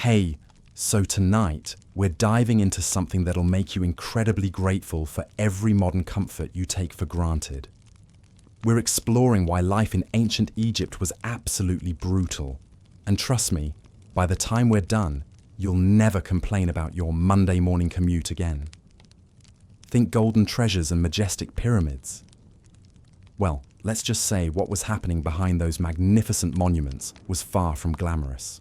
Hey, so tonight we're diving into something that'll make you incredibly grateful for every modern comfort you take for granted. We're exploring why life in ancient Egypt was absolutely brutal. And trust me, by the time we're done, you'll never complain about your Monday morning commute again. Think golden treasures and majestic pyramids. Well, let's just say what was happening behind those magnificent monuments was far from glamorous.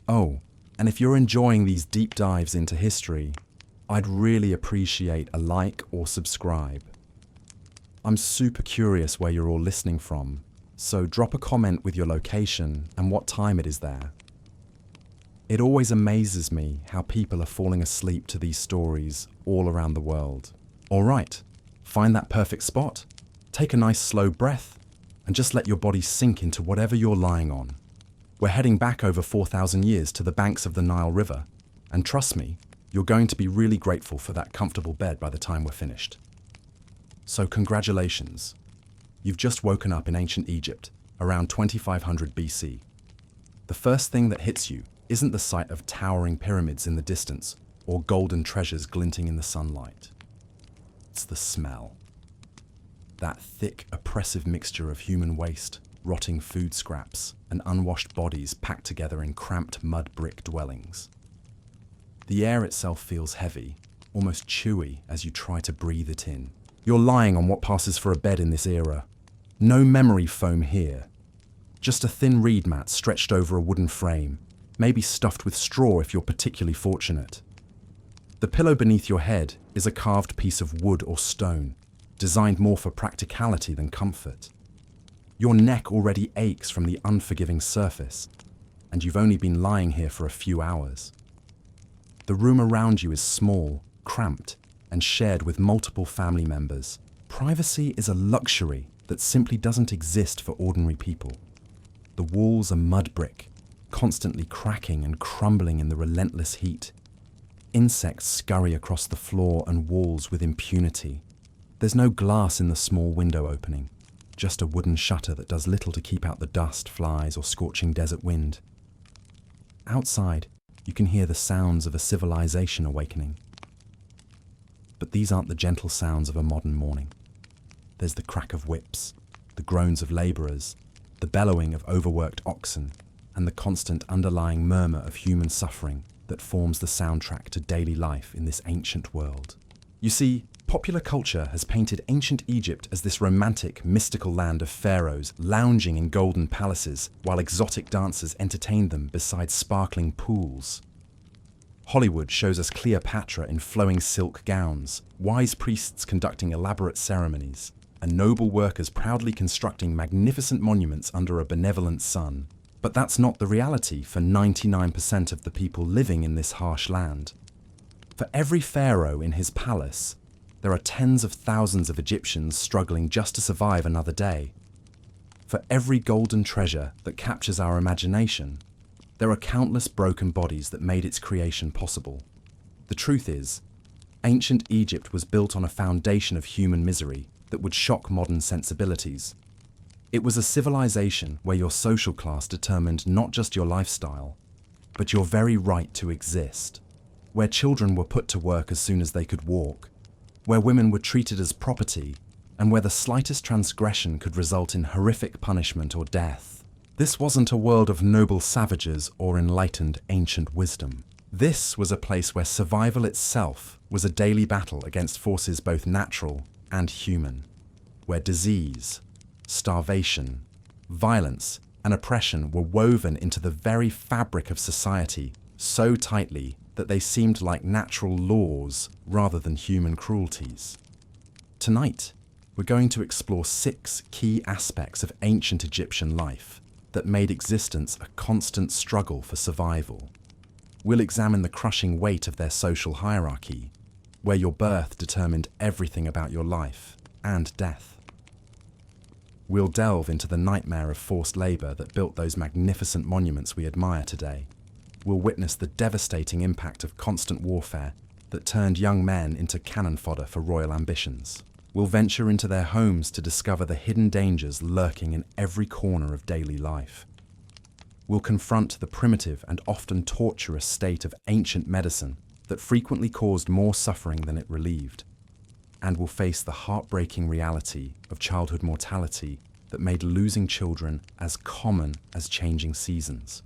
Oh, and if you're enjoying these deep dives into history, I'd really appreciate a like or subscribe. I'm super curious where you're all listening from, so drop a comment with your location and what time it is there. It always amazes me how people are falling asleep to these stories all around the world. All right, find that perfect spot, take a nice slow breath, and just let your body sink into whatever you're lying on. We're heading back over 4,000 years to the banks of the Nile River, and trust me, you're going to be really grateful for that comfortable bed by the time we're finished. So congratulations, you've just woken up in ancient Egypt, around 2500 BC. The first thing that hits you isn't the sight of towering pyramids in the distance or golden treasures glinting in the sunlight. It's the smell. That thick, oppressive mixture of human waste, rotting food scraps, and unwashed bodies packed together in cramped mud brick dwellings. The air itself feels heavy, almost chewy as you try to breathe it in. You're lying on what passes for a bed in this era. No memory foam here. Just a thin reed mat stretched over a wooden frame, maybe stuffed with straw if you're particularly fortunate. The pillow beneath your head is a carved piece of wood or stone, designed more for practicality than comfort. Your neck already aches from the unforgiving surface, and you've only been lying here for a few hours. The room around you is small, cramped, and shared with multiple family members. Privacy is a luxury that simply doesn't exist for ordinary people. The walls are mud brick, constantly cracking and crumbling in the relentless heat. Insects scurry across the floor and walls with impunity. There's no glass in the small window opening, just a wooden shutter that does little to keep out the dust, flies, or scorching desert wind. Outside, you can hear the sounds of a civilization awakening. But these aren't the gentle sounds of a modern morning. There's the crack of whips, the groans of labourers, the bellowing of overworked oxen, and the constant underlying murmur of human suffering that forms the soundtrack to daily life in this ancient world. You see, popular culture has painted ancient Egypt as this romantic, mystical land of pharaohs lounging in golden palaces while exotic dancers entertained them beside sparkling pools. Hollywood shows us Cleopatra in flowing silk gowns, wise priests conducting elaborate ceremonies, and noble workers proudly constructing magnificent monuments under a benevolent sun. But that's not the reality for 99% of the people living in this harsh land. For every pharaoh in his palace, there are tens of thousands of Egyptians struggling just to survive another day. For every golden treasure that captures our imagination, there are countless broken bodies that made its creation possible. The truth is, ancient Egypt was built on a foundation of human misery that would shock modern sensibilities. It was a civilization where your social class determined not just your lifestyle, but your very right to exist, where children were put to work as soon as they could walk, where women were treated as property, and where the slightest transgression could result in horrific punishment or death. This wasn't a world of noble savages or enlightened ancient wisdom. This was a place where survival itself was a daily battle against forces both natural and human, where disease, starvation, violence, and oppression were woven into the very fabric of society so tightly that they seemed like natural laws rather than human cruelties. Tonight, we're going to explore 6 key aspects of ancient Egyptian life that made existence a constant struggle for survival. We'll examine the crushing weight of their social hierarchy, where your birth determined everything about your life and death. We'll delve into the nightmare of forced labour that built those magnificent monuments we admire today. We'll witness the devastating impact of constant warfare that turned young men into cannon fodder for royal ambitions. We'll venture into their homes to discover the hidden dangers lurking in every corner of daily life. We'll confront the primitive and often torturous state of ancient medicine that frequently caused more suffering than it relieved. And we'll face the heartbreaking reality of childhood mortality that made losing children as common as changing seasons.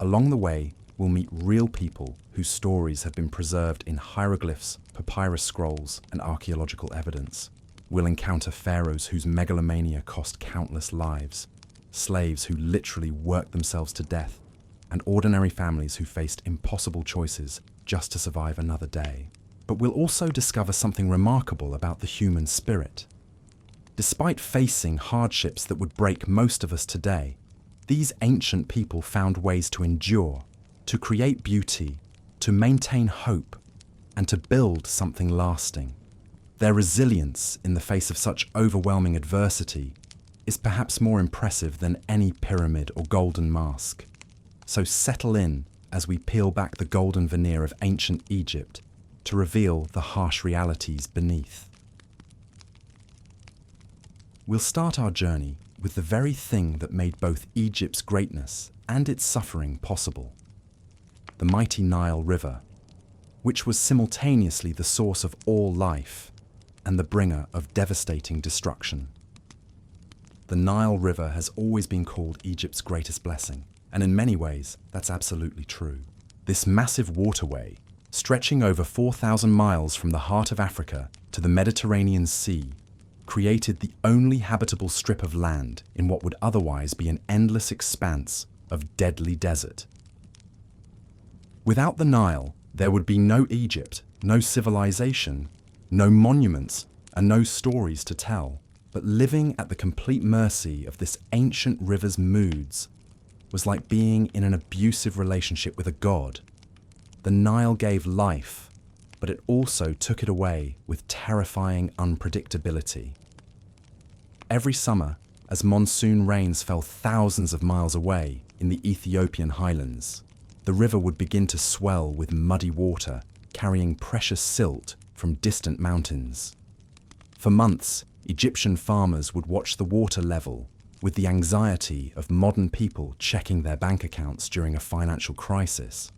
Along the way, we'll meet real people whose stories have been preserved in hieroglyphs, papyrus scrolls, and archaeological evidence. We'll encounter pharaohs whose megalomania cost countless lives, slaves who literally worked themselves to death, and ordinary families who faced impossible choices just to survive another day. But we'll also discover something remarkable about the human spirit. Despite facing hardships that would break most of us today, these ancient people found ways to endure, to create beauty, to maintain hope, and to build something lasting. Their resilience in the face of such overwhelming adversity is perhaps more impressive than any pyramid or golden mask. So settle in as we peel back the golden veneer of ancient Egypt to reveal the harsh realities beneath. We'll start our journey with the very thing that made both Egypt's greatness and its suffering possible: the mighty Nile River, which was simultaneously the source of all life and the bringer of devastating destruction. The Nile River has always been called Egypt's greatest blessing, and in many ways, that's absolutely true. This massive waterway, stretching over 4,000 miles from the heart of Africa to the Mediterranean Sea, created the only habitable strip of land in what would otherwise be an endless expanse of deadly desert. Without the Nile, there would be no Egypt, no civilization, no monuments, and no stories to tell. But living at the complete mercy of this ancient river's moods was like being in an abusive relationship with a god. The Nile gave life, but it also took it away with terrifying unpredictability. Every summer, as monsoon rains fell thousands of miles away in the Ethiopian highlands, the river would begin to swell with muddy water, carrying precious silt from distant mountains. For months, Egyptian farmers would watch the water level with the anxiety of modern people checking their bank accounts during a financial crisis.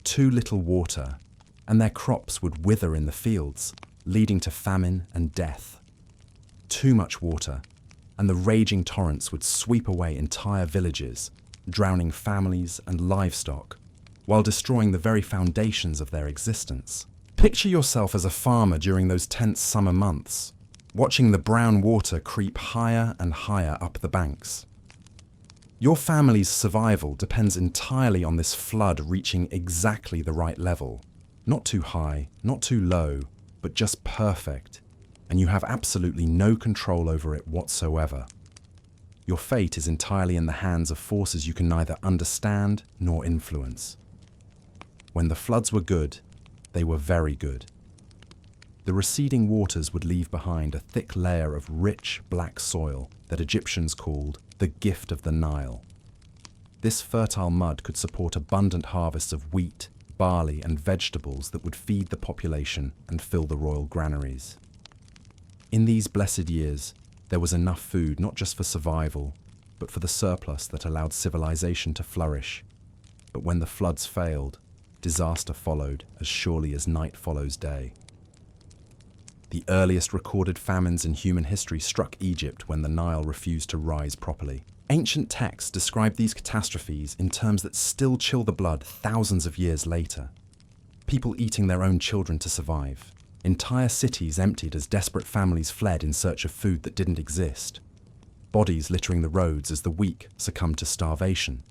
Too little water, and their crops would wither in the fields, leading to famine and death. Too much water, and the raging torrents would sweep away entire villages, drowning families and livestock, while destroying the very foundations of their existence. Picture yourself as a farmer during those tense summer months, watching the brown water creep higher and higher up the banks. Your family's survival depends entirely on this flood reaching exactly the right level. Not too high, not too low, but just perfect, and you have absolutely no control over it whatsoever. Your fate is entirely in the hands of forces you can neither understand nor influence. When the floods were good, they were very good. The receding waters would leave behind a thick layer of rich black soil that Egyptians called the gift of the Nile. This fertile mud could support abundant harvests of wheat, barley, and vegetables that would feed the population and fill the royal granaries. In these blessed years, there was enough food not just for survival, but for the surplus that allowed civilization to flourish. But when the floods failed, disaster followed as surely as night follows day. The earliest recorded famines in human history struck Egypt when the Nile refused to rise properly. Ancient texts describe these catastrophes in terms that still chill the blood thousands of years later. People eating their own children to survive. Entire cities emptied as desperate families fled in search of food that didn't exist. Bodies littering the roads as the weak succumbed to starvation.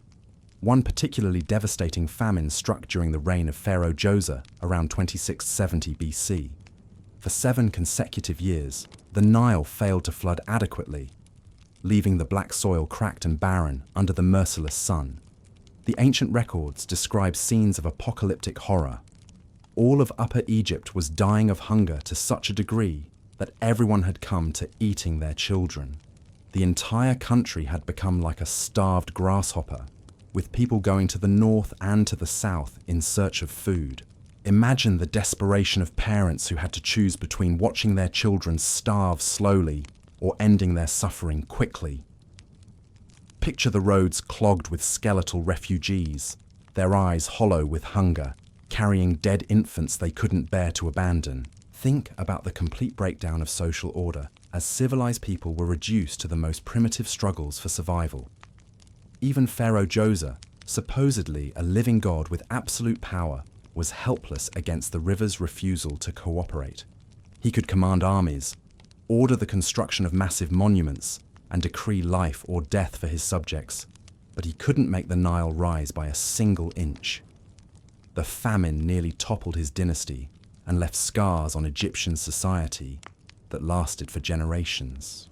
One particularly devastating famine struck during the reign of Pharaoh Djoser around 2670 BC. For 7 consecutive years, the Nile failed to flood adequately, leaving the black soil cracked and barren under the merciless sun. The ancient records describe scenes of apocalyptic horror. All of Upper Egypt was dying of hunger to such a degree that everyone had come to eating their children. The entire country had become like a starved grasshopper, with people going to the north and to the south in search of food. Imagine the desperation of parents who had to choose between watching their children starve slowly or ending their suffering quickly. Picture the roads clogged with skeletal refugees, their eyes hollow with hunger, carrying dead infants they couldn't bear to abandon. Think about the complete breakdown of social order as civilized people were reduced to the most primitive struggles for survival. Even Pharaoh Djoser, supposedly a living god with absolute power, was helpless against the river's refusal to cooperate. He could command armies, order the construction of massive monuments, and decree life or death for his subjects, but he couldn't make the Nile rise by a single inch. The famine nearly toppled his dynasty and left scars on Egyptian society that lasted for generations.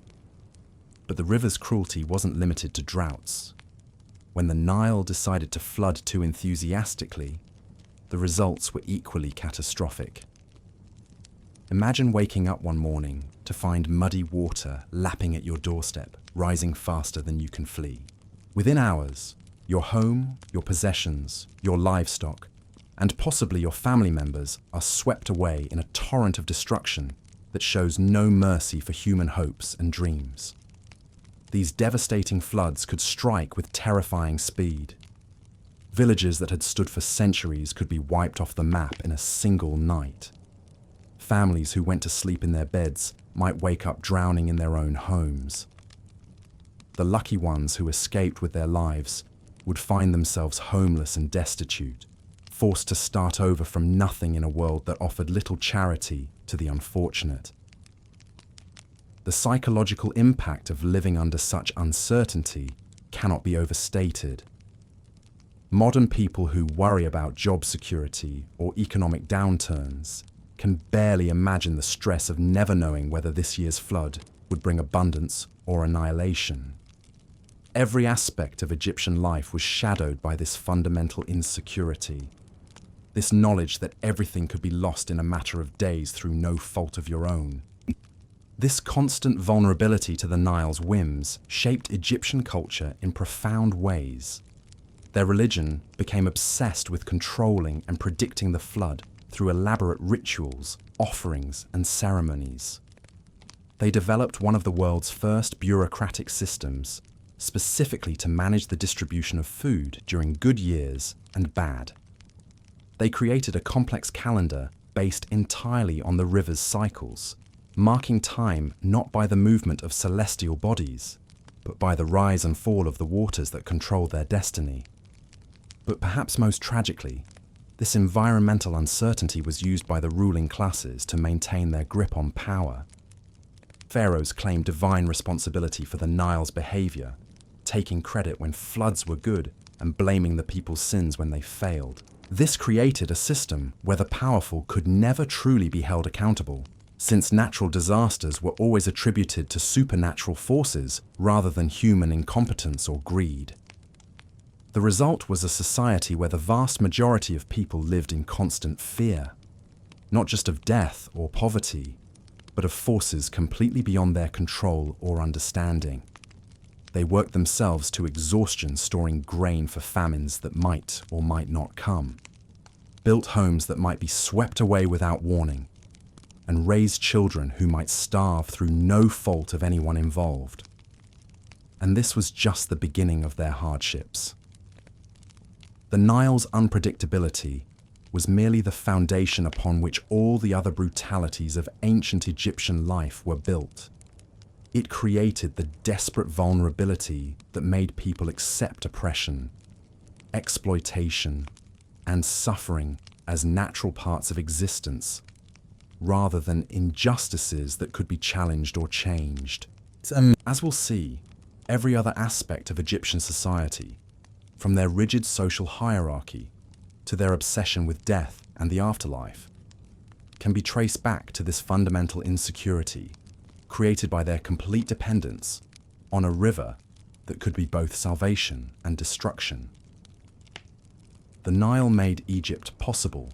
But the river's cruelty wasn't limited to droughts. When the Nile decided to flood too enthusiastically, the results were equally catastrophic. Imagine waking up one morning to find muddy water lapping at your doorstep, rising faster than you can flee. Within hours, your home, your possessions, your livestock, and possibly your family members are swept away in a torrent of destruction that shows no mercy for human hopes and dreams. These devastating floods could strike with terrifying speed. Villages that had stood for centuries could be wiped off the map in a single night. Families who went to sleep in their beds might wake up drowning in their own homes. The lucky ones who escaped with their lives would find themselves homeless and destitute, forced to start over from nothing in a world that offered little charity to the unfortunate. The psychological impact of living under such uncertainty cannot be overstated. Modern people who worry about job security or economic downturns can barely imagine the stress of never knowing whether this year's flood would bring abundance or annihilation. Every aspect of Egyptian life was shadowed by this fundamental insecurity. This knowledge that everything could be lost in a matter of days through no fault of your own. This constant vulnerability to the Nile's whims shaped Egyptian culture in profound ways. Their religion became obsessed with controlling and predicting the flood through elaborate rituals, offerings, and ceremonies. They developed one of the world's first bureaucratic systems, specifically to manage the distribution of food during good years and bad. They created a complex calendar based entirely on the river's cycles, marking time not by the movement of celestial bodies, but by the rise and fall of the waters that control their destiny. But perhaps most tragically, this environmental uncertainty was used by the ruling classes to maintain their grip on power. Pharaohs claimed divine responsibility for the Nile's behavior, taking credit when floods were good and blaming the people's sins when they failed. This created a system where the powerful could never truly be held accountable, since natural disasters were always attributed to supernatural forces rather than human incompetence or greed. The result was a society where the vast majority of people lived in constant fear, not just of death or poverty, but of forces completely beyond their control or understanding. They worked themselves to exhaustion storing grain for famines that might or might not come, built homes that might be swept away without warning, and raised children who might starve through no fault of anyone involved. And this was just the beginning of their hardships. The Nile's unpredictability was merely the foundation upon which all the other brutalities of ancient Egyptian life were built. It created the desperate vulnerability that made people accept oppression, exploitation, and suffering as natural parts of existence, rather than injustices that could be challenged or changed. As we'll see, every other aspect of Egyptian society, from their rigid social hierarchy to their obsession with death and the afterlife, can be traced back to this fundamental insecurity created by their complete dependence on a river that could be both salvation and destruction. The Nile made Egypt possible,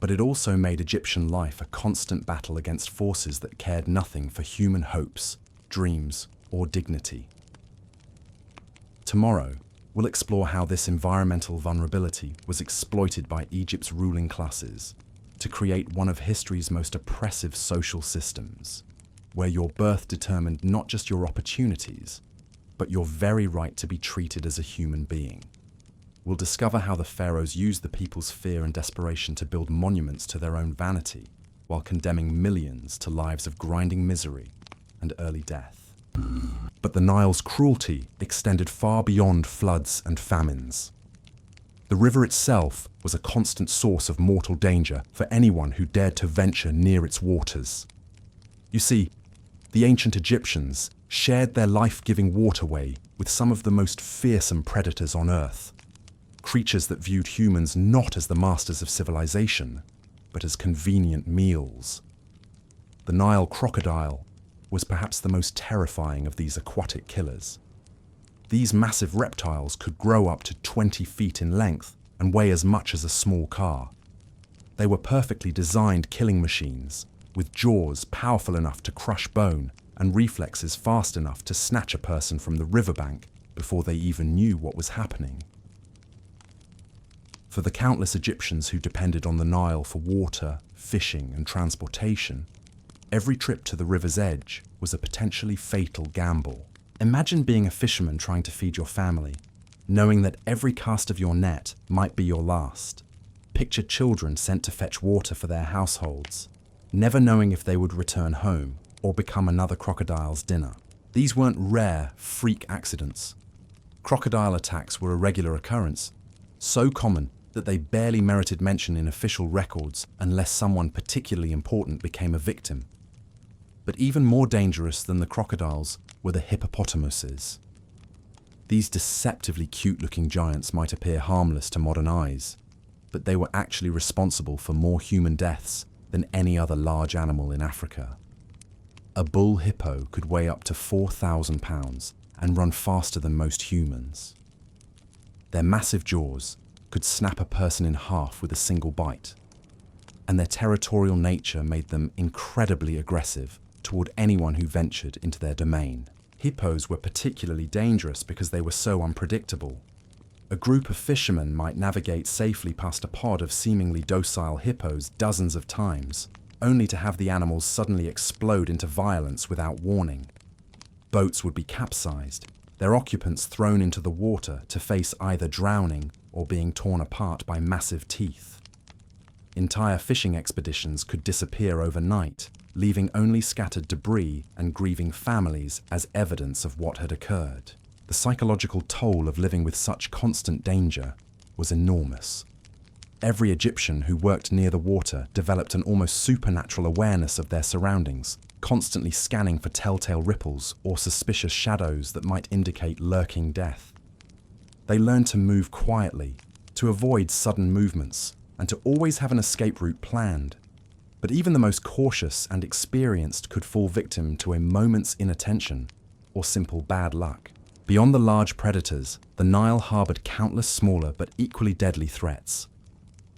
but it also made Egyptian life a constant battle against forces that cared nothing for human hopes, dreams, or dignity. Tomorrow, we'll explore how this environmental vulnerability was exploited by Egypt's ruling classes to create one of history's most oppressive social systems, where your birth determined not just your opportunities, but your very right to be treated as a human being. We'll discover how the pharaohs used the people's fear and desperation to build monuments to their own vanity, while condemning millions to lives of grinding misery and early death. But the Nile's cruelty extended far beyond floods and famines. The river itself was a constant source of mortal danger for anyone who dared to venture near its waters. You see, the ancient Egyptians shared their life-giving waterway with some of the most fearsome predators on Earth, creatures that viewed humans not as the masters of civilization, but as convenient meals. The Nile crocodile was perhaps the most terrifying of these aquatic killers. These massive reptiles could grow up to 20 feet in length and weigh as much as a small car. They were perfectly designed killing machines, with jaws powerful enough to crush bone and reflexes fast enough to snatch a person from the riverbank before they even knew what was happening. For the countless Egyptians who depended on the Nile for water, fishing, and transportation, every trip to the river's edge was a potentially fatal gamble. Imagine being a fisherman trying to feed your family, knowing that every cast of your net might be your last. Picture children sent to fetch water for their households, never knowing if they would return home or become another crocodile's dinner. These weren't rare, freak accidents. Crocodile attacks were a regular occurrence, so common that they barely merited mention in official records unless someone particularly important became a victim. But even more dangerous than the crocodiles were the hippopotamuses. These deceptively cute-looking giants might appear harmless to modern eyes, but they were actually responsible for more human deaths than any other large animal in Africa. A bull hippo could weigh up to 4,000 pounds and run faster than most humans. Their massive jaws could snap a person in half with a single bite, and their territorial nature made them incredibly aggressive toward anyone who ventured into their domain. Hippos were particularly dangerous because they were so unpredictable. A group of fishermen might navigate safely past a pod of seemingly docile hippos dozens of times, only to have the animals suddenly explode into violence without warning. Boats would be capsized, their occupants thrown into the water to face either drowning or being torn apart by massive teeth. Entire fishing expeditions could disappear overnight, leaving only scattered debris and grieving families as evidence of what had occurred. The psychological toll of living with such constant danger was enormous. Every Egyptian who worked near the water developed an almost supernatural awareness of their surroundings, constantly scanning for telltale ripples or suspicious shadows that might indicate lurking death. They learned to move quietly, to avoid sudden movements, and to always have an escape route planned. But even the most cautious and experienced could fall victim to a moment's inattention or simple bad luck. Beyond the large predators, the Nile harbored countless smaller but equally deadly threats.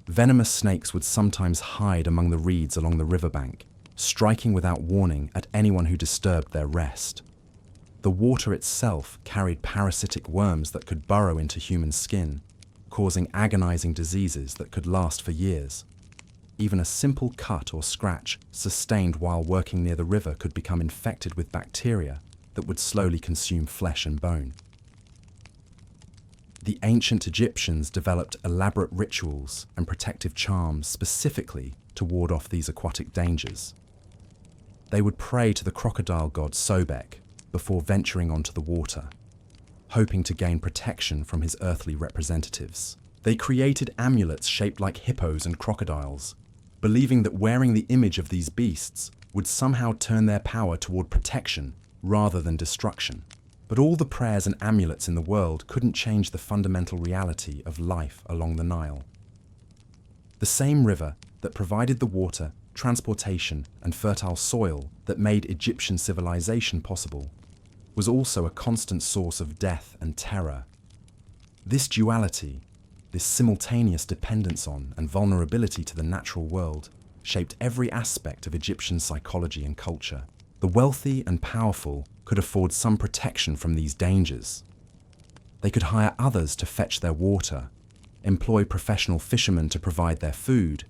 Venomous snakes would sometimes hide among the reeds along the riverbank, striking without warning at anyone who disturbed their rest. The water itself carried parasitic worms that could burrow into human skin, causing agonizing diseases that could last for years. Even a simple cut or scratch sustained while working near the river could become infected with bacteria that would slowly consume flesh and bone. The ancient Egyptians developed elaborate rituals and protective charms specifically to ward off these aquatic dangers. They would pray to the crocodile god Sobek before venturing onto the water, hoping to gain protection from his earthly representatives. They created amulets shaped like hippos and crocodiles, believing that wearing the image of these beasts would somehow turn their power toward protection rather than destruction. But all the prayers and amulets in the world couldn't change the fundamental reality of life along the Nile. The same river that provided the water, transportation, and fertile soil that made Egyptian civilization possible was also a constant source of death and terror. This duality, this simultaneous dependence on and vulnerability to the natural world, shaped every aspect of Egyptian psychology and culture. The wealthy and powerful could afford some protection from these dangers. They could hire others to fetch their water, employ professional fishermen to provide their food,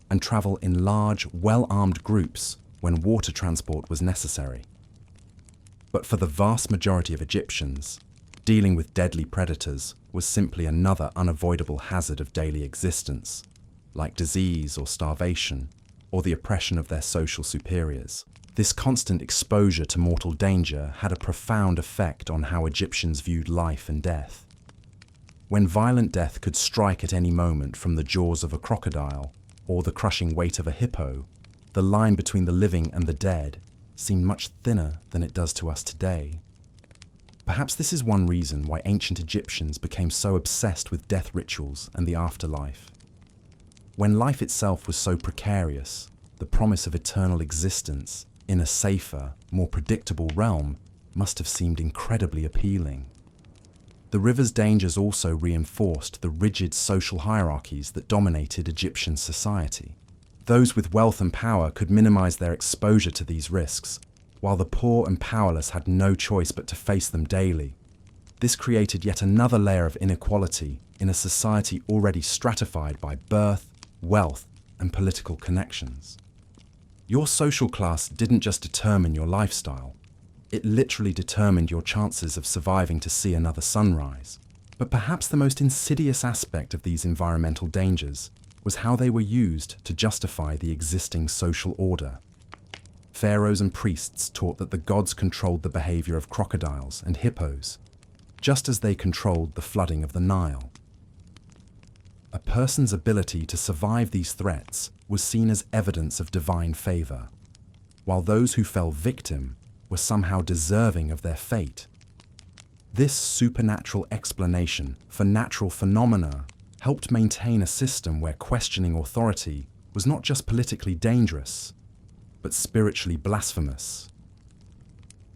and travel in large, well-armed groups when water transport was necessary. But for the vast majority of Egyptians, dealing with deadly predators was simply another unavoidable hazard of daily existence, like disease or starvation, or the oppression of their social superiors. This constant exposure to mortal danger had a profound effect on how Egyptians viewed life and death. When violent death could strike at any moment from the jaws of a crocodile or the crushing weight of a hippo, the line between the living and the dead seemed much thinner than it does to us today. Perhaps this is one reason why ancient Egyptians became so obsessed with death rituals and the afterlife. When life itself was so precarious, the promise of eternal existence in a safer, more predictable realm must have seemed incredibly appealing. The river's dangers also reinforced the rigid social hierarchies that dominated Egyptian society. Those with wealth and power could minimize their exposure to these risks, while the poor and powerless had no choice but to face them daily. This created yet another layer of inequality in a society already stratified by birth, wealth, and political connections. Your social class didn't just determine your lifestyle, it literally determined your chances of surviving to see another sunrise. But perhaps the most insidious aspect of these environmental dangers was how they were used to justify the existing social order. Pharaohs and priests taught that the gods controlled the behavior of crocodiles and hippos, just as they controlled the flooding of the Nile. A person's ability to survive these threats was seen as evidence of divine favor, while those who fell victim were somehow deserving of their fate. This supernatural explanation for natural phenomena helped maintain a system where questioning authority was not just politically dangerous, but spiritually blasphemous.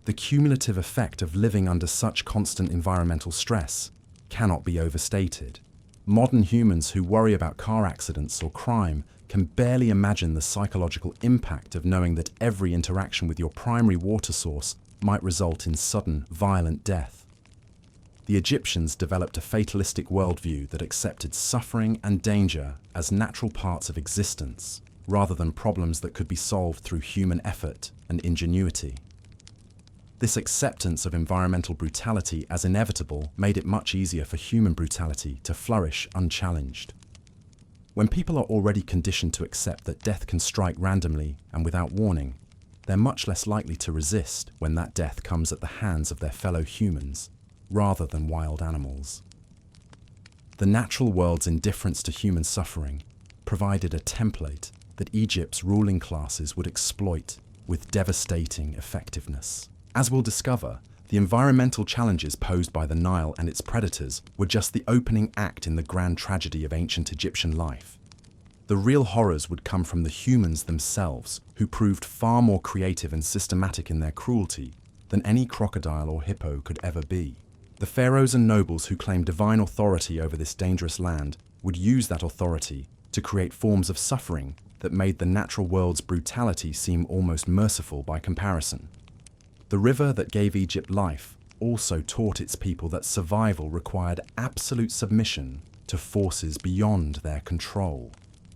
The cumulative effect of living under such constant environmental stress cannot be overstated. Modern humans who worry about car accidents or crime can barely imagine the psychological impact of knowing that every interaction with your primary water source might result in sudden, violent death. The Egyptians developed a fatalistic worldview that accepted suffering and danger as natural parts of existence, rather than problems that could be solved through human effort and ingenuity. This acceptance of environmental brutality as inevitable made it much easier for human brutality to flourish unchallenged. When people are already conditioned to accept that death can strike randomly and without warning, they're much less likely to resist when that death comes at the hands of their fellow humans, rather than wild animals. The natural world's indifference to human suffering provided a template that Egypt's ruling classes would exploit with devastating effectiveness. As we'll discover, the environmental challenges posed by the Nile and its predators were just the opening act in the grand tragedy of ancient Egyptian life. The real horrors would come from the humans themselves, who proved far more creative and systematic in their cruelty than any crocodile or hippo could ever be. The pharaohs and nobles who claimed divine authority over this dangerous land would use that authority to create forms of suffering that made the natural world's brutality seem almost merciful by comparison. The river that gave Egypt life also taught its people that survival required absolute submission to forces beyond their control.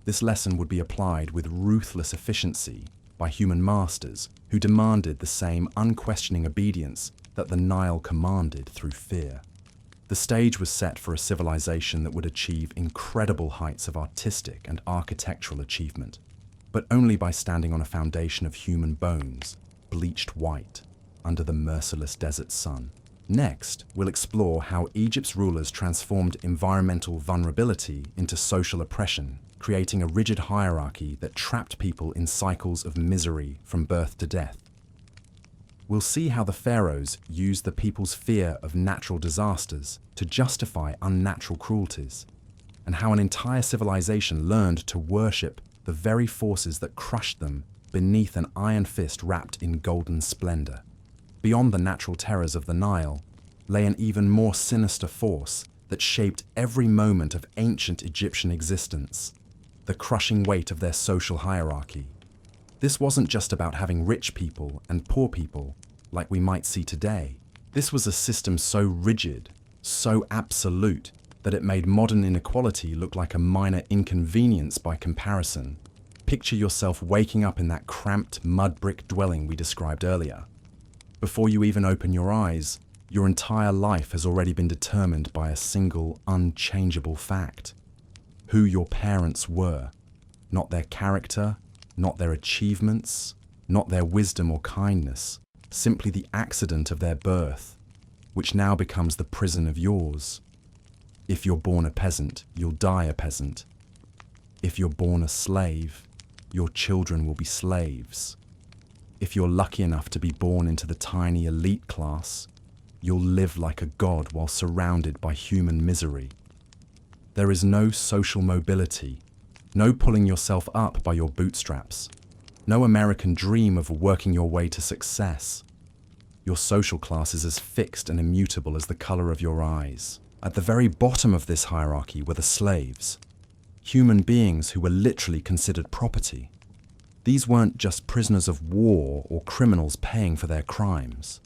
This lesson would be applied with ruthless efficiency by human masters who demanded the same unquestioning obedience that the Nile commanded through fear. The stage was set for a civilization that would achieve incredible heights of artistic and architectural achievement, but only by standing on a foundation of human bones, bleached white, under the merciless desert sun. Next, we'll explore how Egypt's rulers transformed environmental vulnerability into social oppression, creating a rigid hierarchy that trapped people in cycles of misery from birth to death. We'll see how the pharaohs used the people's fear of natural disasters to justify unnatural cruelties, and how an entire civilization learned to worship the very forces that crushed them beneath an iron fist wrapped in golden splendor. Beyond the natural terrors of the Nile lay an even more sinister force that shaped every moment of ancient Egyptian existence: the crushing weight of their social hierarchy. This wasn't just about having rich people and poor people like we might see today. This was a system so rigid, so absolute, that it made modern inequality look like a minor inconvenience by comparison. Picture yourself waking up in that cramped mud brick dwelling we described earlier. Before you even open your eyes, your entire life has already been determined by a single, unchangeable fact: who your parents were. Not their character, not their achievements, not their wisdom or kindness, simply the accident of their birth, which now becomes the prison of yours. If you're born a peasant, you'll die a peasant. If you're born a slave, your children will be slaves. If you're lucky enough to be born into the tiny elite class, you'll live like a god while surrounded by human misery. There is no social mobility, no pulling yourself up by your bootstraps, no American dream of working your way to success. Your social class is as fixed and immutable as the color of your eyes. At the very bottom of this hierarchy were the slaves, human beings who were literally considered property. These weren't just prisoners of war or criminals paying for their crimes.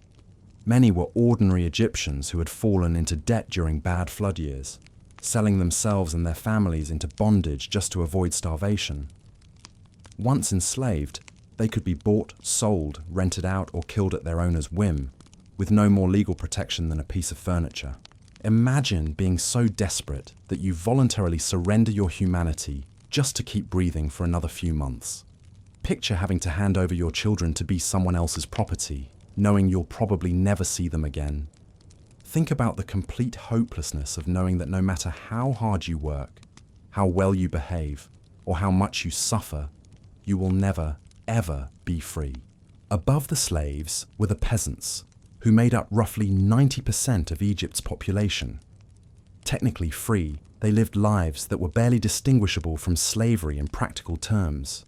Many were ordinary Egyptians who had fallen into debt during bad flood years, selling themselves and their families into bondage just to avoid starvation. Once enslaved, they could be bought, sold, rented out, or killed at their owner's whim, with no more legal protection than a piece of furniture. Imagine being so desperate that you voluntarily surrender your humanity just to keep breathing for another few months. Picture having to hand over your children to be someone else's property, knowing you'll probably never see them again. Think about the complete hopelessness of knowing that no matter how hard you work, how well you behave, or how much you suffer, you will never, ever be free. Above the slaves were the peasants, who made up roughly 90% of Egypt's population. Technically free, they lived lives that were barely distinguishable from slavery in practical terms.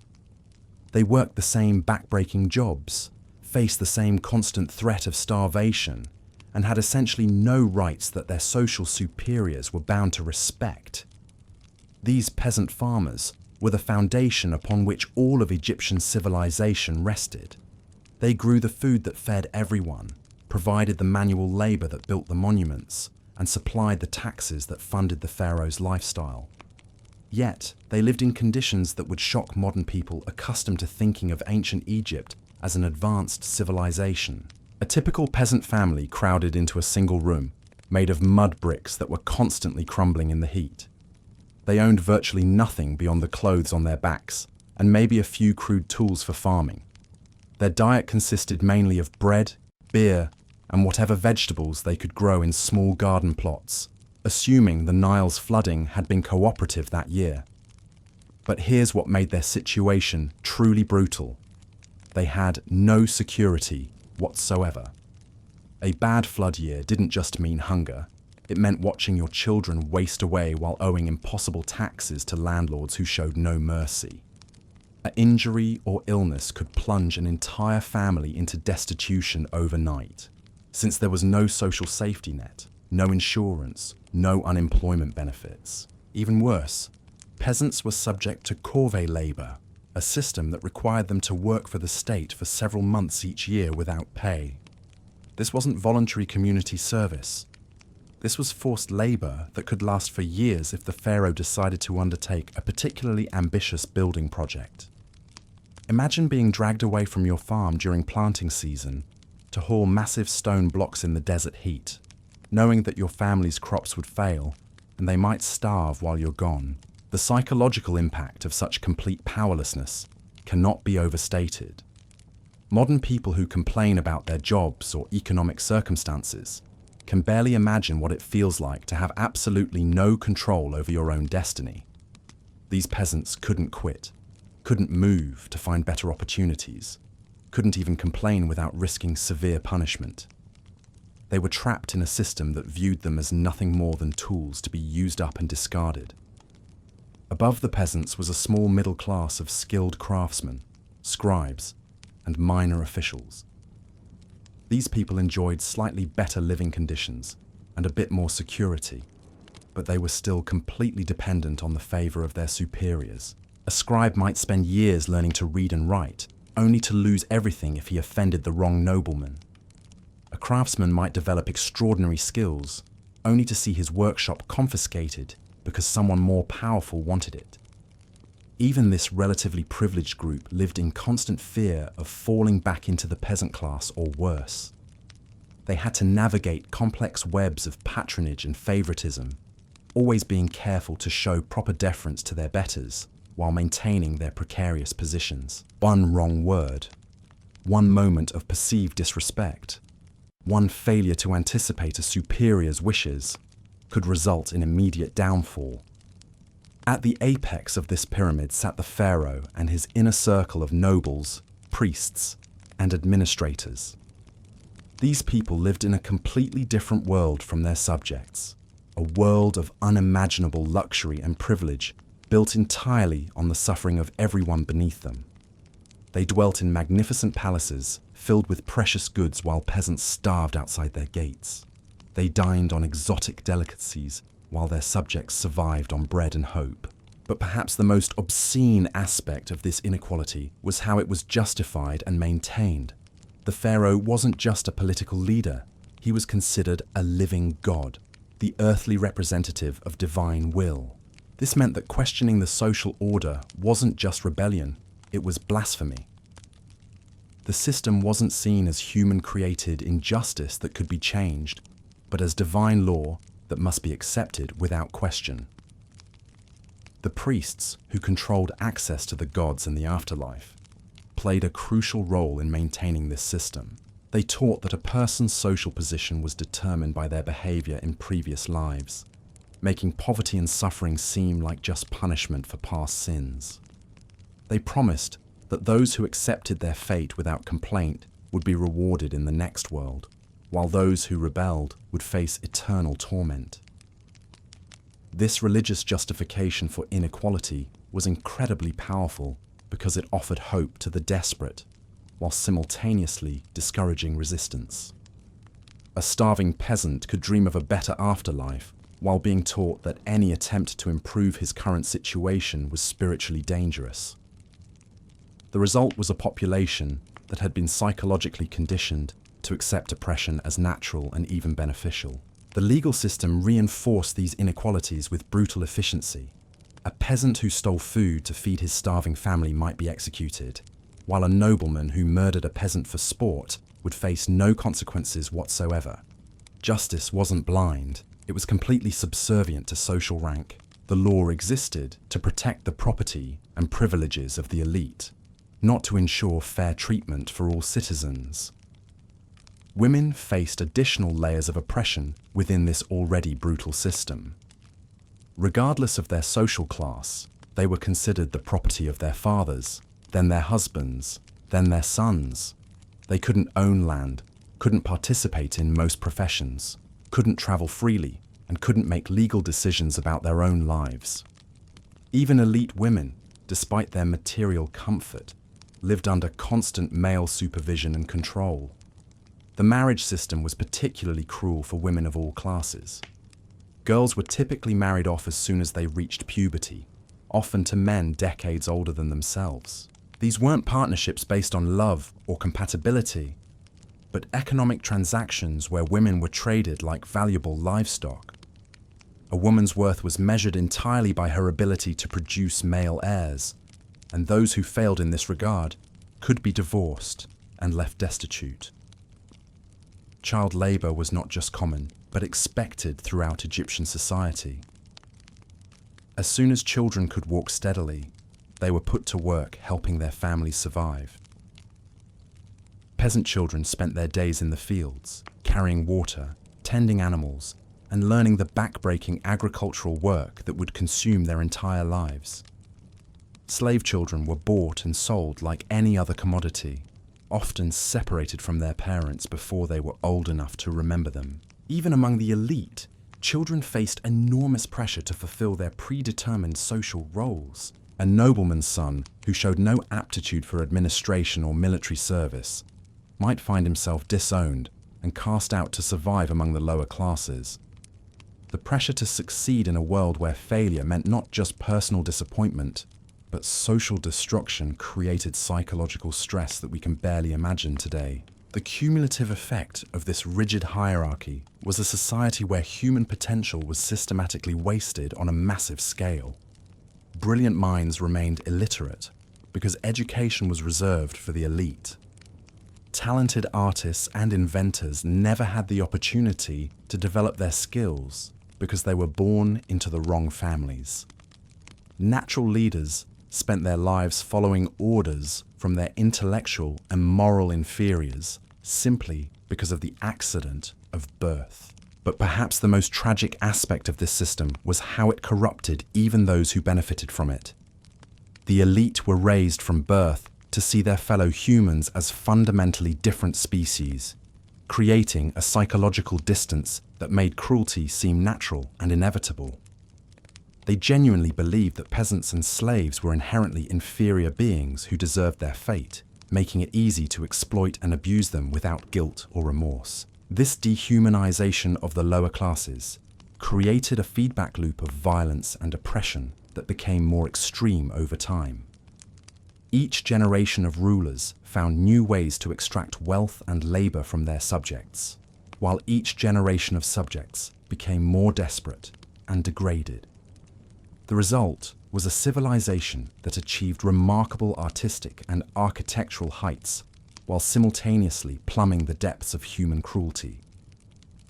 They worked the same back-breaking jobs, faced the same constant threat of starvation, and had essentially no rights that their social superiors were bound to respect. These peasant farmers were the foundation upon which all of Egyptian civilization rested. They grew the food that fed everyone, provided the manual labor that built the monuments, and supplied the taxes that funded the pharaoh's lifestyle. Yet, they lived in conditions that would shock modern people accustomed to thinking of ancient Egypt as an advanced civilization. A typical peasant family crowded into a single room, made of mud bricks that were constantly crumbling in the heat. They owned virtually nothing beyond the clothes on their backs, and maybe a few crude tools for farming. Their diet consisted mainly of bread, beer, and whatever vegetables they could grow in small garden plots, assuming the Nile's flooding had been cooperative that year. But here's what made their situation truly brutal. They had no security whatsoever. A bad flood year didn't just mean hunger. It meant watching your children waste away while owing impossible taxes to landlords who showed no mercy. An injury or illness could plunge an entire family into destitution overnight, since there was no social safety net, no insurance, no unemployment benefits. Even worse, peasants were subject to corvée labor, a system that required them to work for the state for several months each year without pay. This wasn't voluntary community service. This was forced labor that could last for years if the pharaoh decided to undertake a particularly ambitious building project. Imagine being dragged away from your farm during planting season to haul massive stone blocks in the desert heat, knowing that your family's crops would fail and they might starve while you're gone. The psychological impact of such complete powerlessness cannot be overstated. Modern people who complain about their jobs or economic circumstances can barely imagine what it feels like to have absolutely no control over your own destiny. These peasants couldn't quit, couldn't move to find better opportunities, couldn't even complain without risking severe punishment. They were trapped in a system that viewed them as nothing more than tools to be used up and discarded. Above the peasants was a small middle class of skilled craftsmen, scribes, and minor officials. These people enjoyed slightly better living conditions and a bit more security, but they were still completely dependent on the favor of their superiors. A scribe might spend years learning to read and write, only to lose everything if he offended the wrong nobleman. A craftsman might develop extraordinary skills, only to see his workshop confiscated because someone more powerful wanted it. Even this relatively privileged group lived in constant fear of falling back into the peasant class or worse. They had to navigate complex webs of patronage and favoritism, always being careful to show proper deference to their betters while maintaining their precarious positions. One wrong word, one moment of perceived disrespect, one failure to anticipate a superior's wishes could result in immediate downfall. At the apex of this pyramid sat the pharaoh and his inner circle of nobles, priests, and administrators. These people lived in a completely different world from their subjects, a world of unimaginable luxury and privilege built entirely on the suffering of everyone beneath them. They dwelt in magnificent palaces filled with precious goods while peasants starved outside their gates. They dined on exotic delicacies while their subjects survived on bread and hope. But perhaps the most obscene aspect of this inequality was how it was justified and maintained. The pharaoh wasn't just a political leader, he was considered a living god, the earthly representative of divine will. This meant that questioning the social order wasn't just rebellion, it was blasphemy. The system wasn't seen as human-created injustice that could be changed, but as divine law that must be accepted without question. The priests, who controlled access to the gods and the afterlife, played a crucial role in maintaining this system. They taught that a person's social position was determined by their behavior in previous lives, making poverty and suffering seem like just punishment for past sins. They promised that those who accepted their fate without complaint would be rewarded in the next world, while those who rebelled would face eternal torment. This religious justification for inequality was incredibly powerful because it offered hope to the desperate, while simultaneously discouraging resistance. A starving peasant could dream of a better afterlife while being taught that any attempt to improve his current situation was spiritually dangerous. The result was a population that had been psychologically conditioned to accept oppression as natural and even beneficial. The legal system reinforced these inequalities with brutal efficiency. A peasant who stole food to feed his starving family might be executed, while a nobleman who murdered a peasant for sport would face no consequences whatsoever. Justice wasn't blind, it was completely subservient to social rank. The law existed to protect the property and privileges of the elite, not to ensure fair treatment for all citizens. Women faced additional layers of oppression within this already brutal system. Regardless of their social class, they were considered the property of their fathers, then their husbands, then their sons. They couldn't own land, couldn't participate in most professions, couldn't travel freely, and couldn't make legal decisions about their own lives. Even elite women, despite their material comfort, lived under constant male supervision and control. The marriage system was particularly cruel for women of all classes. Girls were typically married off as soon as they reached puberty, often to men decades older than themselves. These weren't partnerships based on love or compatibility, but economic transactions where women were traded like valuable livestock. A woman's worth was measured entirely by her ability to produce male heirs, and those who failed in this regard could be divorced and left destitute. Child labor was not just common, but expected throughout Egyptian society. As soon as children could walk steadily, they were put to work helping their families survive. Peasant children spent their days in the fields, carrying water, tending animals, and learning the back-breaking agricultural work that would consume their entire lives. Slave children were bought and sold like any other commodity, often separated from their parents before they were old enough to remember them. Even among the elite, children faced enormous pressure to fulfill their predetermined social roles. A nobleman's son who showed no aptitude for administration or military service might find himself disowned and cast out to survive among the lower classes. The pressure to succeed in a world where failure meant not just personal disappointment, but social destruction created psychological stress that we can barely imagine today. The cumulative effect of this rigid hierarchy was a society where human potential was systematically wasted on a massive scale. Brilliant minds remained illiterate because education was reserved for the elite. talented artists and inventors never had the opportunity to develop their skills because they were born into the wrong families. Natural leaders spent their lives following orders from their intellectual and moral inferiors simply because of the accident of birth. But perhaps the most tragic aspect of this system was how it corrupted even those who benefited from it. The elite were raised from birth to see their fellow humans as fundamentally different species, creating a psychological distance that made cruelty seem natural and inevitable. They genuinely believed that peasants and slaves were inherently inferior beings who deserved their fate, making it easy to exploit and abuse them without guilt or remorse. This dehumanization of the lower classes created a feedback loop of violence and oppression that became more extreme over time. Each generation of rulers found new ways to extract wealth and labor from their subjects, while each generation of subjects became more desperate and degraded. The result was a civilization that achieved remarkable artistic and architectural heights while simultaneously plumbing the depths of human cruelty.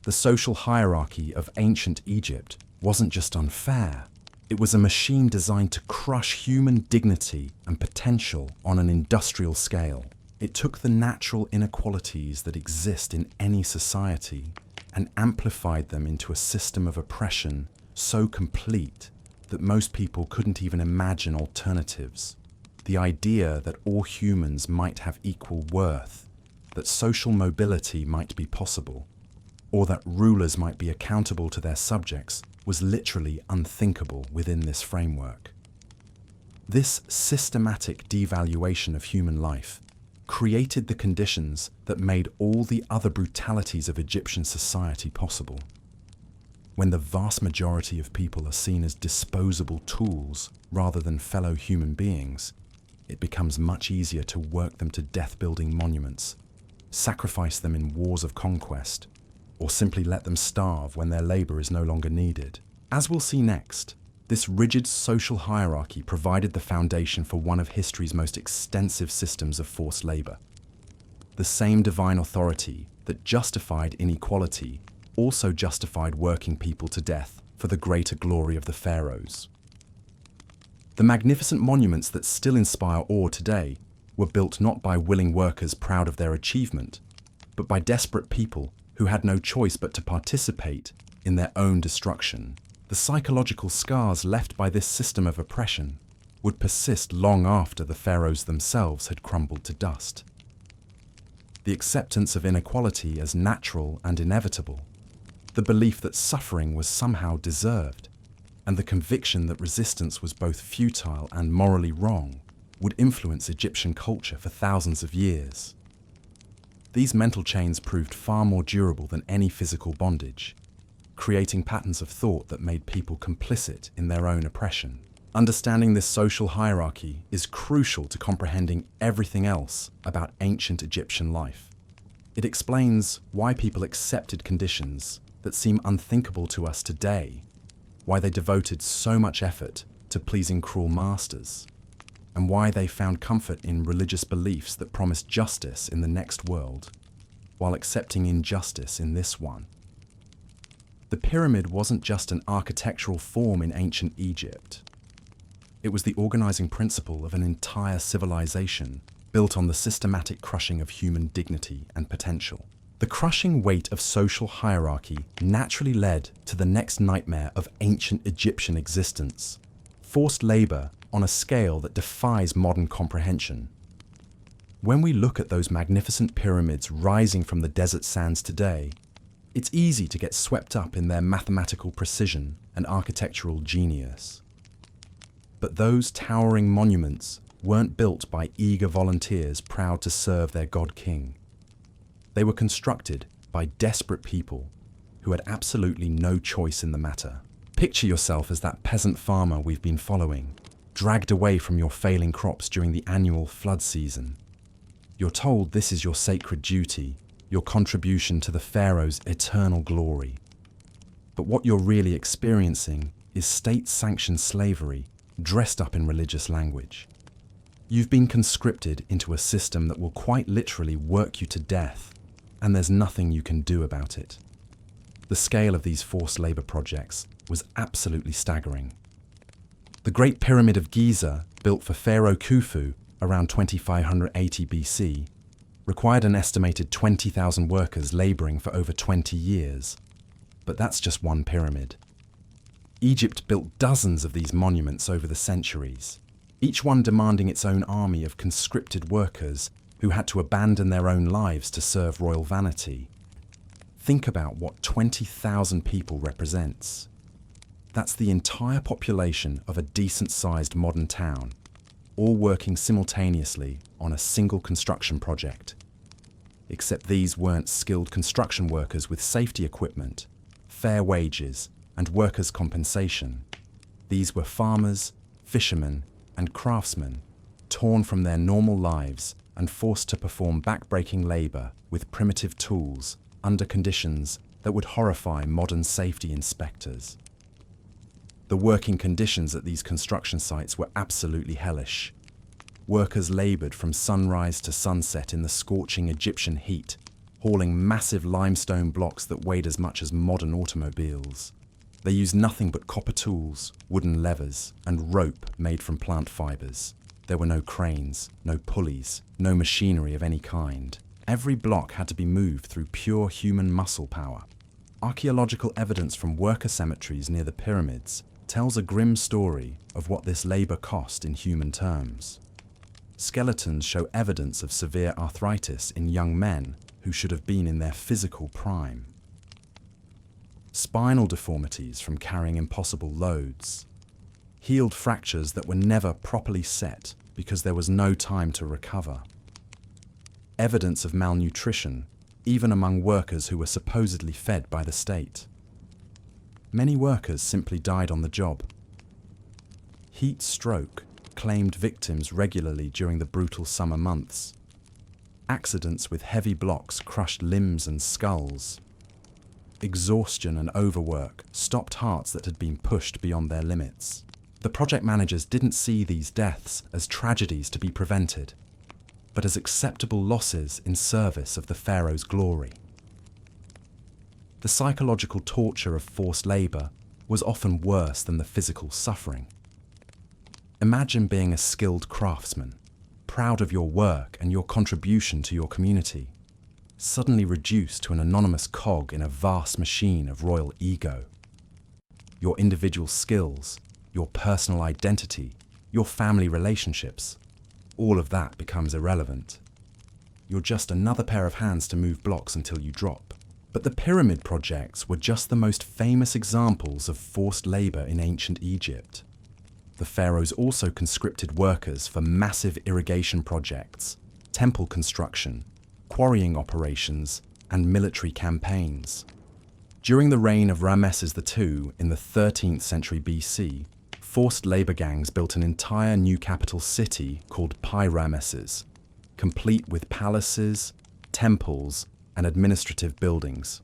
The social hierarchy of ancient Egypt wasn't just unfair, it was a machine designed to crush human dignity and potential on an industrial scale. It took the natural inequalities that exist in any society and amplified them into a system of oppression so complete that most people couldn't even imagine alternatives. The idea that all humans might have equal worth, that social mobility might be possible, or that rulers might be accountable to their subjects was literally unthinkable within this framework. This systematic devaluation of human life created the conditions that made all the other brutalities of Egyptian society possible. When the vast majority of people are seen as disposable tools rather than fellow human beings, it becomes much easier to work them to death-building monuments, sacrifice them in wars of conquest, or simply let them starve when their labor is no longer needed. As we'll see next, this rigid social hierarchy provided the foundation for one of history's most extensive systems of forced labor. The same divine authority that justified inequality also justified working people to death for the greater glory of the pharaohs. The magnificent monuments that still inspire awe today were built not by willing workers proud of their achievement, but by desperate people who had no choice but to participate in their own destruction. The psychological scars left by this system of oppression would persist long after the pharaohs themselves had crumbled to dust. The acceptance of inequality as natural and inevitable, the belief that suffering was somehow deserved, and the conviction that resistance was both futile and morally wrong would influence Egyptian culture for thousands of years. These mental chains proved far more durable than any physical bondage, creating patterns of thought that made people complicit in their own oppression. Understanding this social hierarchy is crucial to comprehending everything else about ancient Egyptian life. It explains why people accepted conditions that seem unthinkable to us today, why they devoted so much effort to pleasing cruel masters, and why they found comfort in religious beliefs that promised justice in the next world, while accepting injustice in this one. The pyramid wasn't just an architectural form in ancient Egypt. It was the organizing principle of an entire civilization built on the systematic crushing of human dignity and potential. The crushing weight of social hierarchy naturally led to the next nightmare of ancient Egyptian existence: forced labor on a scale that defies modern comprehension. When we look at those magnificent pyramids rising from the desert sands today, it's easy to get swept up in their mathematical precision and architectural genius. But those towering monuments weren't built by eager volunteers proud to serve their god-king. They were constructed by desperate people who had absolutely no choice in the matter. Picture yourself as that peasant farmer we've been following, dragged away from your failing crops during the annual flood season. You're told this is your sacred duty, your contribution to the pharaoh's eternal glory. But what you're really experiencing is state-sanctioned slavery dressed up in religious language. You've been conscripted into a system that will quite literally work you to death, and there's nothing you can do about it. The scale of these forced labour projects was absolutely staggering. The Great Pyramid of Giza, built for Pharaoh Khufu around 2580 BC, required an estimated 20,000 workers labouring for over 20 years. But that's just one pyramid. Egypt built dozens of these monuments over the centuries, each one demanding its own army of conscripted workers who had to abandon their own lives to serve royal vanity. Think about what 20,000 people represents. That's the entire population of a decent-sized modern town, all working simultaneously on a single construction project. Except these weren't skilled construction workers with safety equipment, fair wages, and workers' compensation. These were farmers, fishermen, and craftsmen, torn from their normal lives and forced to perform back-breaking labour with primitive tools under conditions that would horrify modern safety inspectors. The working conditions at these construction sites were absolutely hellish. Workers laboured from sunrise to sunset in the scorching Egyptian heat, hauling massive limestone blocks that weighed as much as modern automobiles. They used nothing but copper tools, wooden levers, and rope made from plant fibres. There were no cranes, no pulleys, no machinery of any kind. Every block had to be moved through pure human muscle power. Archaeological evidence from worker cemeteries near the pyramids tells a grim story of what this labour cost in human terms. Skeletons show evidence of severe arthritis in young men who should have been in their physical prime. Spinal deformities from carrying impossible loads. Healed fractures that were never properly set because there was no time to recover. Evidence of malnutrition, even among workers who were supposedly fed by the state. Many workers simply died on the job. Heat stroke claimed victims regularly during the brutal summer months. Accidents with heavy blocks crushed limbs and skulls. Exhaustion and overwork stopped hearts that had been pushed beyond their limits. The project managers didn't see these deaths as tragedies to be prevented, but as acceptable losses in service of the pharaoh's glory. The psychological torture of forced labour was often worse than the physical suffering. Imagine being a skilled craftsman, proud of your work and your contribution to your community, suddenly reduced to an anonymous cog in a vast machine of royal ego. Your individual skills, your personal identity, your family relationships, all of that becomes irrelevant. You're just another pair of hands to move blocks until you drop. But the pyramid projects were just the most famous examples of forced labour in ancient Egypt. The pharaohs also conscripted workers for massive irrigation projects, temple construction, quarrying operations, and military campaigns. During the reign of Ramesses II in the 13th century BC, forced labour gangs built an entire new capital city called Pi-Ramesses, complete with palaces, temples, and administrative buildings.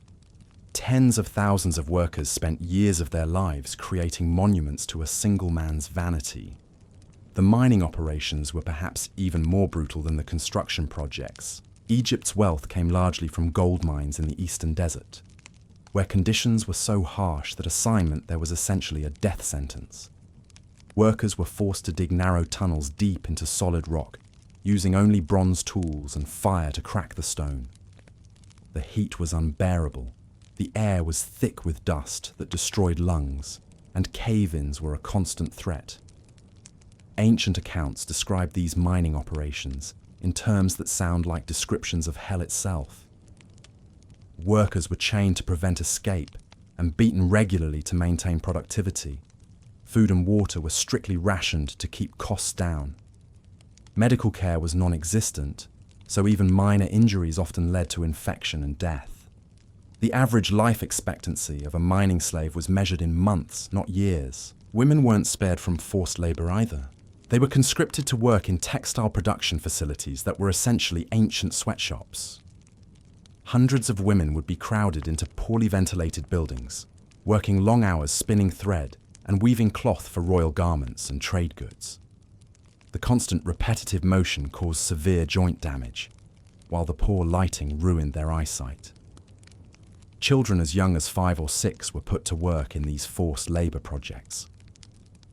Tens of thousands of workers spent years of their lives creating monuments to a single man's vanity. The mining operations were perhaps even more brutal than the construction projects. Egypt's wealth came largely from gold mines in the eastern desert, where conditions were so harsh that assignment there was essentially a death sentence. Workers were forced to dig narrow tunnels deep into solid rock, using only bronze tools and fire to crack the stone. The heat was unbearable. The air was thick with dust that destroyed lungs, and cave-ins were a constant threat. Ancient accounts describe these mining operations in terms that sound like descriptions of hell itself. Workers were chained to prevent escape and beaten regularly to maintain productivity. Food and water were strictly rationed to keep costs down. Medical care was non-existent, so even minor injuries often led to infection and death. The average life expectancy of a mining slave was measured in months, not years. Women weren't spared from forced labour either. They were conscripted to work in textile production facilities that were essentially ancient sweatshops. Hundreds of women would be crowded into poorly ventilated buildings, working long hours spinning thread and weaving cloth for royal garments and trade goods. The constant repetitive motion caused severe joint damage, while the poor lighting ruined their eyesight. Children as young as 5 or 6 were put to work in these forced labor projects.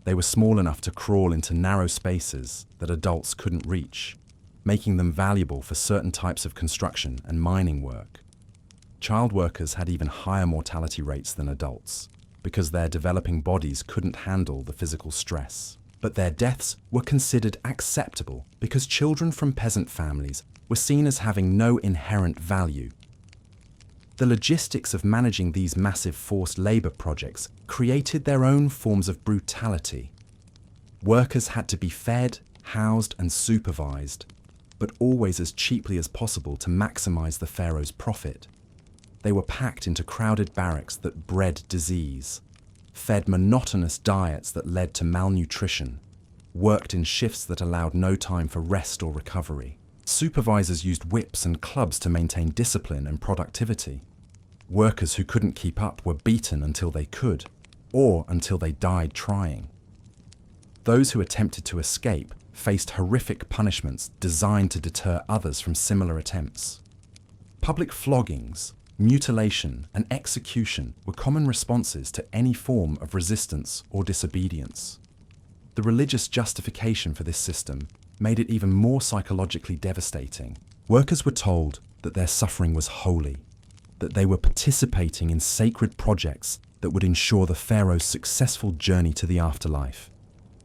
They were small enough to crawl into narrow spaces that adults couldn't reach, making them valuable for certain types of construction and mining work. Child workers had even higher mortality rates than adults, because their developing bodies couldn't handle the physical stress. But their deaths were considered acceptable because children from peasant families were seen as having no inherent value. The logistics of managing these massive forced labor projects created their own forms of brutality. Workers had to be fed, housed, and supervised, but always as cheaply as possible to maximize the pharaoh's profit. They were packed into crowded barracks that bred disease, fed monotonous diets that led to malnutrition, worked in shifts that allowed no time for rest or recovery. Supervisors used whips and clubs to maintain discipline and productivity. Workers who couldn't keep up were beaten until they could, or until they died trying. Those who attempted to escape faced horrific punishments designed to deter others from similar attempts. Public floggings, mutilation, and execution were common responses to any form of resistance or disobedience. The religious justification for this system made it even more psychologically devastating. Workers were told that their suffering was holy, that they were participating in sacred projects that would ensure the pharaoh's successful journey to the afterlife.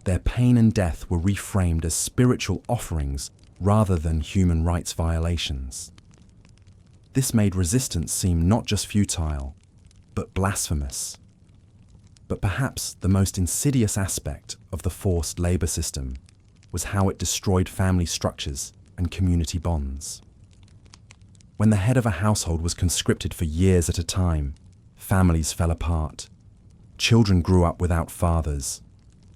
Their pain and death were reframed as spiritual offerings rather than human rights violations. This made resistance seem not just futile, but blasphemous. But perhaps the most insidious aspect of the forced labor system was how it destroyed family structures and community bonds. When the head of a household was conscripted for years at a time, families fell apart. Children grew up without fathers.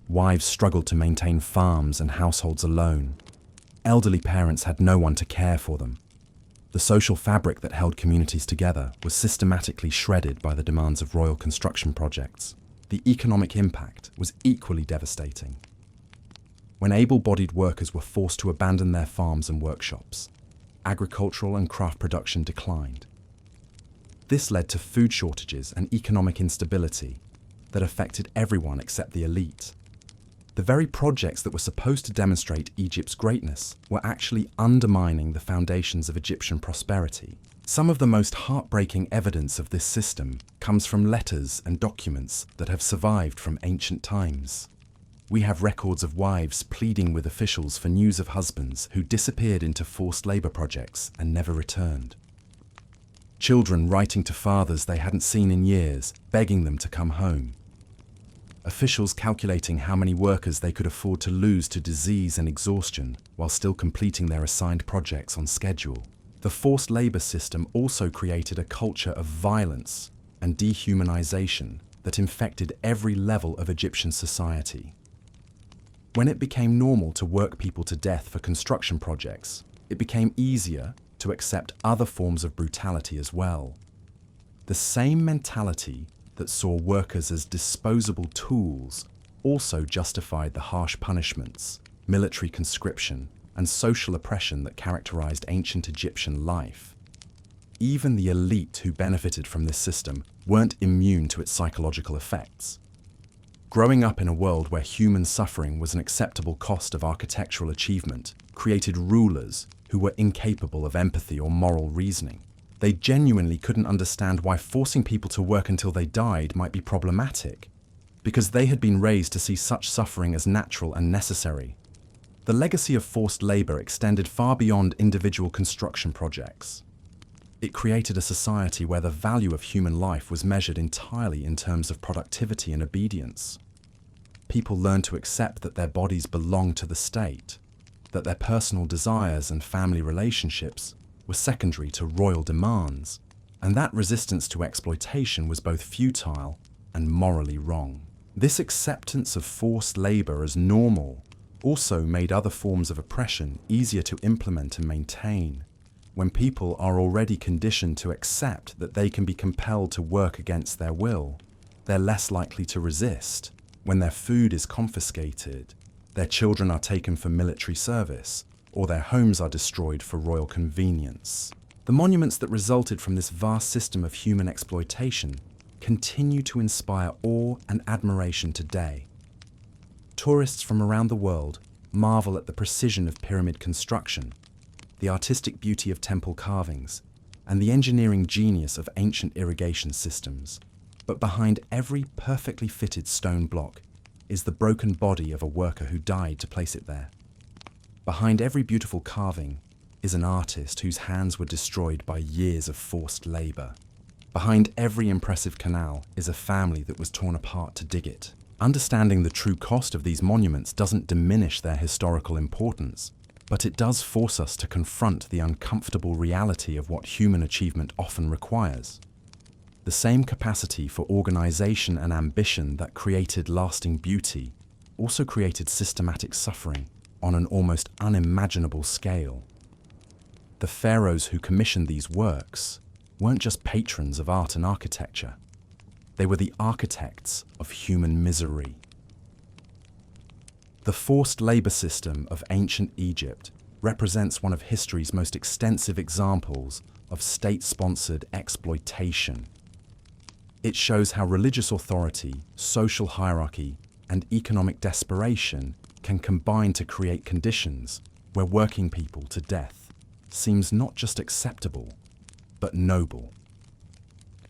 Wives struggled to maintain farms and households alone. Elderly parents had no one to care for them. The social fabric that held communities together was systematically shredded by the demands of royal construction projects. The economic impact was equally devastating. When able-bodied workers were forced to abandon their farms and workshops, agricultural and craft production declined. This led to food shortages and economic instability that affected everyone except the elite. The very projects that were supposed to demonstrate Egypt's greatness were actually undermining the foundations of Egyptian prosperity. Some of the most heartbreaking evidence of this system comes from letters and documents that have survived from ancient times. We have records of wives pleading with officials for news of husbands who disappeared into forced labor projects and never returned. Children writing to fathers they hadn't seen in years, begging them to come home. Officials calculating how many workers they could afford to lose to disease and exhaustion while still completing their assigned projects on schedule. The forced labor system also created a culture of violence and dehumanization that infected every level of Egyptian society. When it became normal to work people to death for construction projects, it became easier to accept other forms of brutality as well. The same mentality that saw workers as disposable tools also justified the harsh punishments, military conscription, and social oppression that characterized ancient Egyptian life. Even the elite who benefited from this system weren't immune to its psychological effects. Growing up in a world where human suffering was an acceptable cost of architectural achievement created rulers who were incapable of empathy or moral reasoning. They genuinely couldn't understand why forcing people to work until they died might be problematic, because they had been raised to see such suffering as natural and necessary. The legacy of forced labor extended far beyond individual construction projects. It created a society where the value of human life was measured entirely in terms of productivity and obedience. People learned to accept that their bodies belonged to the state, that their personal desires and family relationships were secondary to royal demands, and that resistance to exploitation was both futile and morally wrong. This acceptance of forced labor as normal also made other forms of oppression easier to implement and maintain. When people are already conditioned to accept that they can be compelled to work against their will, they're less likely to resist. When their food is confiscated, Their children are taken for military service, or their homes are destroyed for royal convenience. The monuments that resulted from this vast system of human exploitation continue to inspire awe and admiration today. Tourists from around the world marvel at the precision of pyramid construction, the artistic beauty of temple carvings, and the engineering genius of ancient irrigation systems. But behind every perfectly fitted stone block is the broken body of a worker who died to place it there. Behind every beautiful carving is an artist whose hands were destroyed by years of forced labor. Behind every impressive canal is a family that was torn apart to dig it. Understanding the true cost of these monuments doesn't diminish their historical importance, but it does force us to confront the uncomfortable reality of what human achievement often requires. The same capacity for organization and ambition that created lasting beauty also created systematic suffering on an almost unimaginable scale. The pharaohs who commissioned these works weren't just patrons of art and architecture. They were the architects of human misery. The forced labor system of ancient Egypt represents one of history's most extensive examples of state-sponsored exploitation. It shows how religious authority, social hierarchy, and economic desperation can combine to create conditions where working people to death seems not just acceptable, but noble.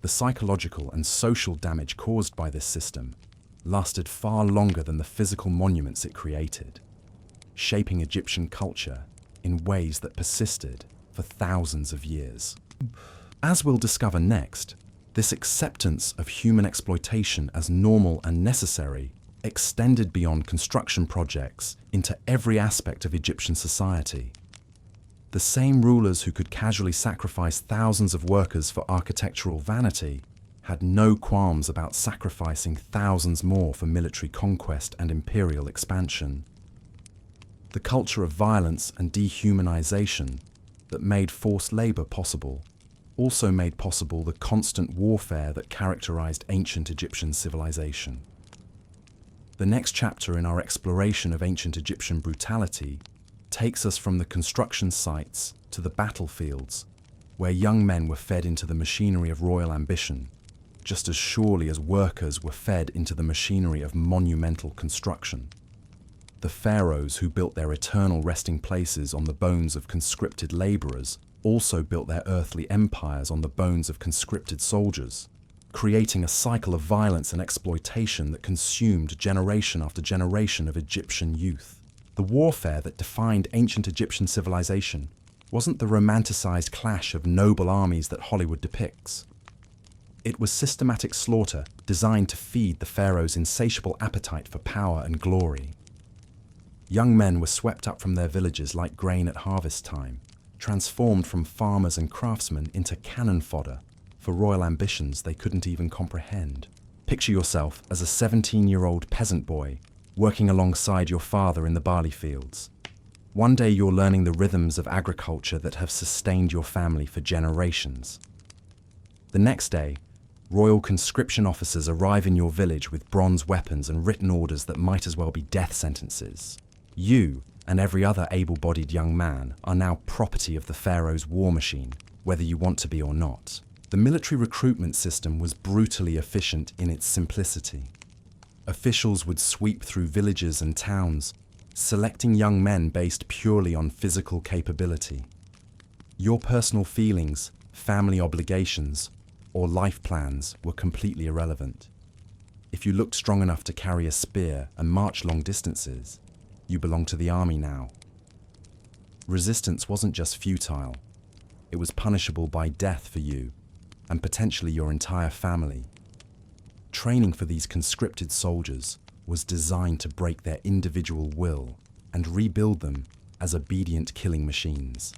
The psychological and social damage caused by this system lasted far longer than the physical monuments it created, shaping Egyptian culture in ways that persisted for thousands of years. As we'll discover next, this acceptance of human exploitation as normal and necessary extended beyond construction projects into every aspect of Egyptian society. The same rulers who could casually sacrifice thousands of workers for architectural vanity had no qualms about sacrificing thousands more for military conquest and imperial expansion. The culture of violence and dehumanization that made forced labor possible also made possible the constant warfare that characterized ancient Egyptian civilization. The next chapter in our exploration of ancient Egyptian brutality takes us from the construction sites to the battlefields, where young men were fed into the machinery of royal ambition, just as surely as workers were fed into the machinery of monumental construction. The pharaohs who built their eternal resting places on the bones of conscripted laborers also built their earthly empires on the bones of conscripted soldiers, creating a cycle of violence and exploitation that consumed generation after generation of Egyptian youth. The warfare that defined ancient Egyptian civilization wasn't the romanticized clash of noble armies that Hollywood depicts. It was systematic slaughter designed to feed the pharaoh's insatiable appetite for power and glory. Young men were swept up from their villages like grain at harvest time, transformed from farmers and craftsmen into cannon fodder for royal ambitions they couldn't even comprehend. Picture yourself as a 17-year-old peasant boy working alongside your father in the barley fields. One day you're learning the rhythms of agriculture that have sustained your family for generations. The next day, royal conscription officers arrive in your village with bronze weapons and written orders that might as well be death sentences. You and every other able-bodied young man are now property of the pharaoh's war machine, whether you want to be or not. The military recruitment system was brutally efficient in its simplicity. Officials would sweep through villages and towns, selecting young men based purely on physical capability. Your personal feelings, family obligations, or life plans were completely irrelevant. If you looked strong enough to carry a spear and march long distances, you belonged to the army now. Resistance wasn't just futile, it was punishable by death for you, and potentially your entire family. Training for these conscripted soldiers was designed to break their individual will and rebuild them as obedient killing machines.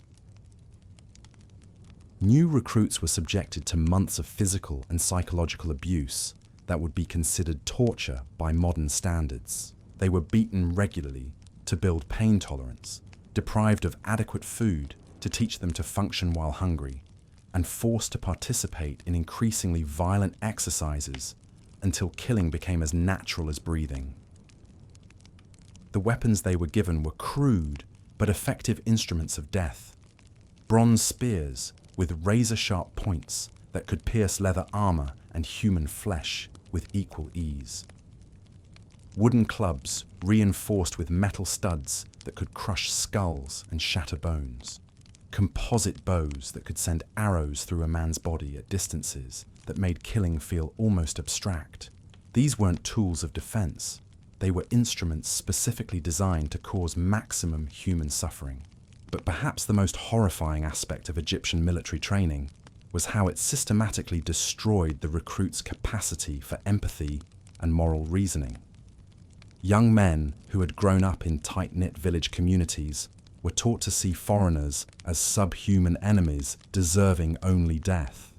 New recruits were subjected to months of physical and psychological abuse that would be considered torture by modern standards. They were beaten regularly to build pain tolerance, deprived of adequate food to teach them to function while hungry, and forced to participate in increasingly violent exercises until killing became as natural as breathing. The weapons they were given were crude but effective instruments of death. Bronze spears with razor-sharp points that could pierce leather armor and human flesh with equal ease. Wooden clubs reinforced with metal studs that could crush skulls and shatter bones. Composite bows that could send arrows through a man's body at distances that made killing feel almost abstract. These weren't tools of defense. They were instruments specifically designed to cause maximum human suffering. But perhaps the most horrifying aspect of Egyptian military training was how it systematically destroyed the recruits' capacity for empathy and moral reasoning. Young men who had grown up in tight-knit village communities were taught to see foreigners as subhuman enemies deserving only death.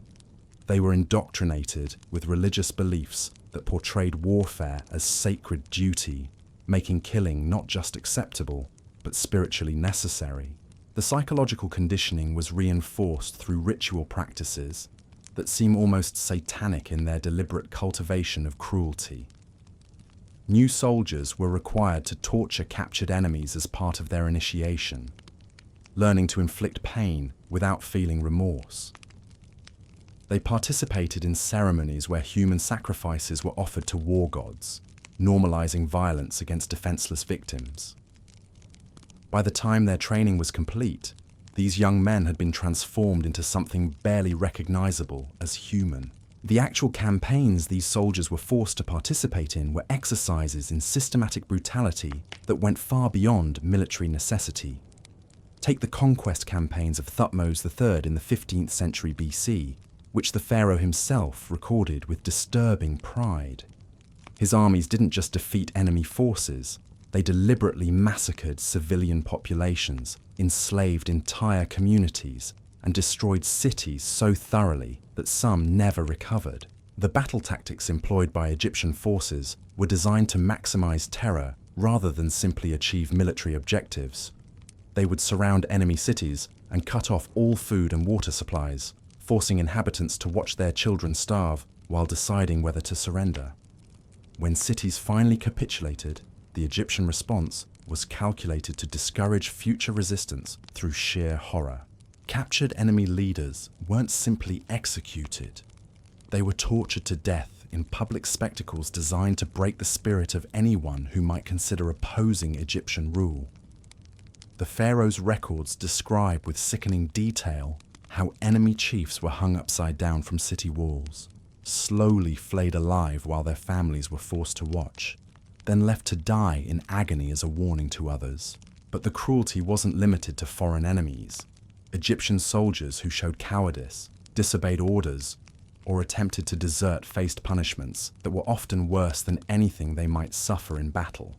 They were indoctrinated with religious beliefs that portrayed warfare as sacred duty, making killing not just acceptable, but spiritually necessary. The psychological conditioning was reinforced through ritual practices that seem almost satanic in their deliberate cultivation of cruelty. New soldiers were required to torture captured enemies as part of their initiation, learning to inflict pain without feeling remorse. They participated in ceremonies where human sacrifices were offered to war gods, normalizing violence against defenseless victims. By the time their training was complete, these young men had been transformed into something barely recognizable as human. The actual campaigns these soldiers were forced to participate in were exercises in systematic brutality that went far beyond military necessity. Take the conquest campaigns of Thutmose III in the 15th century BC, which the pharaoh himself recorded with disturbing pride. His armies didn't just defeat enemy forces, they deliberately massacred civilian populations, enslaved entire communities, and destroyed cities so thoroughly that some never recovered. The battle tactics employed by Egyptian forces were designed to maximize terror rather than simply achieve military objectives. They would surround enemy cities and cut off all food and water supplies, forcing inhabitants to watch their children starve while deciding whether to surrender. When cities finally capitulated, the Egyptian response was calculated to discourage future resistance through sheer horror. Captured enemy leaders weren't simply executed. They were tortured to death in public spectacles designed to break the spirit of anyone who might consider opposing Egyptian rule. The pharaoh's records describe with sickening detail how enemy chiefs were hung upside down from city walls, slowly flayed alive while their families were forced to watch, then left to die in agony as a warning to others. But the cruelty wasn't limited to foreign enemies. Egyptian soldiers who showed cowardice, disobeyed orders, or attempted to desert faced punishments that were often worse than anything they might suffer in battle.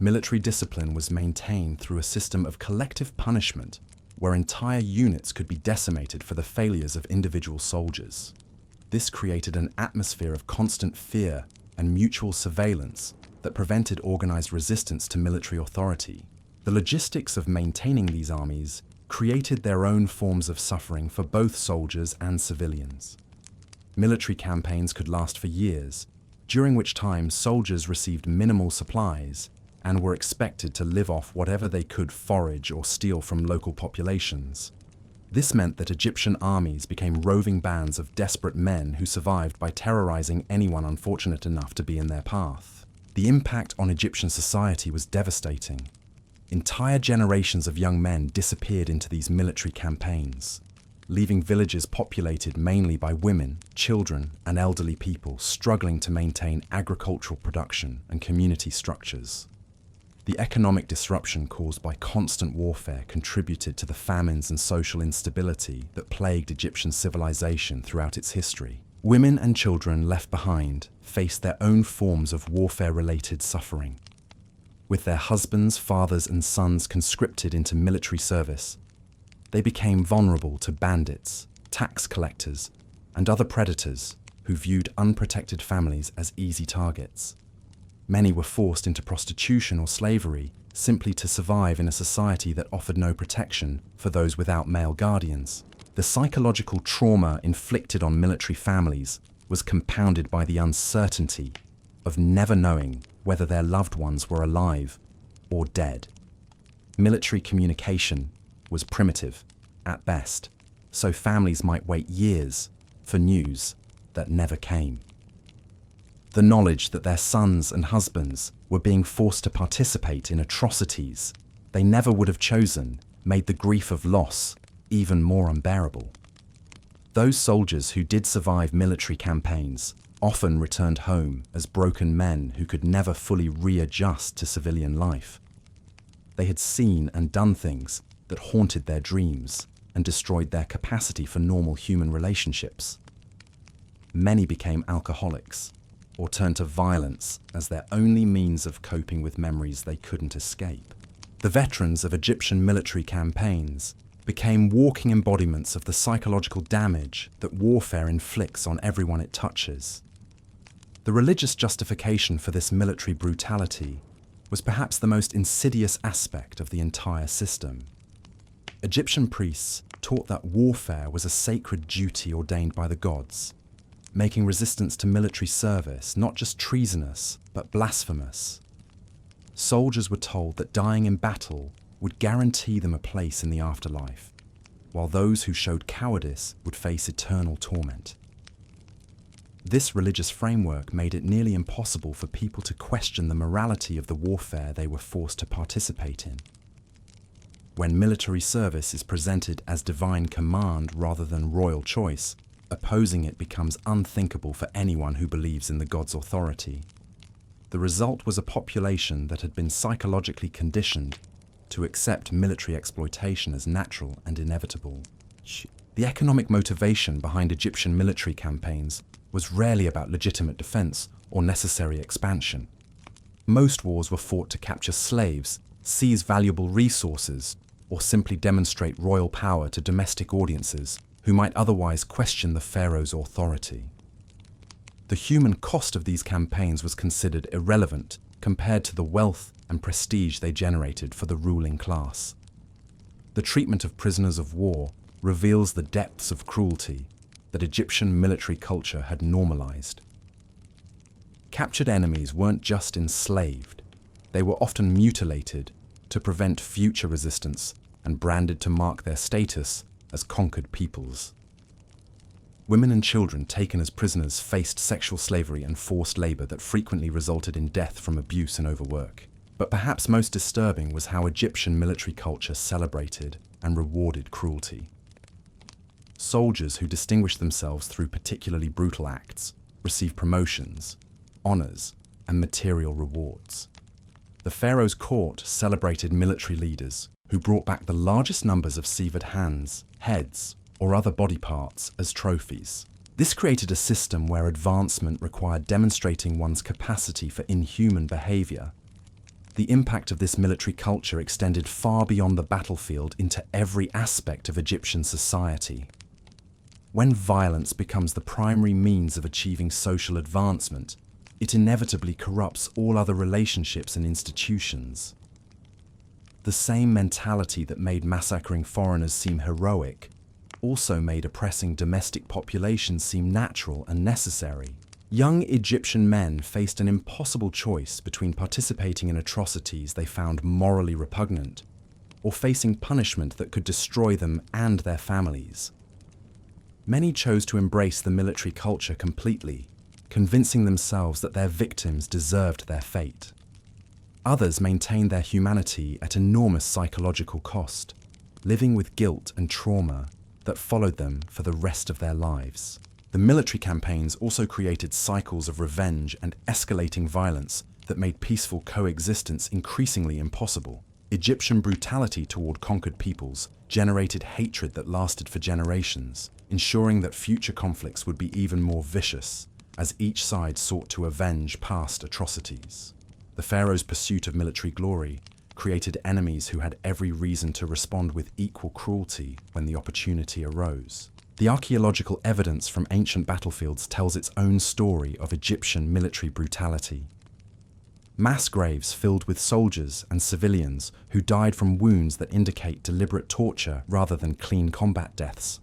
Military discipline was maintained through a system of collective punishment where entire units could be decimated for the failures of individual soldiers. This created an atmosphere of constant fear and mutual surveillance that prevented organized resistance to military authority. The logistics of maintaining these armies created their own forms of suffering for both soldiers and civilians. Military campaigns could last for years, during which time soldiers received minimal supplies and were expected to live off whatever they could forage or steal from local populations. This meant that Egyptian armies became roving bands of desperate men who survived by terrorizing anyone unfortunate enough to be in their path. The impact on Egyptian society was devastating. Entire generations of young men disappeared into these military campaigns, leaving villages populated mainly by women, children, and elderly people struggling to maintain agricultural production and community structures. The economic disruption caused by constant warfare contributed to the famines and social instability that plagued Egyptian civilization throughout its history. Women and children left behind faced their own forms of warfare-related suffering. With their husbands, fathers, and sons conscripted into military service, they became vulnerable to bandits, tax collectors, and other predators who viewed unprotected families as easy targets. Many were forced into prostitution or slavery simply to survive in a society that offered no protection for those without male guardians. The psychological trauma inflicted on military families was compounded by the uncertainty of never knowing whether their loved ones were alive or dead. Military communication was primitive, at best, so families might wait years for news that never came. The knowledge that their sons and husbands were being forced to participate in atrocities they never would have chosen made the grief of loss even more unbearable. Those soldiers who did survive military campaigns often returned home as broken men who could never fully readjust to civilian life. They had seen and done things that haunted their dreams and destroyed their capacity for normal human relationships. Many became alcoholics or turned to violence as their only means of coping with memories they couldn't escape. The veterans of Egyptian military campaigns became walking embodiments of the psychological damage that warfare inflicts on everyone it touches. The religious justification for this military brutality was perhaps the most insidious aspect of the entire system. Egyptian priests taught that warfare was a sacred duty ordained by the gods, making resistance to military service not just treasonous, but blasphemous. Soldiers were told that dying in battle would guarantee them a place in the afterlife, while those who showed cowardice would face eternal torment. This religious framework made it nearly impossible for people to question the morality of the warfare they were forced to participate in. When military service is presented as divine command rather than royal choice, opposing it becomes unthinkable for anyone who believes in the god's authority. The result was a population that had been psychologically conditioned to accept military exploitation as natural and inevitable. The economic motivation behind Egyptian military campaigns was rarely about legitimate defense or necessary expansion. Most wars were fought to capture slaves, seize valuable resources, or simply demonstrate royal power to domestic audiences who might otherwise question the pharaoh's authority. The human cost of these campaigns was considered irrelevant compared to the wealth and prestige they generated for the ruling class. The treatment of prisoners of war reveals the depths of cruelty that Egyptian military culture had normalized. Captured enemies weren't just enslaved, they were often mutilated to prevent future resistance and branded to mark their status as conquered peoples. Women and children taken as prisoners faced sexual slavery and forced labor that frequently resulted in death from abuse and overwork. But perhaps most disturbing was how Egyptian military culture celebrated and rewarded cruelty. Soldiers who distinguished themselves through particularly brutal acts received promotions, honors, and material rewards. The pharaoh's court celebrated military leaders who brought back the largest numbers of severed hands, heads, or other body parts as trophies. This created a system where advancement required demonstrating one's capacity for inhuman behavior. The impact of this military culture extended far beyond the battlefield into every aspect of Egyptian society. When violence becomes the primary means of achieving social advancement, it inevitably corrupts all other relationships and institutions. The same mentality that made massacring foreigners seem heroic also made oppressing domestic populations seem natural and necessary. Young Egyptian men faced an impossible choice between participating in atrocities they found morally repugnant or facing punishment that could destroy them and their families. Many chose to embrace the military culture completely, convincing themselves that their victims deserved their fate. Others maintained their humanity at enormous psychological cost, living with guilt and trauma that followed them for the rest of their lives. The military campaigns also created cycles of revenge and escalating violence that made peaceful coexistence increasingly impossible. Egyptian brutality toward conquered peoples generated hatred that lasted for generations, ensuring that future conflicts would be even more vicious as each side sought to avenge past atrocities. The pharaoh's pursuit of military glory created enemies who had every reason to respond with equal cruelty when the opportunity arose. The archaeological evidence from ancient battlefields tells its own story of Egyptian military brutality. Mass graves filled with soldiers and civilians who died from wounds that indicate deliberate torture rather than clean combat deaths.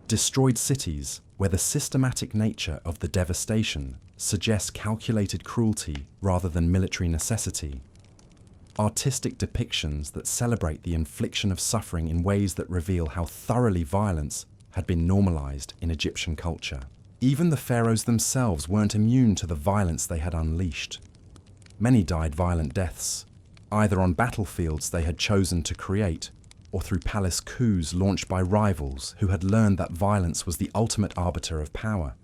Destroyed cities where the systematic nature of the devastation suggests calculated cruelty rather than military necessity. artistic depictions that celebrate the infliction of suffering in ways that reveal how thoroughly violence had been normalized in Egyptian culture. Even the pharaohs themselves weren't immune to the violence they had unleashed. Many died violent deaths, either on battlefields they had chosen to create, or through palace coups launched by rivals who had learned that violence was the ultimate arbiter of power.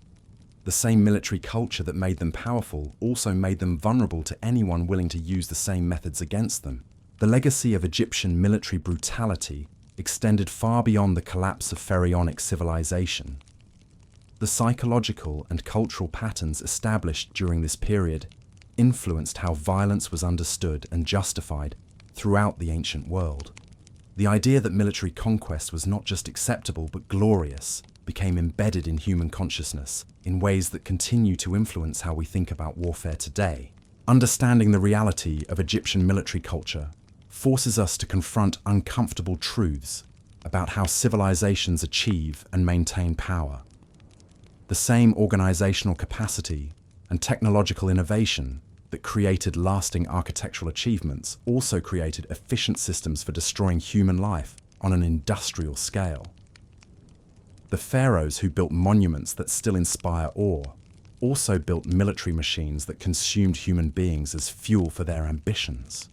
The same military culture that made them powerful also made them vulnerable to anyone willing to use the same methods against them. The legacy of Egyptian military brutality extended far beyond the collapse of pharaonic civilization. The psychological and cultural patterns established during this period influenced how violence was understood and justified throughout the ancient world. The idea that military conquest was not just acceptable but glorious became embedded in human consciousness in ways that continue to influence how we think about warfare today. Understanding the reality of Egyptian military culture forces us to confront uncomfortable truths about how civilizations achieve and maintain power. The same organizational capacity and technological innovation that created lasting architectural achievements also created efficient systems for destroying human life on an industrial scale. The pharaohs who built monuments that still inspire awe also built military machines that consumed human beings as fuel for their ambitions.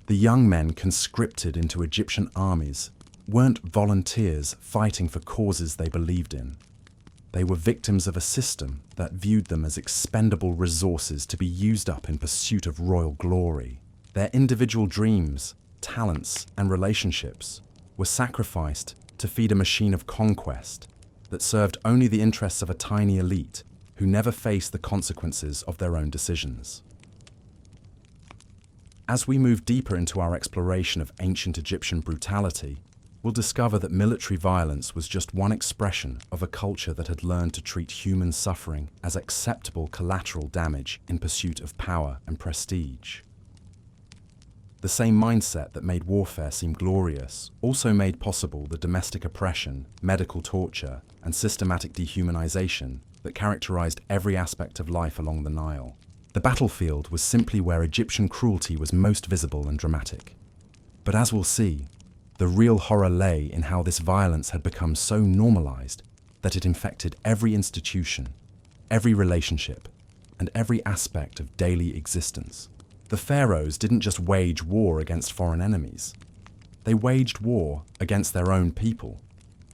The young men conscripted into Egyptian armies weren't volunteers fighting for causes they believed in. They were victims of a system that viewed them as expendable resources to be used up in pursuit of royal glory. Their individual dreams, talents, and relationships were sacrificed to feed a machine of conquest that served only the interests of a tiny elite who never faced the consequences of their own decisions. As we move deeper into our exploration of ancient Egyptian brutality, we'll discover that military violence was just one expression of a culture that had learned to treat human suffering as acceptable collateral damage in pursuit of power and prestige. The same mindset that made warfare seem glorious also made possible the domestic oppression, medical torture, and systematic dehumanization that characterized every aspect of life along the Nile. The battlefield was simply where Egyptian cruelty was most visible and dramatic. But as we'll see, the real horror lay in how this violence had become so normalized that it infected every institution, every relationship, and every aspect of daily existence. The pharaohs didn't just wage war against foreign enemies. They waged war against their own people,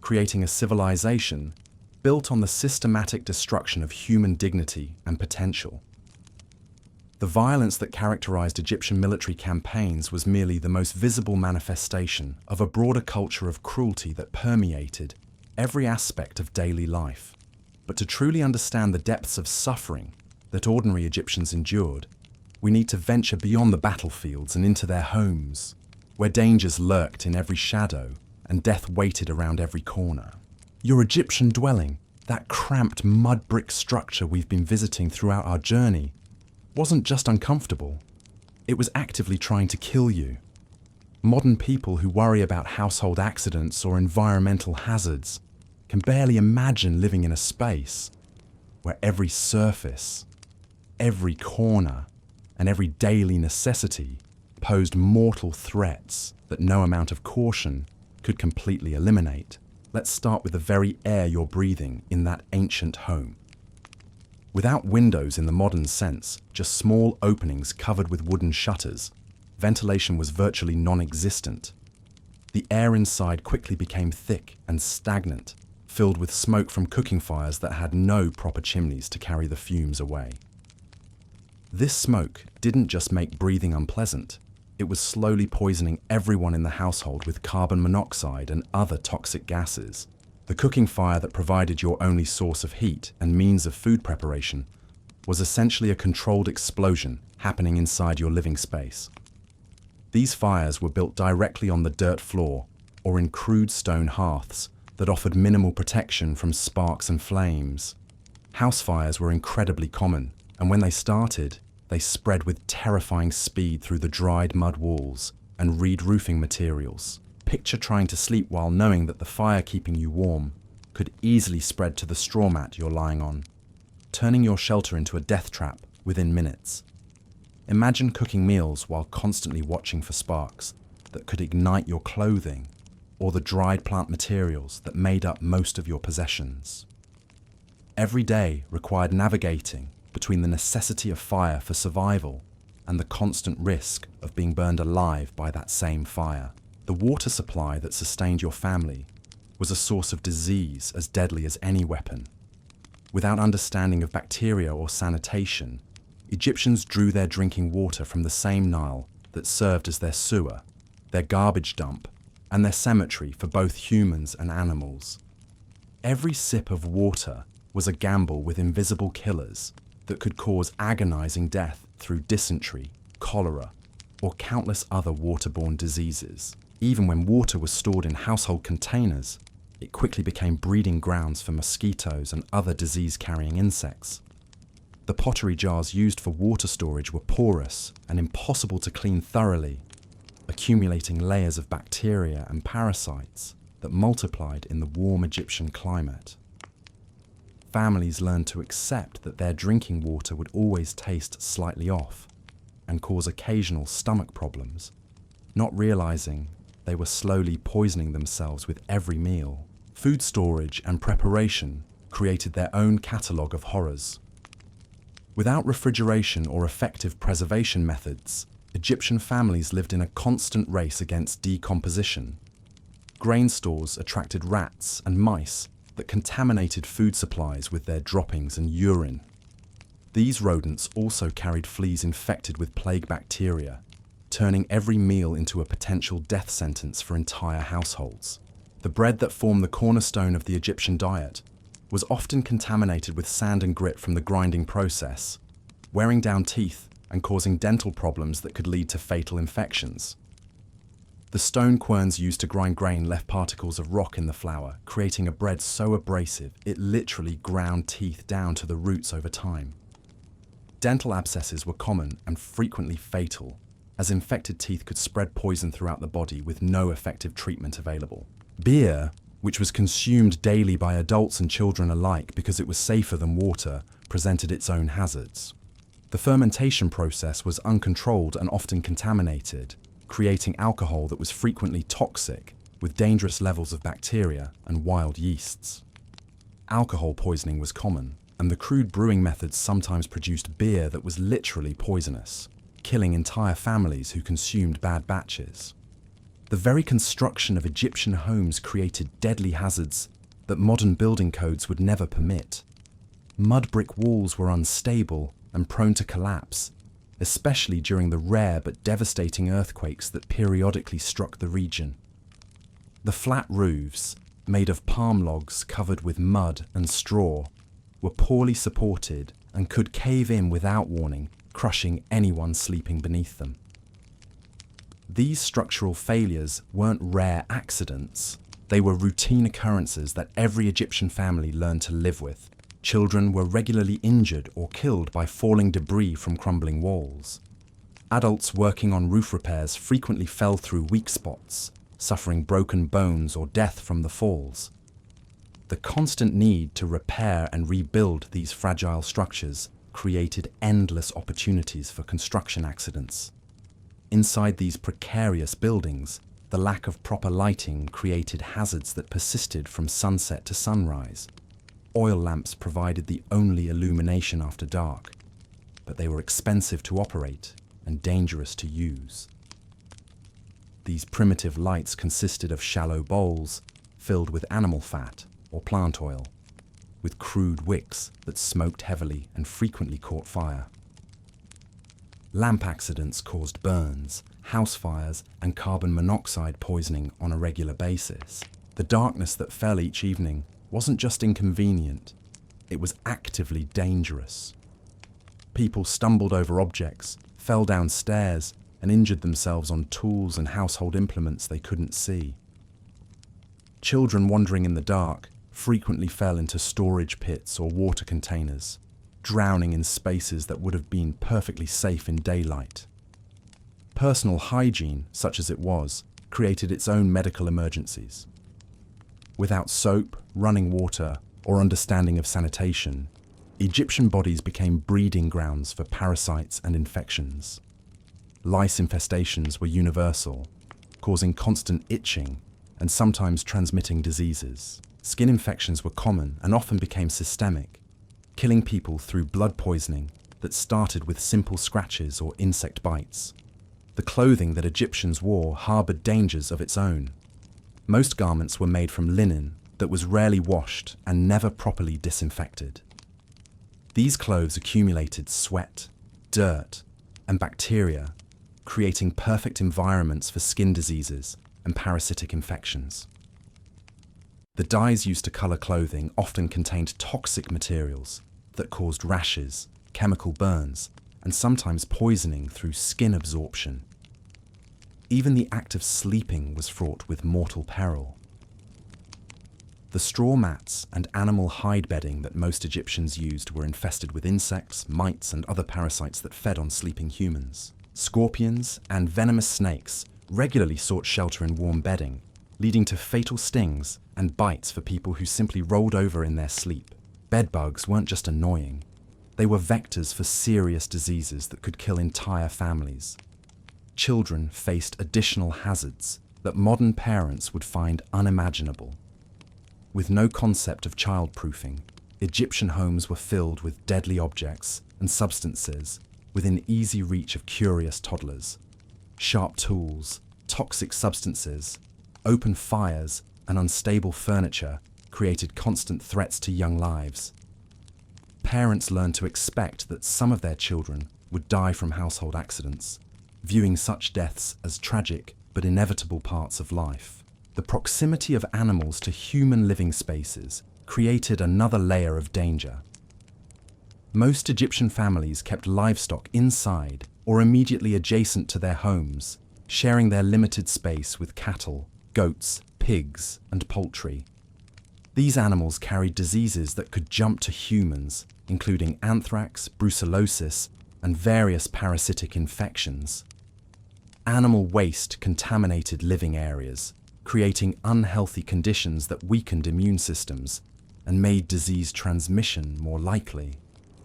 creating a civilization built on the systematic destruction of human dignity and potential. The violence that characterized Egyptian military campaigns was merely the most visible manifestation of a broader culture of cruelty that permeated every aspect of daily life. But to truly understand the depths of suffering that ordinary Egyptians endured, we need to venture beyond the battlefields and into their homes, where dangers lurked in every shadow and death waited around every corner. Your Egyptian dwelling, that cramped mud brick structure we've been visiting throughout our journey, wasn't just uncomfortable, it was actively trying to kill you. Modern people who worry about household accidents or environmental hazards can barely imagine living in a space where every surface, every corner, and every daily necessity posed mortal threats that no amount of caution could completely eliminate. Let's start with the very air you're breathing in that ancient home. Without windows in the modern sense, just small openings covered with wooden shutters, ventilation was virtually non-existent. The air inside quickly became thick and stagnant, filled with smoke from cooking fires that had no proper chimneys to carry the fumes away. This smoke didn't just make breathing unpleasant, it was slowly poisoning everyone in the household with carbon monoxide and other toxic gases. The cooking fire that provided your only source of heat and means of food preparation was essentially a controlled explosion happening inside your living space. These fires were built directly on the dirt floor or in crude stone hearths that offered minimal protection from sparks and flames. House fires were incredibly common, and when they started, they spread with terrifying speed through the dried mud walls and reed roofing materials. Picture trying to sleep while knowing that the fire keeping you warm could easily spread to the straw mat you're lying on, turning your shelter into a death trap within minutes. Imagine cooking meals while constantly watching for sparks that could ignite your clothing or the dried plant materials that made up most of your possessions. Every day required navigating between the necessity of fire for survival and the constant risk of being burned alive by that same fire. The water supply that sustained your family was a source of disease as deadly as any weapon. Without understanding of bacteria or sanitation, Egyptians drew their drinking water from the same Nile that served as their sewer, their garbage dump, and their cemetery for both humans and animals. Every sip of water was a gamble with invisible killers that could cause agonizing death through dysentery, cholera, or countless other waterborne diseases. Even when water was stored in household containers, it quickly became breeding grounds for mosquitoes and other disease-carrying insects. The pottery jars used for water storage were porous and impossible to clean thoroughly, accumulating layers of bacteria and parasites that multiplied in the warm Egyptian climate. Families learned to accept that their drinking water would always taste slightly off and cause occasional stomach problems, not realizing they were slowly poisoning themselves with every meal. Food storage and preparation created their own catalogue of horrors. Without refrigeration or effective preservation methods, Egyptian families lived in a constant race against decomposition. Grain stores attracted rats and mice that contaminated food supplies with their droppings and urine. These rodents also carried fleas infected with plague bacteria, turning every meal into a potential death sentence for entire households. The bread that formed the cornerstone of the Egyptian diet was often contaminated with sand and grit from the grinding process, wearing down teeth and causing dental problems that could lead to fatal infections. The stone querns used to grind grain left particles of rock in the flour, creating a bread so abrasive it literally ground teeth down to the roots over time. Dental abscesses were common and frequently fatal, as infected teeth could spread poison throughout the body with no effective treatment available. Beer, which was consumed daily by adults and children alike because it was safer than water, presented its own hazards. The fermentation process was uncontrolled and often contaminated, creating alcohol that was frequently toxic with dangerous levels of bacteria and wild yeasts. Alcohol poisoning was common, and the crude brewing methods sometimes produced beer that was literally poisonous, killing entire families who consumed bad batches. The very construction of Egyptian homes created deadly hazards that modern building codes would never permit. Mud brick walls were unstable and prone to collapse, especially during the rare but devastating earthquakes that periodically struck the region. The flat roofs, made of palm logs covered with mud and straw, were poorly supported and could cave in without warning, crushing anyone sleeping beneath them. These structural failures weren't rare accidents. They were routine occurrences that every Egyptian family learned to live with. Children were regularly injured or killed by falling debris from crumbling walls. Adults working on roof repairs frequently fell through weak spots, suffering broken bones or death from the falls. The constant need to repair and rebuild these fragile structures created endless opportunities for construction accidents. Inside these precarious buildings, the lack of proper lighting created hazards that persisted from sunset to sunrise. Oil lamps provided the only illumination after dark, but they were expensive to operate and dangerous to use. These primitive lights consisted of shallow bowls filled with animal fat or plant oil, with crude wicks that smoked heavily and frequently caught fire. Lamp accidents caused burns, house fires, and carbon monoxide poisoning on a regular basis. The darkness that fell each evening wasn't just inconvenient, it was actively dangerous. People stumbled over objects, fell down stairs, and injured themselves on tools and household implements they couldn't see. Children wandering in the dark frequently fell into storage pits or water containers, drowning in spaces that would have been perfectly safe in daylight. Personal hygiene, such as it was, created its own medical emergencies. Without soap, running water, or understanding of sanitation, Egyptian bodies became breeding grounds for parasites and infections. Lice infestations were universal, causing constant itching and sometimes transmitting diseases. Skin infections were common and often became systemic, killing people through blood poisoning that started with simple scratches or insect bites. The clothing that Egyptians wore harbored dangers of its own. Most garments were made from linen that was rarely washed and never properly disinfected. These clothes accumulated sweat, dirt, and bacteria, creating perfect environments for skin diseases and parasitic infections. The dyes used to color clothing often contained toxic materials that caused rashes, chemical burns, and sometimes poisoning through skin absorption. Even the act of sleeping was fraught with mortal peril. The straw mats and animal hide bedding that most Egyptians used were infested with insects, mites, and other parasites that fed on sleeping humans. Scorpions and venomous snakes regularly sought shelter in warm bedding, leading to fatal stings and bites for people who simply rolled over in their sleep. Bedbugs weren't just annoying, they were vectors for serious diseases that could kill entire families. Children faced additional hazards that modern parents would find unimaginable. With no concept of childproofing, Egyptian homes were filled with deadly objects and substances within easy reach of curious toddlers. Sharp tools, toxic substances, open fires, and unstable furniture created constant threats to young lives. Parents learned to expect that some of their children would die from household accidents, viewing such deaths as tragic but inevitable parts of life. The proximity of animals to human living spaces created another layer of danger. Most Egyptian families kept livestock inside or immediately adjacent to their homes, sharing their limited space with cattle, goats, pigs, and poultry. These animals carried diseases that could jump to humans, including anthrax, brucellosis, and various parasitic infections. Animal waste contaminated living areas, creating unhealthy conditions that weakened immune systems and made disease transmission more likely.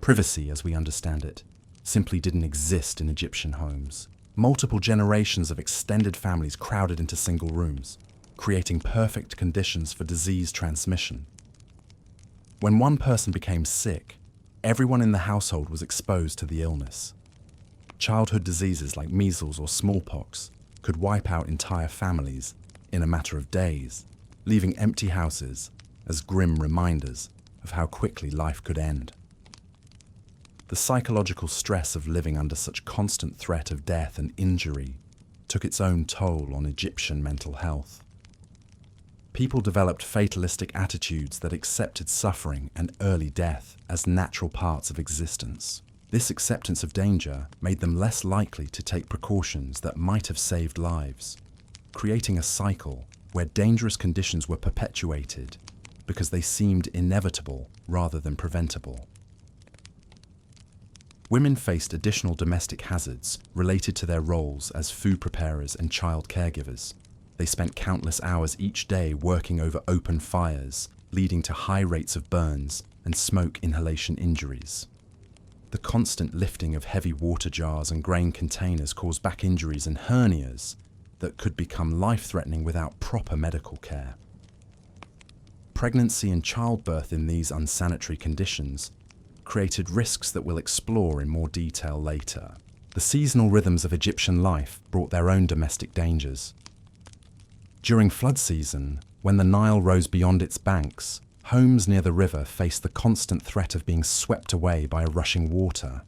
Privacy, as we understand it, simply didn't exist in Egyptian homes. Multiple generations of extended families crowded into single rooms, creating perfect conditions for disease transmission. When one person became sick, everyone in the household was exposed to the illness. Childhood diseases like measles or smallpox could wipe out entire families in a matter of days, leaving empty houses as grim reminders of how quickly life could end. The psychological stress of living under such constant threat of death and injury took its own toll on Egyptian mental health. People developed fatalistic attitudes that accepted suffering and early death as natural parts of existence. This acceptance of danger made them less likely to take precautions that might have saved lives, creating a cycle where dangerous conditions were perpetuated because they seemed inevitable rather than preventable. Women faced additional domestic hazards related to their roles as food preparers and child caregivers. They spent countless hours each day working over open fires, leading to high rates of burns and smoke inhalation injuries. The constant lifting of heavy water jars and grain containers caused back injuries and hernias that could become life-threatening without proper medical care. Pregnancy and childbirth in these unsanitary conditions created risks that we'll explore in more detail later. The seasonal rhythms of Egyptian life brought their own domestic dangers. During flood season, when the Nile rose beyond its banks, homes near the river faced the constant threat of being swept away by rushing water.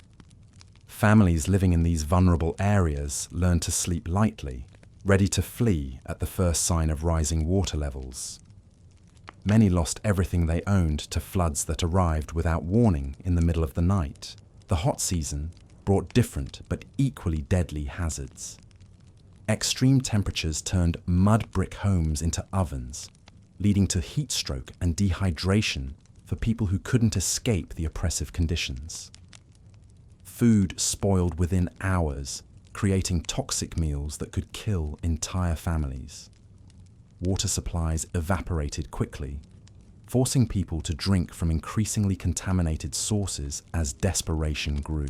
Families living in these vulnerable areas learned to sleep lightly, ready to flee at the first sign of rising water levels. Many lost everything they owned to floods that arrived without warning in the middle of the night. The hot season brought different but equally deadly hazards. Extreme temperatures turned mud brick homes into ovens, leading to heat stroke and dehydration for people who couldn't escape the oppressive conditions. Food spoiled within hours, creating toxic meals that could kill entire families. Water supplies evaporated quickly, forcing people to drink from increasingly contaminated sources as desperation grew.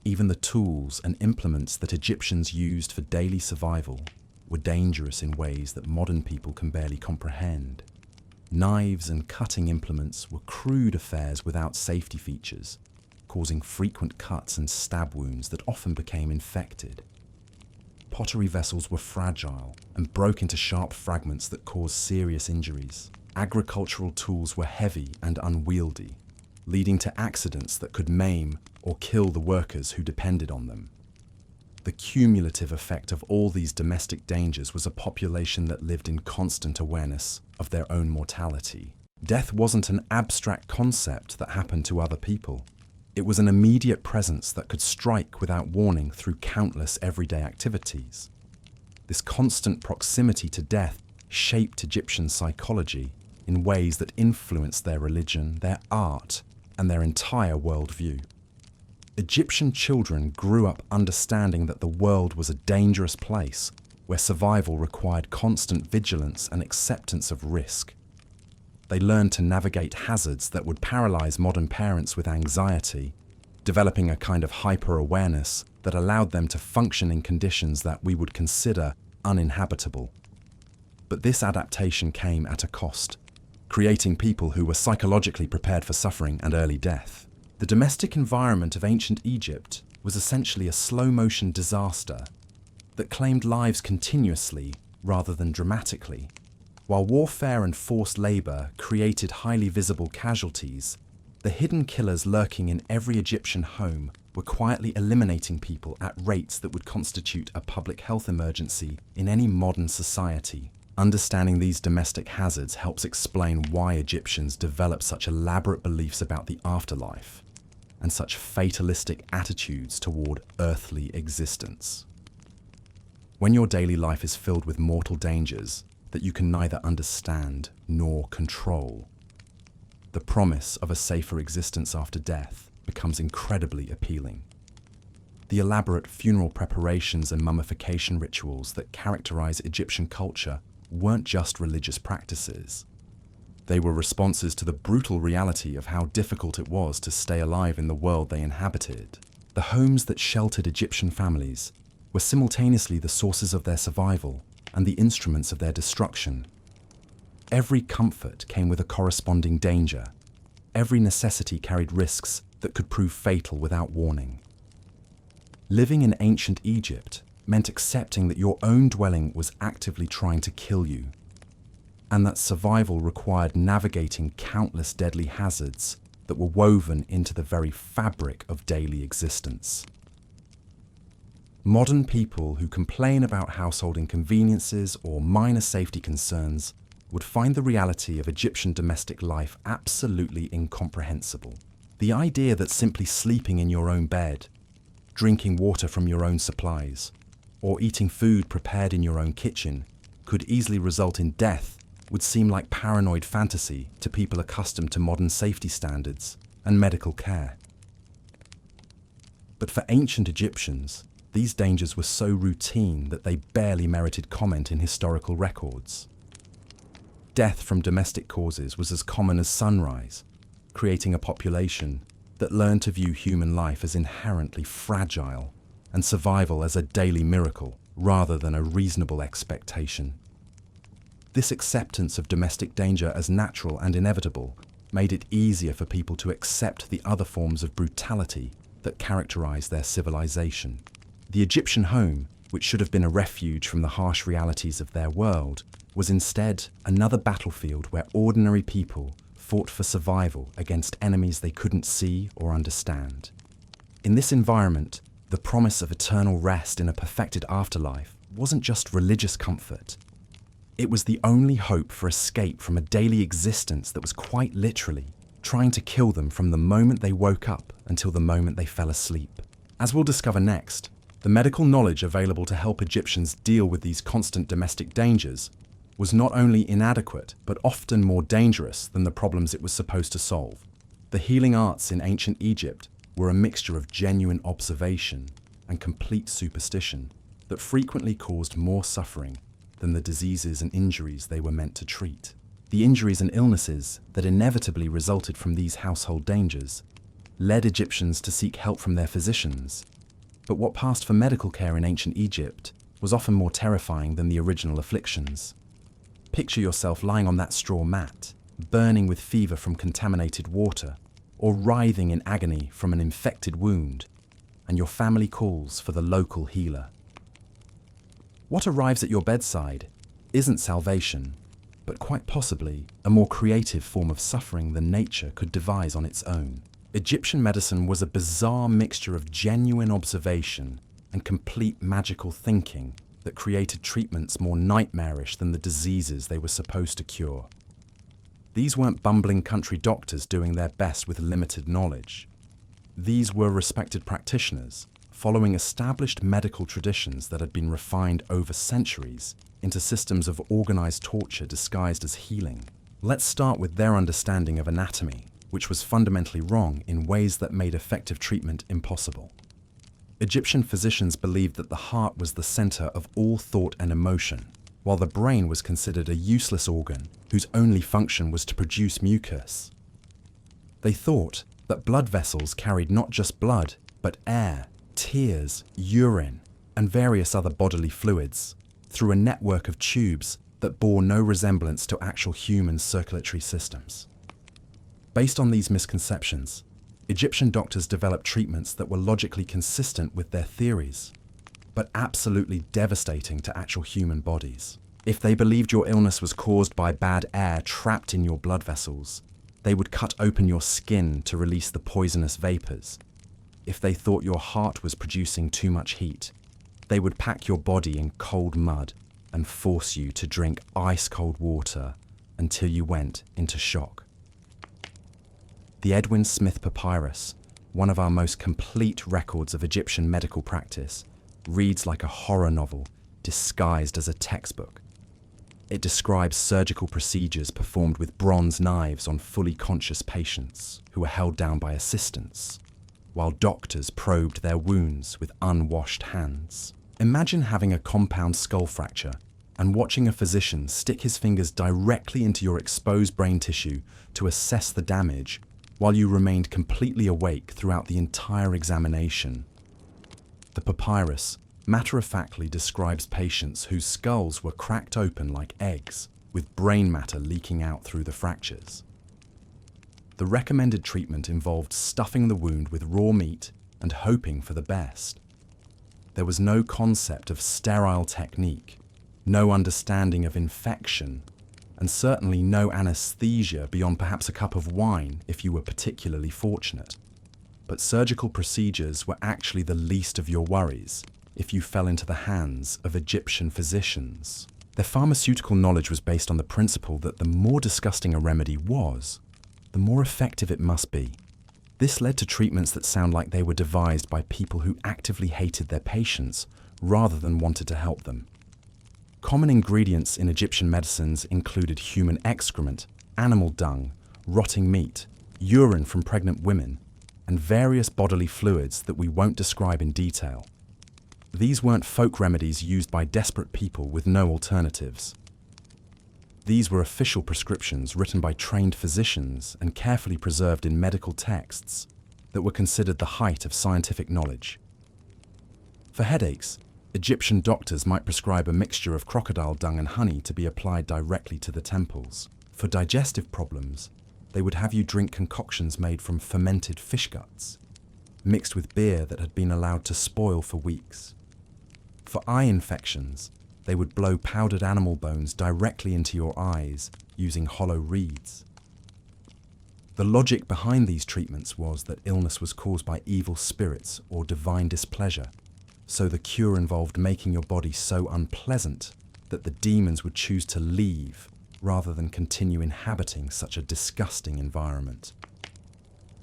Even the tools and implements that Egyptians used for daily survival were dangerous in ways that modern people can barely comprehend. Knives and cutting implements were crude affairs without safety features, causing frequent cuts and stab wounds that often became infected. Pottery vessels were fragile and broke into sharp fragments that caused serious injuries. Agricultural tools were heavy and unwieldy, leading to accidents that could maim or kill the workers who depended on them. The cumulative effect of all these domestic dangers was a population that lived in constant awareness of their own mortality. Death wasn't an abstract concept that happened to other people. It was an immediate presence that could strike without warning through countless everyday activities. This constant proximity to death shaped Egyptian psychology in ways that influenced their religion, their art, and their entire worldview. Egyptian children grew up understanding that the world was a dangerous place where survival required constant vigilance and acceptance of risk. They learned to navigate hazards that would paralyze modern parents with anxiety, developing a kind of hyper-awareness that allowed them to function in conditions that we would consider uninhabitable. But this adaptation came at a cost, creating people who were psychologically prepared for suffering and early death. The domestic environment of ancient Egypt was essentially a slow-motion disaster that claimed lives continuously rather than dramatically. While warfare and forced labor created highly visible casualties, the hidden killers lurking in every Egyptian home were quietly eliminating people at rates that would constitute a public health emergency in any modern society. Understanding these domestic hazards helps explain why Egyptians developed such elaborate beliefs about the afterlife and such fatalistic attitudes toward earthly existence. When your daily life is filled with mortal dangers that you can neither understand nor control, the promise of a safer existence after death becomes incredibly appealing. The elaborate funeral preparations and mummification rituals that characterize Egyptian culture weren't just religious practices. They were responses to the brutal reality of how difficult it was to stay alive in the world they inhabited. The homes that sheltered Egyptian families were simultaneously the sources of their survival and the instruments of their destruction. Every comfort came with a corresponding danger. Every necessity carried risks that could prove fatal without warning. Living in ancient Egypt meant accepting that your own dwelling was actively trying to kill you, and that survival required navigating countless deadly hazards that were woven into the very fabric of daily existence. Modern people who complain about household inconveniences or minor safety concerns would find the reality of Egyptian domestic life absolutely incomprehensible. The idea that simply sleeping in your own bed, drinking water from your own supplies, or eating food prepared in your own kitchen could easily result in death would seem like paranoid fantasy to people accustomed to modern safety standards and medical care. But for ancient Egyptians, these dangers were so routine that they barely merited comment in historical records. Death from domestic causes was as common as sunrise, creating a population that learned to view human life as inherently fragile and survival as a daily miracle rather than a reasonable expectation. This acceptance of domestic danger as natural and inevitable made it easier for people to accept the other forms of brutality that characterized their civilization. The Egyptian home, which should have been a refuge from the harsh realities of their world, was instead another battlefield where ordinary people fought for survival against enemies they couldn't see or understand. In this environment, the promise of eternal rest in a perfected afterlife wasn't just religious comfort. It was the only hope for escape from a daily existence that was quite literally trying to kill them from the moment they woke up until the moment they fell asleep. As we'll discover next, the medical knowledge available to help Egyptians deal with these constant domestic dangers was not only inadequate, but often more dangerous than the problems it was supposed to solve. The healing arts in ancient Egypt were a mixture of genuine observation and complete superstition that frequently caused more suffering than the diseases and injuries they were meant to treat. The injuries and illnesses that inevitably resulted from these household dangers led Egyptians to seek help from their physicians. But what passed for medical care in ancient Egypt was often more terrifying than the original afflictions. Picture yourself lying on that straw mat, burning with fever from contaminated water, or writhing in agony from an infected wound, and your family calls for the local healer. What arrives at your bedside isn't salvation, but quite possibly a more creative form of suffering than nature could devise on its own. Egyptian medicine was a bizarre mixture of genuine observation and complete magical thinking that created treatments more nightmarish than the diseases they were supposed to cure. These weren't bumbling country doctors doing their best with limited knowledge. These were respected practitioners, following established medical traditions that had been refined over centuries into systems of organized torture disguised as healing. Let's start with their understanding of anatomy, which was fundamentally wrong in ways that made effective treatment impossible. Egyptian physicians believed that the heart was the center of all thought and emotion, while the brain was considered a useless organ whose only function was to produce mucus. They thought that blood vessels carried not just blood, but air, tears, urine, and various other bodily fluids through a network of tubes that bore no resemblance to actual human circulatory systems. Based on these misconceptions, Egyptian doctors developed treatments that were logically consistent with their theories, but absolutely devastating to actual human bodies. If they believed your illness was caused by bad air trapped in your blood vessels, they would cut open your skin to release the poisonous vapors. If they thought your heart was producing too much heat, they would pack your body in cold mud and force you to drink ice-cold water until you went into shock. The Edwin Smith Papyrus, one of our most complete records of Egyptian medical practice, reads like a horror novel disguised as a textbook. It describes surgical procedures performed with bronze knives on fully conscious patients who were held down by assistants, while doctors probed their wounds with unwashed hands. Imagine having a compound skull fracture and watching a physician stick his fingers directly into your exposed brain tissue to assess the damage while you remained completely awake throughout the entire examination. The papyrus matter-of-factly describes patients whose skulls were cracked open like eggs, with brain matter leaking out through the fractures. The recommended treatment involved stuffing the wound with raw meat and hoping for the best. There was no concept of sterile technique, no understanding of infection, and certainly no anesthesia beyond perhaps a cup of wine if you were particularly fortunate. But surgical procedures were actually the least of your worries if you fell into the hands of Egyptian physicians. Their pharmaceutical knowledge was based on the principle that the more disgusting a remedy was, the more effective it must be. This led to treatments that sound like they were devised by people who actively hated their patients rather than wanted to help them. Common ingredients in Egyptian medicines included human excrement, animal dung, rotting meat, urine from pregnant women, and various bodily fluids that we won't describe in detail. These weren't folk remedies used by desperate people with no alternatives. These were official prescriptions written by trained physicians and carefully preserved in medical texts that were considered the height of scientific knowledge. For headaches, Egyptian doctors might prescribe a mixture of crocodile dung and honey to be applied directly to the temples. For digestive problems, they would have you drink concoctions made from fermented fish guts, mixed with beer that had been allowed to spoil for weeks. For eye infections, they would blow powdered animal bones directly into your eyes using hollow reeds. The logic behind these treatments was that illness was caused by evil spirits or divine displeasure, so the cure involved making your body so unpleasant that the demons would choose to leave rather than continue inhabiting such a disgusting environment.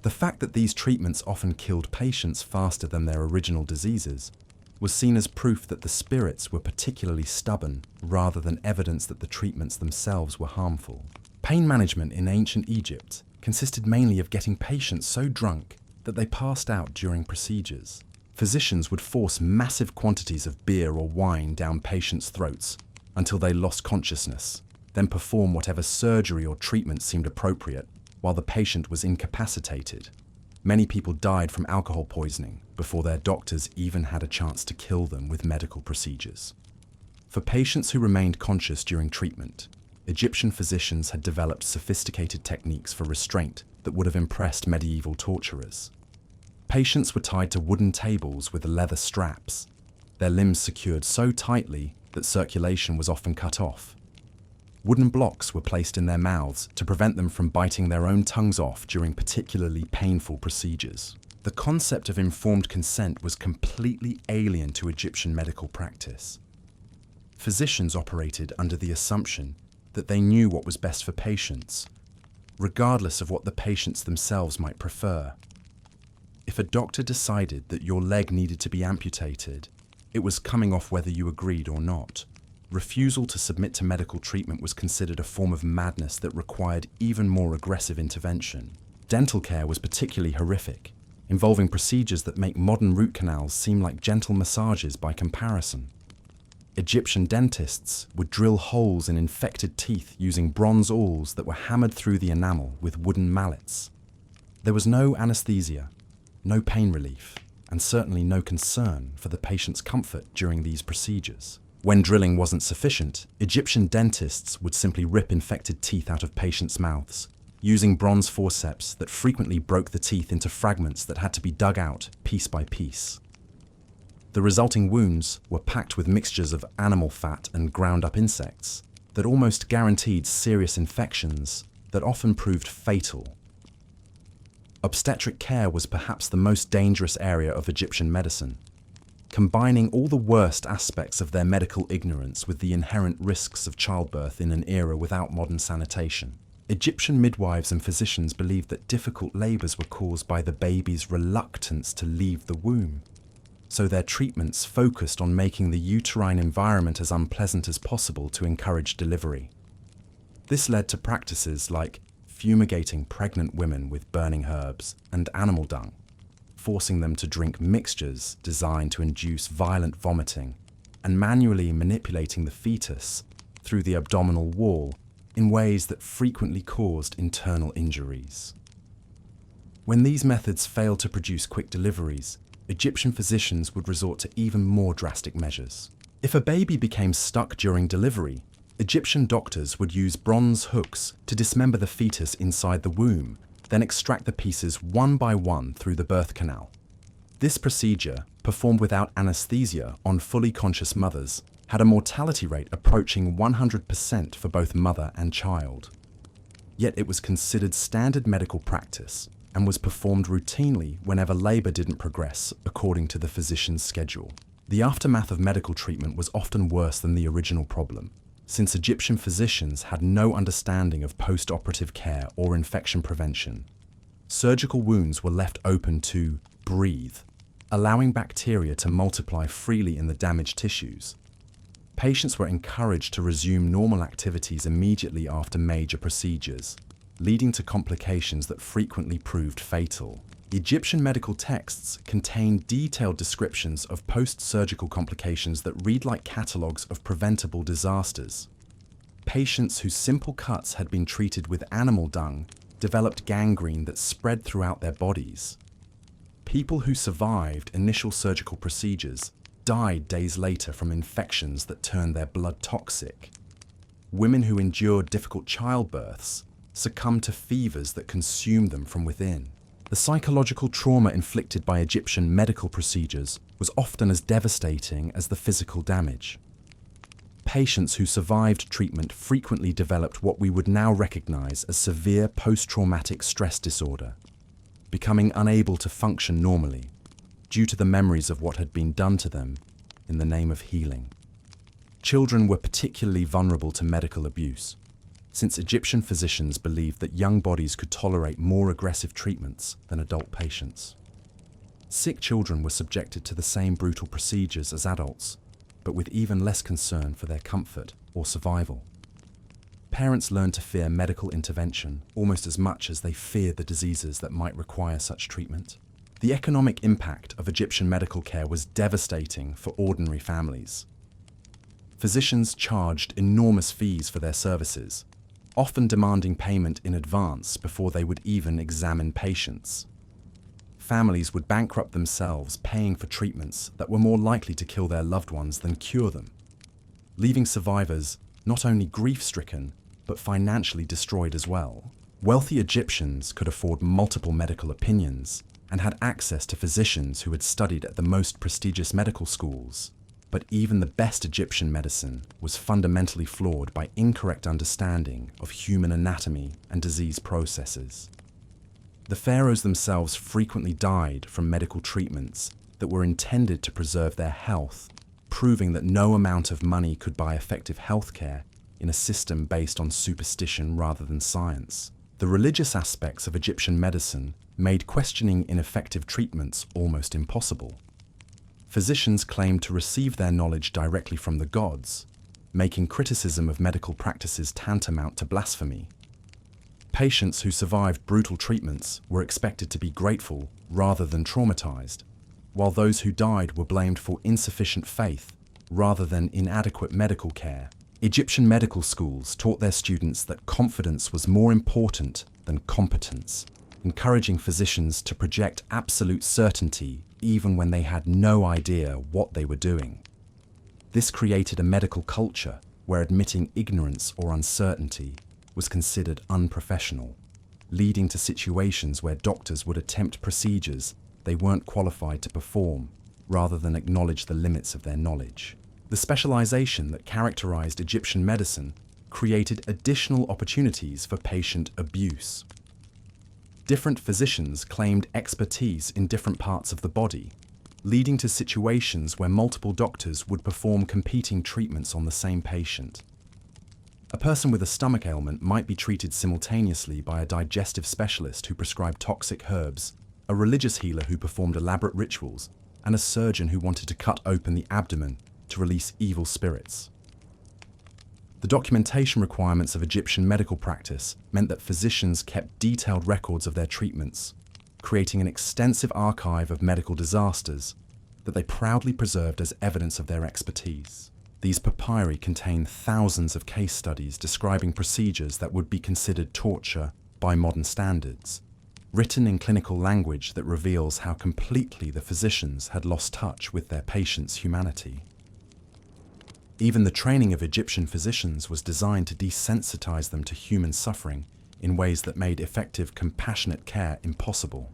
The fact that these treatments often killed patients faster than their original diseases was seen as proof that the spirits were particularly stubborn rather than evidence that the treatments themselves were harmful. Pain management in ancient Egypt consisted mainly of getting patients so drunk that they passed out during procedures. Physicians would force massive quantities of beer or wine down patients' throats until they lost consciousness, then perform whatever surgery or treatment seemed appropriate while the patient was incapacitated. Many people died from alcohol poisoning before their doctors even had a chance to kill them with medical procedures. For patients who remained conscious during treatment, Egyptian physicians had developed sophisticated techniques for restraint that would have impressed medieval torturers. Patients were tied to wooden tables with leather straps, their limbs secured so tightly that circulation was often cut off. Wooden blocks were placed in their mouths to prevent them from biting their own tongues off during particularly painful procedures. The concept of informed consent was completely alien to Egyptian medical practice. Physicians operated under the assumption that they knew what was best for patients, regardless of what the patients themselves might prefer. If a doctor decided that your leg needed to be amputated, it was coming off whether you agreed or not. Refusal to submit to medical treatment was considered a form of madness that required even more aggressive intervention. Dental care was particularly horrific, involving procedures that make modern root canals seem like gentle massages by comparison. Egyptian dentists would drill holes in infected teeth using bronze awls that were hammered through the enamel with wooden mallets. There was no anesthesia, no pain relief, and certainly no concern for the patient's comfort during these procedures. When drilling wasn't sufficient, Egyptian dentists would simply rip infected teeth out of patients' mouths, using bronze forceps that frequently broke the teeth into fragments that had to be dug out piece by piece. The resulting wounds were packed with mixtures of animal fat and ground-up insects that almost guaranteed serious infections that often proved fatal. Obstetric care was perhaps the most dangerous area of Egyptian medicine, combining all the worst aspects of their medical ignorance with the inherent risks of childbirth in an era without modern sanitation. Egyptian midwives and physicians believed that difficult labors were caused by the baby's reluctance to leave the womb, so their treatments focused on making the uterine environment as unpleasant as possible to encourage delivery. This led to practices like fumigating pregnant women with burning herbs and animal dung, forcing them to drink mixtures designed to induce violent vomiting, and manually manipulating the fetus through the abdominal wall in ways that frequently caused internal injuries. When these methods failed to produce quick deliveries, Egyptian physicians would resort to even more drastic measures. If a baby became stuck during delivery, Egyptian doctors would use bronze hooks to dismember the fetus inside the womb, then extract the pieces one by one through the birth canal. This procedure, performed without anesthesia on fully conscious mothers, had a mortality rate approaching 100% for both mother and child. Yet it was considered standard medical practice and was performed routinely whenever labor didn't progress according to the physician's schedule. The aftermath of medical treatment was often worse than the original problem, since Egyptian physicians had no understanding of post-operative care or infection prevention. Surgical wounds were left open to breathe, allowing bacteria to multiply freely in the damaged tissues. Patients were encouraged to resume normal activities immediately after major procedures, leading to complications that frequently proved fatal. Egyptian medical texts contain detailed descriptions of post-surgical complications that read like catalogues of preventable disasters. Patients whose simple cuts had been treated with animal dung developed gangrene that spread throughout their bodies. People who survived initial surgical procedures died days later from infections that turned their blood toxic. Women who endured difficult childbirths succumbed to fevers that consumed them from within. The psychological trauma inflicted by Egyptian medical procedures was often as devastating as the physical damage. Patients who survived treatment frequently developed what we would now recognize as severe post-traumatic stress disorder, becoming unable to function normally due to the memories of what had been done to them in the name of healing. Children were particularly vulnerable to medical abuse, since Egyptian physicians believed that young bodies could tolerate more aggressive treatments than adult patients. Sick children were subjected to the same brutal procedures as adults, but with even less concern for their comfort or survival. Parents learned to fear medical intervention almost as much as they feared the diseases that might require such treatment. The economic impact of Egyptian medical care was devastating for ordinary families. Physicians charged enormous fees for their services, often demanding payment in advance before they would even examine patients. Families would bankrupt themselves paying for treatments that were more likely to kill their loved ones than cure them, leaving survivors not only grief-stricken, but financially destroyed as well. Wealthy Egyptians could afford multiple medical opinions and had access to physicians who had studied at the most prestigious medical schools. But even the best Egyptian medicine was fundamentally flawed by incorrect understanding of human anatomy and disease processes. The pharaohs themselves frequently died from medical treatments that were intended to preserve their health, proving that no amount of money could buy effective healthcare in a system based on superstition rather than science. The religious aspects of Egyptian medicine made questioning ineffective treatments almost impossible. Physicians claimed to receive their knowledge directly from the gods, making criticism of medical practices tantamount to blasphemy. Patients who survived brutal treatments were expected to be grateful rather than traumatized, while those who died were blamed for insufficient faith rather than inadequate medical care. Egyptian medical schools taught their students that confidence was more important than competence, encouraging physicians to project absolute certainty even when they had no idea what they were doing. This created a medical culture where admitting ignorance or uncertainty was considered unprofessional, leading to situations where doctors would attempt procedures they weren't qualified to perform rather than acknowledge the limits of their knowledge. The specialization that characterized Egyptian medicine created additional opportunities for patient abuse. Different physicians claimed expertise in different parts of the body, leading to situations where multiple doctors would perform competing treatments on the same patient. A person with a stomach ailment might be treated simultaneously by a digestive specialist who prescribed toxic herbs, a religious healer who performed elaborate rituals, and a surgeon who wanted to cut open the abdomen to release evil spirits. The documentation requirements of Egyptian medical practice meant that physicians kept detailed records of their treatments, creating an extensive archive of medical disasters that they proudly preserved as evidence of their expertise. These papyri contain thousands of case studies describing procedures that would be considered torture by modern standards, written in clinical language that reveals how completely the physicians had lost touch with their patients' humanity. Even the training of Egyptian physicians was designed to desensitize them to human suffering in ways that made effective, compassionate care impossible.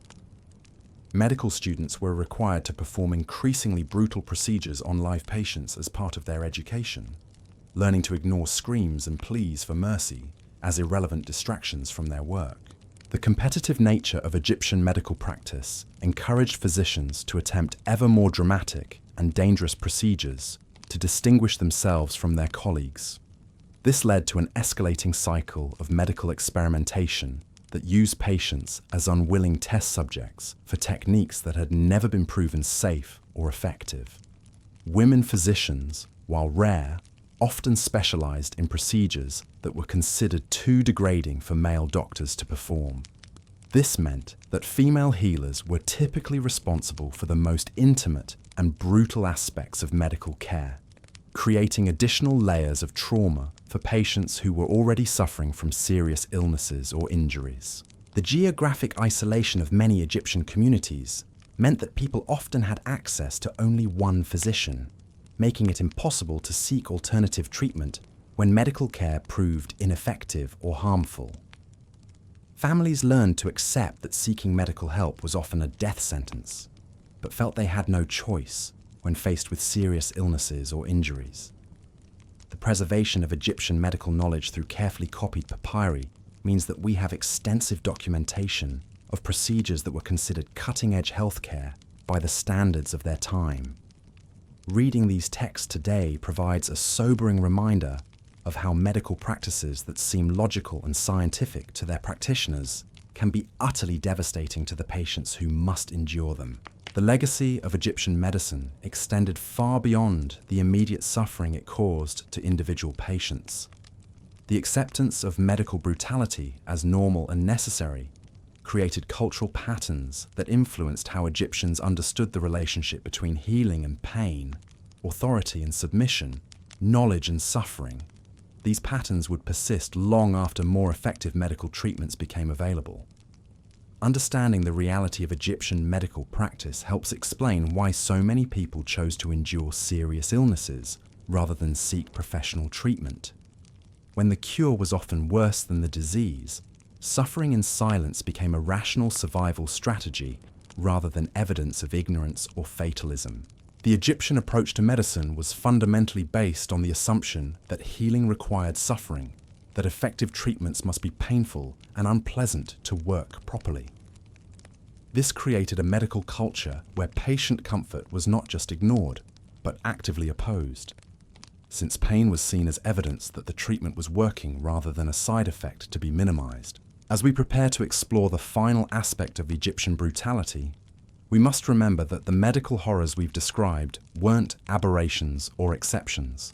Medical students were required to perform increasingly brutal procedures on live patients as part of their education, learning to ignore screams and pleas for mercy as irrelevant distractions from their work. The competitive nature of Egyptian medical practice encouraged physicians to attempt ever more dramatic and dangerous procedures to distinguish themselves from their colleagues. This led to an escalating cycle of medical experimentation that used patients as unwilling test subjects for techniques that had never been proven safe or effective. Women physicians, while rare, often specialized in procedures that were considered too degrading for male doctors to perform. This meant that female healers were typically responsible for the most intimate and brutal aspects of medical care, creating additional layers of trauma for patients who were already suffering from serious illnesses or injuries. The geographic isolation of many Egyptian communities meant that people often had access to only one physician, making it impossible to seek alternative treatment when medical care proved ineffective or harmful. Families learned to accept that seeking medical help was often a death sentence, but felt they had no choice when faced with serious illnesses or injuries. The preservation of Egyptian medical knowledge through carefully copied papyri means that we have extensive documentation of procedures that were considered cutting-edge healthcare by the standards of their time. Reading these texts today provides a sobering reminder of how medical practices that seem logical and scientific to their practitioners can be utterly devastating to the patients who must endure them. The legacy of Egyptian medicine extended far beyond the immediate suffering it caused to individual patients. The acceptance of medical brutality as normal and necessary created cultural patterns that influenced how Egyptians understood the relationship between healing and pain, authority and submission, knowledge and suffering, these patterns would persist long after more effective medical treatments became available. Understanding the reality of Egyptian medical practice helps explain why so many people chose to endure serious illnesses rather than seek professional treatment. When the cure was often worse than the disease, suffering in silence became a rational survival strategy rather than evidence of ignorance or fatalism. The Egyptian approach to medicine was fundamentally based on the assumption that healing required suffering, that effective treatments must be painful and unpleasant to work properly. This created a medical culture where patient comfort was not just ignored, but actively opposed, since pain was seen as evidence that the treatment was working rather than a side effect to be minimized. As we prepare to explore the final aspect of Egyptian brutality, we must remember that the medical horrors we've described weren't aberrations or exceptions.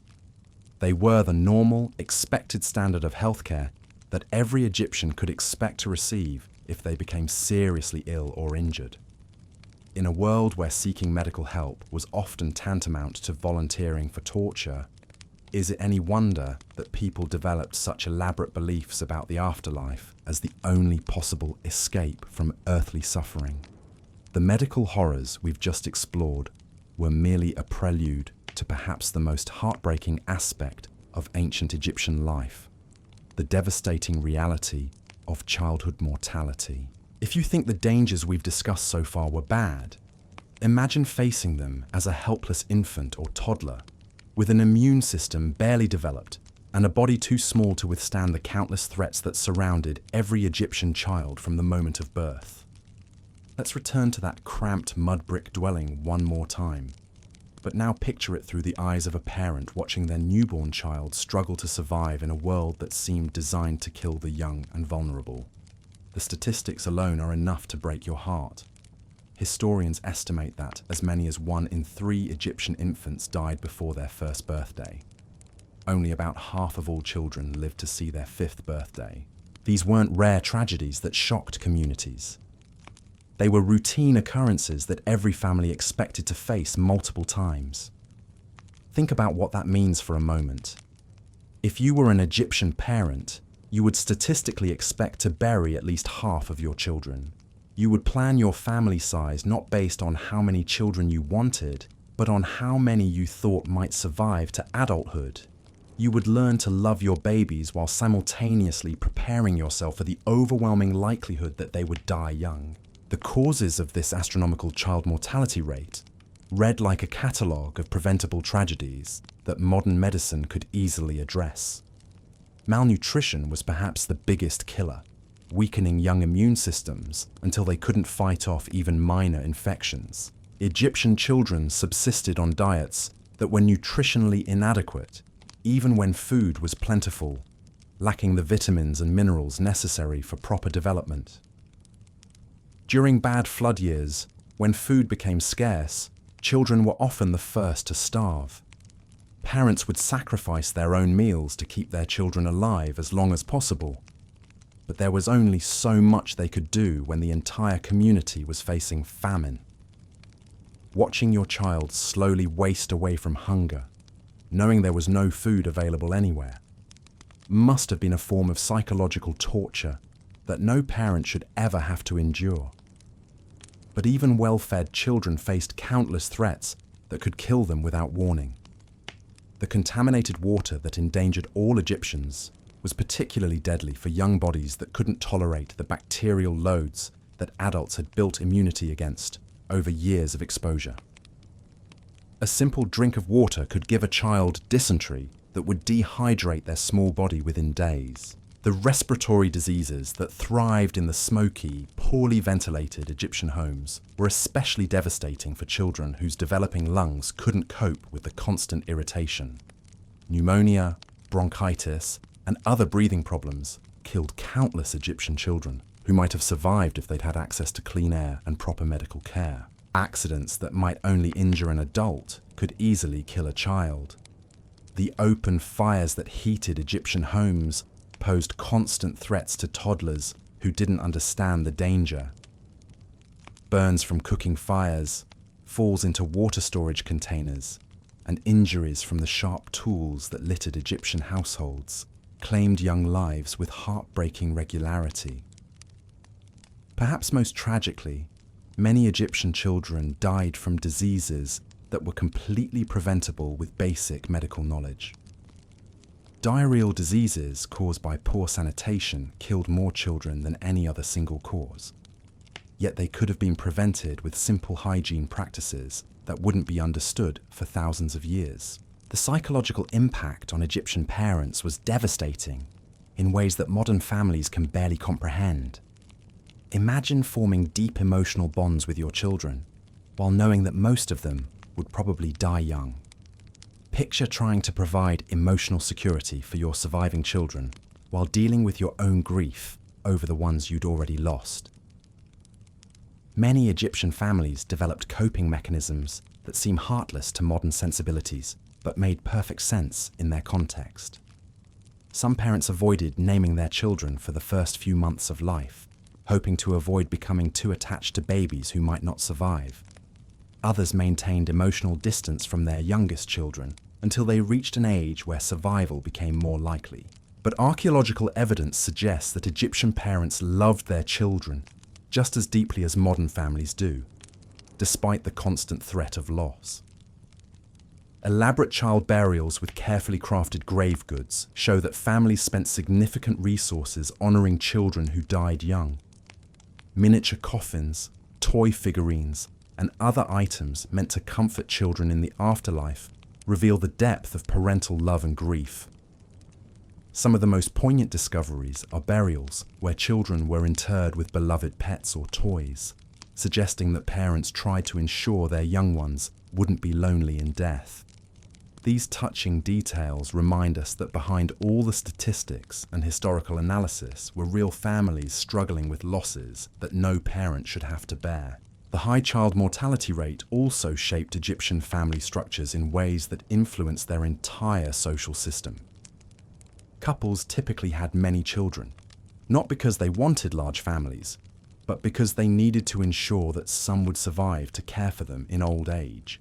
They were the normal, expected standard of healthcare that every Egyptian could expect to receive if they became seriously ill or injured. In a world where seeking medical help was often tantamount to volunteering for torture, is it any wonder that people developed such elaborate beliefs about the afterlife as the only possible escape from earthly suffering? The medical horrors we've just explored were merely a prelude to perhaps the most heartbreaking aspect of ancient Egyptian life, the devastating reality of childhood mortality. If you think the dangers we've discussed so far were bad, imagine facing them as a helpless infant or toddler, with an immune system barely developed and a body too small to withstand the countless threats that surrounded every Egyptian child from the moment of birth. Let's return to that cramped mud brick dwelling one more time, but now picture it through the eyes of a parent watching their newborn child struggle to survive in a world that seemed designed to kill the young and vulnerable. The statistics alone are enough to break your heart. Historians estimate that as many as 1 in 3 Egyptian infants died before their first birthday. Only about half of all children lived to see their 5th birthday. These weren't rare tragedies that shocked communities. They were routine occurrences that every family expected to face multiple times. Think about what that means for a moment. If you were an Egyptian parent, you would statistically expect to bury at least half of your children. You would plan your family size not based on how many children you wanted, but on how many you thought might survive to adulthood. You would learn to love your babies while simultaneously preparing yourself for the overwhelming likelihood that they would die young. The causes of this astronomical child mortality rate read like a catalogue of preventable tragedies that modern medicine could easily address. Malnutrition was perhaps the biggest killer, weakening young immune systems until they couldn't fight off even minor infections. Egyptian children subsisted on diets that were nutritionally inadequate, even when food was plentiful, lacking the vitamins and minerals necessary for proper development. During bad flood years, when food became scarce, children were often the first to starve. Parents would sacrifice their own meals to keep their children alive as long as possible. But there was only so much they could do when the entire community was facing famine. Watching your child slowly waste away from hunger, knowing there was no food available anywhere, must have been a form of psychological torture that no parent should ever have to endure. But even well-fed children faced countless threats that could kill them without warning. The contaminated water that endangered all Egyptians was particularly deadly for young bodies that couldn't tolerate the bacterial loads that adults had built immunity against over years of exposure. A simple drink of water could give a child dysentery that would dehydrate their small body within days. The respiratory diseases that thrived in the smoky, poorly ventilated Egyptian homes were especially devastating for children whose developing lungs couldn't cope with the constant irritation. Pneumonia, bronchitis, and other breathing problems killed countless Egyptian children who might have survived if they'd had access to clean air and proper medical care. Accidents that might only injure an adult could easily kill a child. The open fires that heated Egyptian homes posed constant threats to toddlers who didn't understand the danger. Burns from cooking fires, falls into water storage containers, and injuries from the sharp tools that littered Egyptian households claimed young lives with heartbreaking regularity. Perhaps most tragically, many Egyptian children died from diseases that were completely preventable with basic medical knowledge. Diarrheal diseases caused by poor sanitation killed more children than any other single cause. Yet they could have been prevented with simple hygiene practices that wouldn't be understood for thousands of years. The psychological impact on Egyptian parents was devastating in ways that modern families can barely comprehend. Imagine forming deep emotional bonds with your children while knowing that most of them would probably die young. Picture trying to provide emotional security for your surviving children while dealing with your own grief over the ones you'd already lost. Many Egyptian families developed coping mechanisms that seem heartless to modern sensibilities, but made perfect sense in their context. Some parents avoided naming their children for the first few months of life, hoping to avoid becoming too attached to babies who might not survive. Others maintained emotional distance from their youngest children until they reached an age where survival became more likely. But archaeological evidence suggests that Egyptian parents loved their children just as deeply as modern families do, despite the constant threat of loss. Elaborate child burials with carefully crafted grave goods show that families spent significant resources honoring children who died young. Miniature coffins, toy figurines, and other items meant to comfort children in the afterlife reveal the depth of parental love and grief. Some of the most poignant discoveries are burials where children were interred with beloved pets or toys, suggesting that parents tried to ensure their young ones wouldn't be lonely in death. These touching details remind us that behind all the statistics and historical analysis were real families struggling with losses that no parent should have to bear. The high child mortality rate also shaped Egyptian family structures in ways that influenced their entire social system. Couples typically had many children, not because they wanted large families, but because they needed to ensure that some would survive to care for them in old age.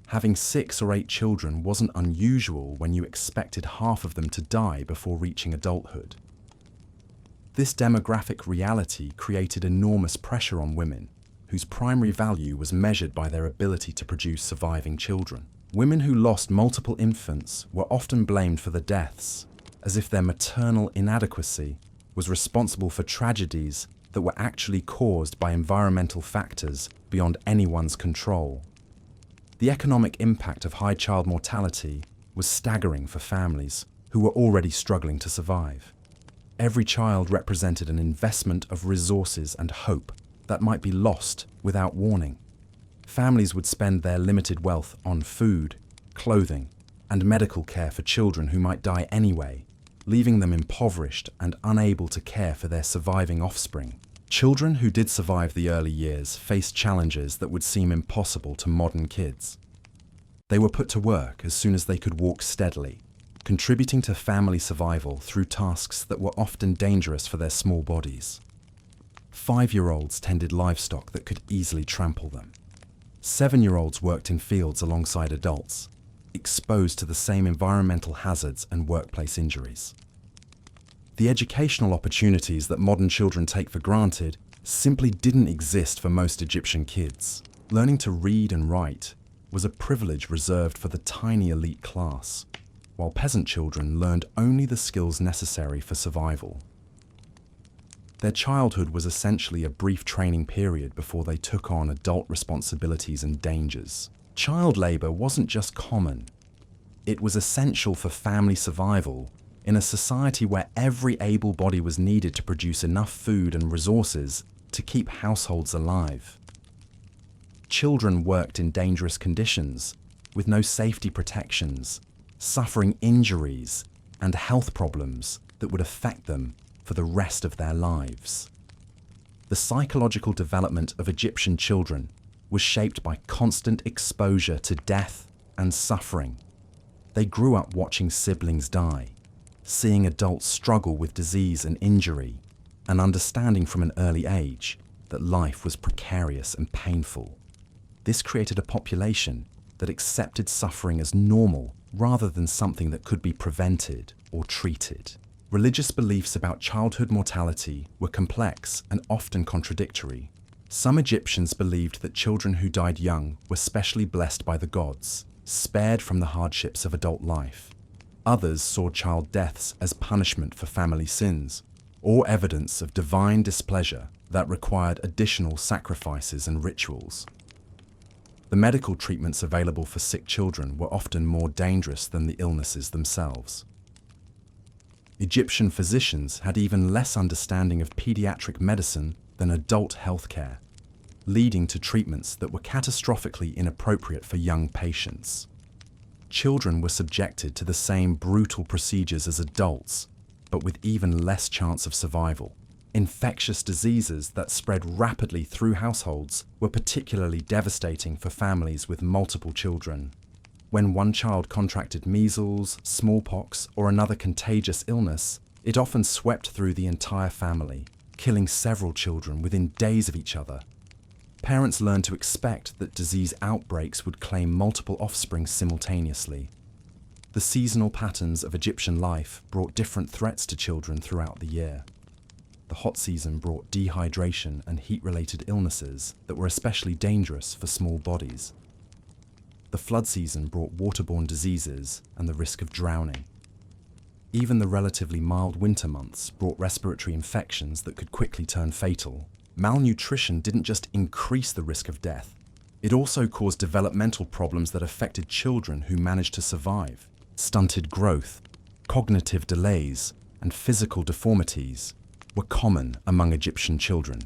Having 6 or 8 children wasn't unusual when you expected half of them to die before reaching adulthood. This demographic reality created enormous pressure on women, whose primary value was measured by their ability to produce surviving children. Women who lost multiple infants were often blamed for the deaths, as if their maternal inadequacy was responsible for tragedies that were actually caused by environmental factors beyond anyone's control. The economic impact of high child mortality was staggering for families who were already struggling to survive. Every child represented an investment of resources and hope that might be lost without warning. Families would spend their limited wealth on food, clothing, and medical care for children who might die anyway, leaving them impoverished and unable to care for their surviving offspring. Children who did survive the early years faced challenges that would seem impossible to modern kids. They were put to work as soon as they could walk steadily, contributing to family survival through tasks that were often dangerous for their small bodies. 5-year-olds tended livestock that could easily trample them. 7-year-olds worked in fields alongside adults, exposed to the same environmental hazards and workplace injuries. The educational opportunities that modern children take for granted simply didn't exist for most Egyptian kids. Learning to read and write was a privilege reserved for the tiny elite class, while peasant children learned only the skills necessary for survival. Their childhood was essentially a brief training period before they took on adult responsibilities and dangers. Child labor wasn't just common, it was essential for family survival in a society where every able body was needed to produce enough food and resources to keep households alive. Children worked in dangerous conditions, with no safety protections, suffering injuries and health problems that would affect them for the rest of their lives. The psychological development of Egyptian children was shaped by constant exposure to death and suffering. They grew up watching siblings die, seeing adults struggle with disease and injury, and understanding from an early age that life was precarious and painful. This created a population that accepted suffering as normal rather than something that could be prevented or treated. Religious beliefs about childhood mortality were complex and often contradictory. Some Egyptians believed that children who died young were specially blessed by the gods, spared from the hardships of adult life. Others saw child deaths as punishment for family sins, or evidence of divine displeasure that required additional sacrifices and rituals. The medical treatments available for sick children were often more dangerous than the illnesses themselves. Egyptian physicians had even less understanding of pediatric medicine than adult healthcare, leading to treatments that were catastrophically inappropriate for young patients. Children were subjected to the same brutal procedures as adults, but with even less chance of survival. Infectious diseases that spread rapidly through households were particularly devastating for families with multiple children. When one child contracted measles, smallpox, or another contagious illness, it often swept through the entire family, killing several children within days of each other. Parents learned to expect that disease outbreaks would claim multiple offspring simultaneously. The seasonal patterns of Egyptian life brought different threats to children throughout the year. The hot season brought dehydration and heat-related illnesses that were especially dangerous for small bodies. The flood season brought waterborne diseases and the risk of drowning. Even the relatively mild winter months brought respiratory infections that could quickly turn fatal. Malnutrition didn't just increase the risk of death, it also caused developmental problems that affected children who managed to survive. Stunted growth, cognitive delays, and physical deformities were common among Egyptian children,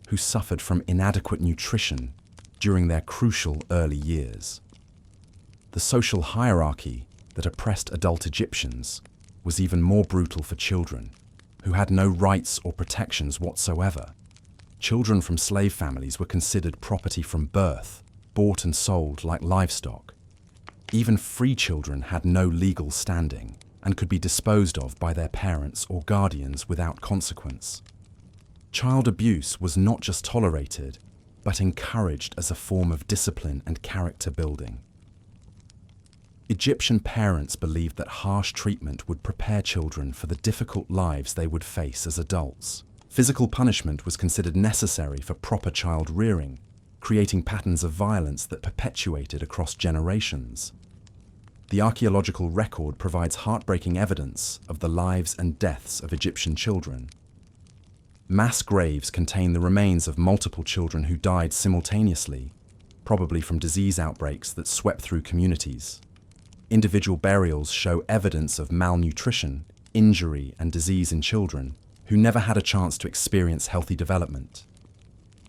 who suffered from inadequate nutrition during their crucial early years. The social hierarchy that oppressed adult Egyptians was even more brutal for children, who had no rights or protections whatsoever. Children from slave families were considered property from birth, bought and sold like livestock. Even free children had no legal standing and could be disposed of by their parents or guardians without consequence. Child abuse was not just tolerated, but encouraged as a form of discipline and character building. Egyptian parents believed that harsh treatment would prepare children for the difficult lives they would face as adults. Physical punishment was considered necessary for proper child rearing, creating patterns of violence that perpetuated across generations. The archaeological record provides heartbreaking evidence of the lives and deaths of Egyptian children. Mass graves contain the remains of multiple children who died simultaneously, probably from disease outbreaks that swept through communities. Individual burials show evidence of malnutrition, injury, and disease in children who never had a chance to experience healthy development.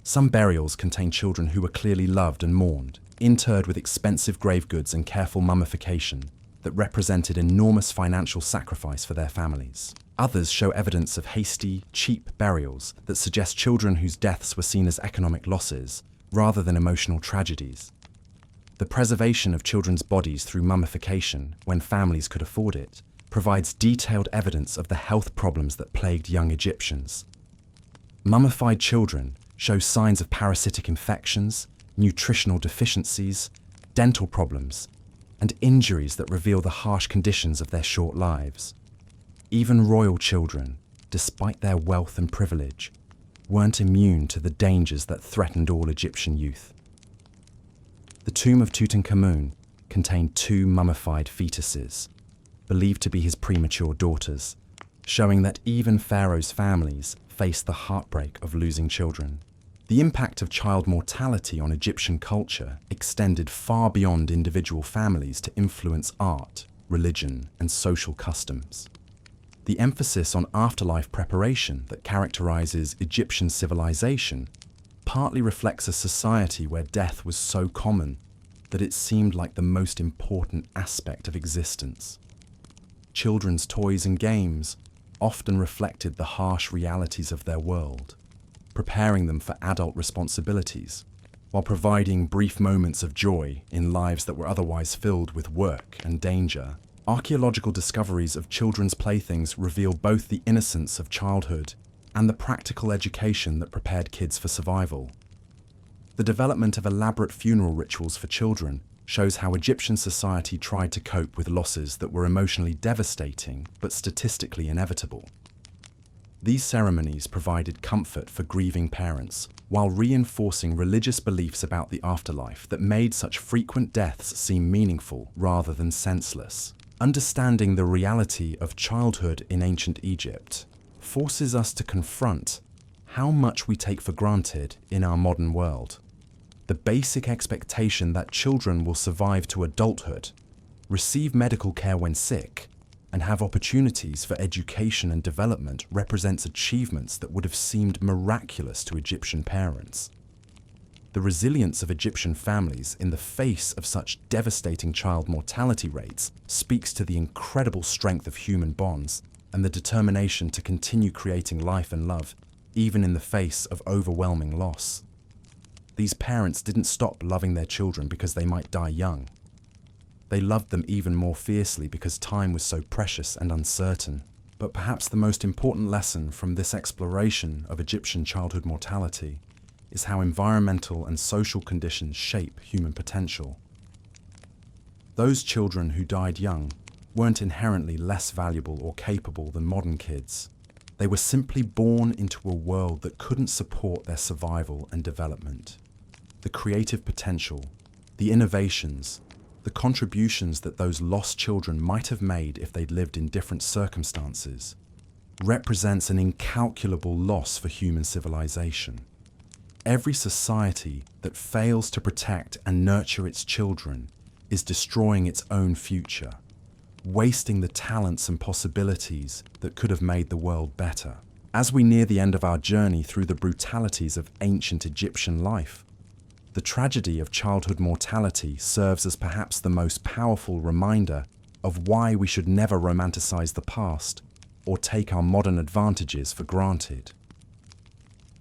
Some burials contain children who were clearly loved and mourned, interred with expensive grave goods and careful mummification that represented enormous financial sacrifice for their families. Others show evidence of hasty, cheap burials that suggest children whose deaths were seen as economic losses rather than emotional tragedies. The preservation of children's bodies through mummification, when families could afford it, provides detailed evidence of the health problems that plagued young Egyptians. Mummified children show signs of parasitic infections, nutritional deficiencies, dental problems, and injuries that reveal the harsh conditions of their short lives. Even royal children, despite their wealth and privilege, weren't immune to the dangers that threatened all Egyptian youth. The tomb of Tutankhamun contained 2 mummified fetuses, believed to be his premature daughters, showing that even Pharaoh's families faced the heartbreak of losing children. The impact of child mortality on Egyptian culture extended far beyond individual families to influence art, religion, and social customs. The emphasis on afterlife preparation that characterizes Egyptian civilization partly reflects a society where death was so common that it seemed like the most important aspect of existence. Children's toys and games often reflected the harsh realities of their world, preparing them for adult responsibilities, while providing brief moments of joy in lives that were otherwise filled with work and danger. Archaeological discoveries of children's playthings reveal both the innocence of childhood and the practical education that prepared kids for survival. The development of elaborate funeral rituals for children shows how Egyptian society tried to cope with losses that were emotionally devastating but statistically inevitable. These ceremonies provided comfort for grieving parents while reinforcing religious beliefs about the afterlife that made such frequent deaths seem meaningful rather than senseless. Understanding the reality of childhood in ancient Egypt forces us to confront how much we take for granted in our modern world. The basic expectation that children will survive to adulthood, receive medical care when sick, and have opportunities for education and development represents achievements that would have seemed miraculous to Egyptian parents. The resilience of Egyptian families in the face of such devastating child mortality rates speaks to the incredible strength of human bonds and the determination to continue creating life and love, even in the face of overwhelming loss. These parents didn't stop loving their children because they might die young. They loved them even more fiercely because time was so precious and uncertain. But perhaps the most important lesson from this exploration of Egyptian childhood mortality is how environmental and social conditions shape human potential. Those children who died young weren't inherently less valuable or capable than modern kids. They were simply born into a world that couldn't support their survival and development. The creative potential, the innovations, the contributions that those lost children might have made if they'd lived in different circumstances represents an incalculable loss for human civilization. Every society that fails to protect and nurture its children is destroying its own future, wasting the talents and possibilities that could have made the world better. As we near the end of our journey through the brutalities of ancient Egyptian life, the tragedy of childhood mortality serves as perhaps the most powerful reminder of why we should never romanticize the past or take our modern advantages for granted.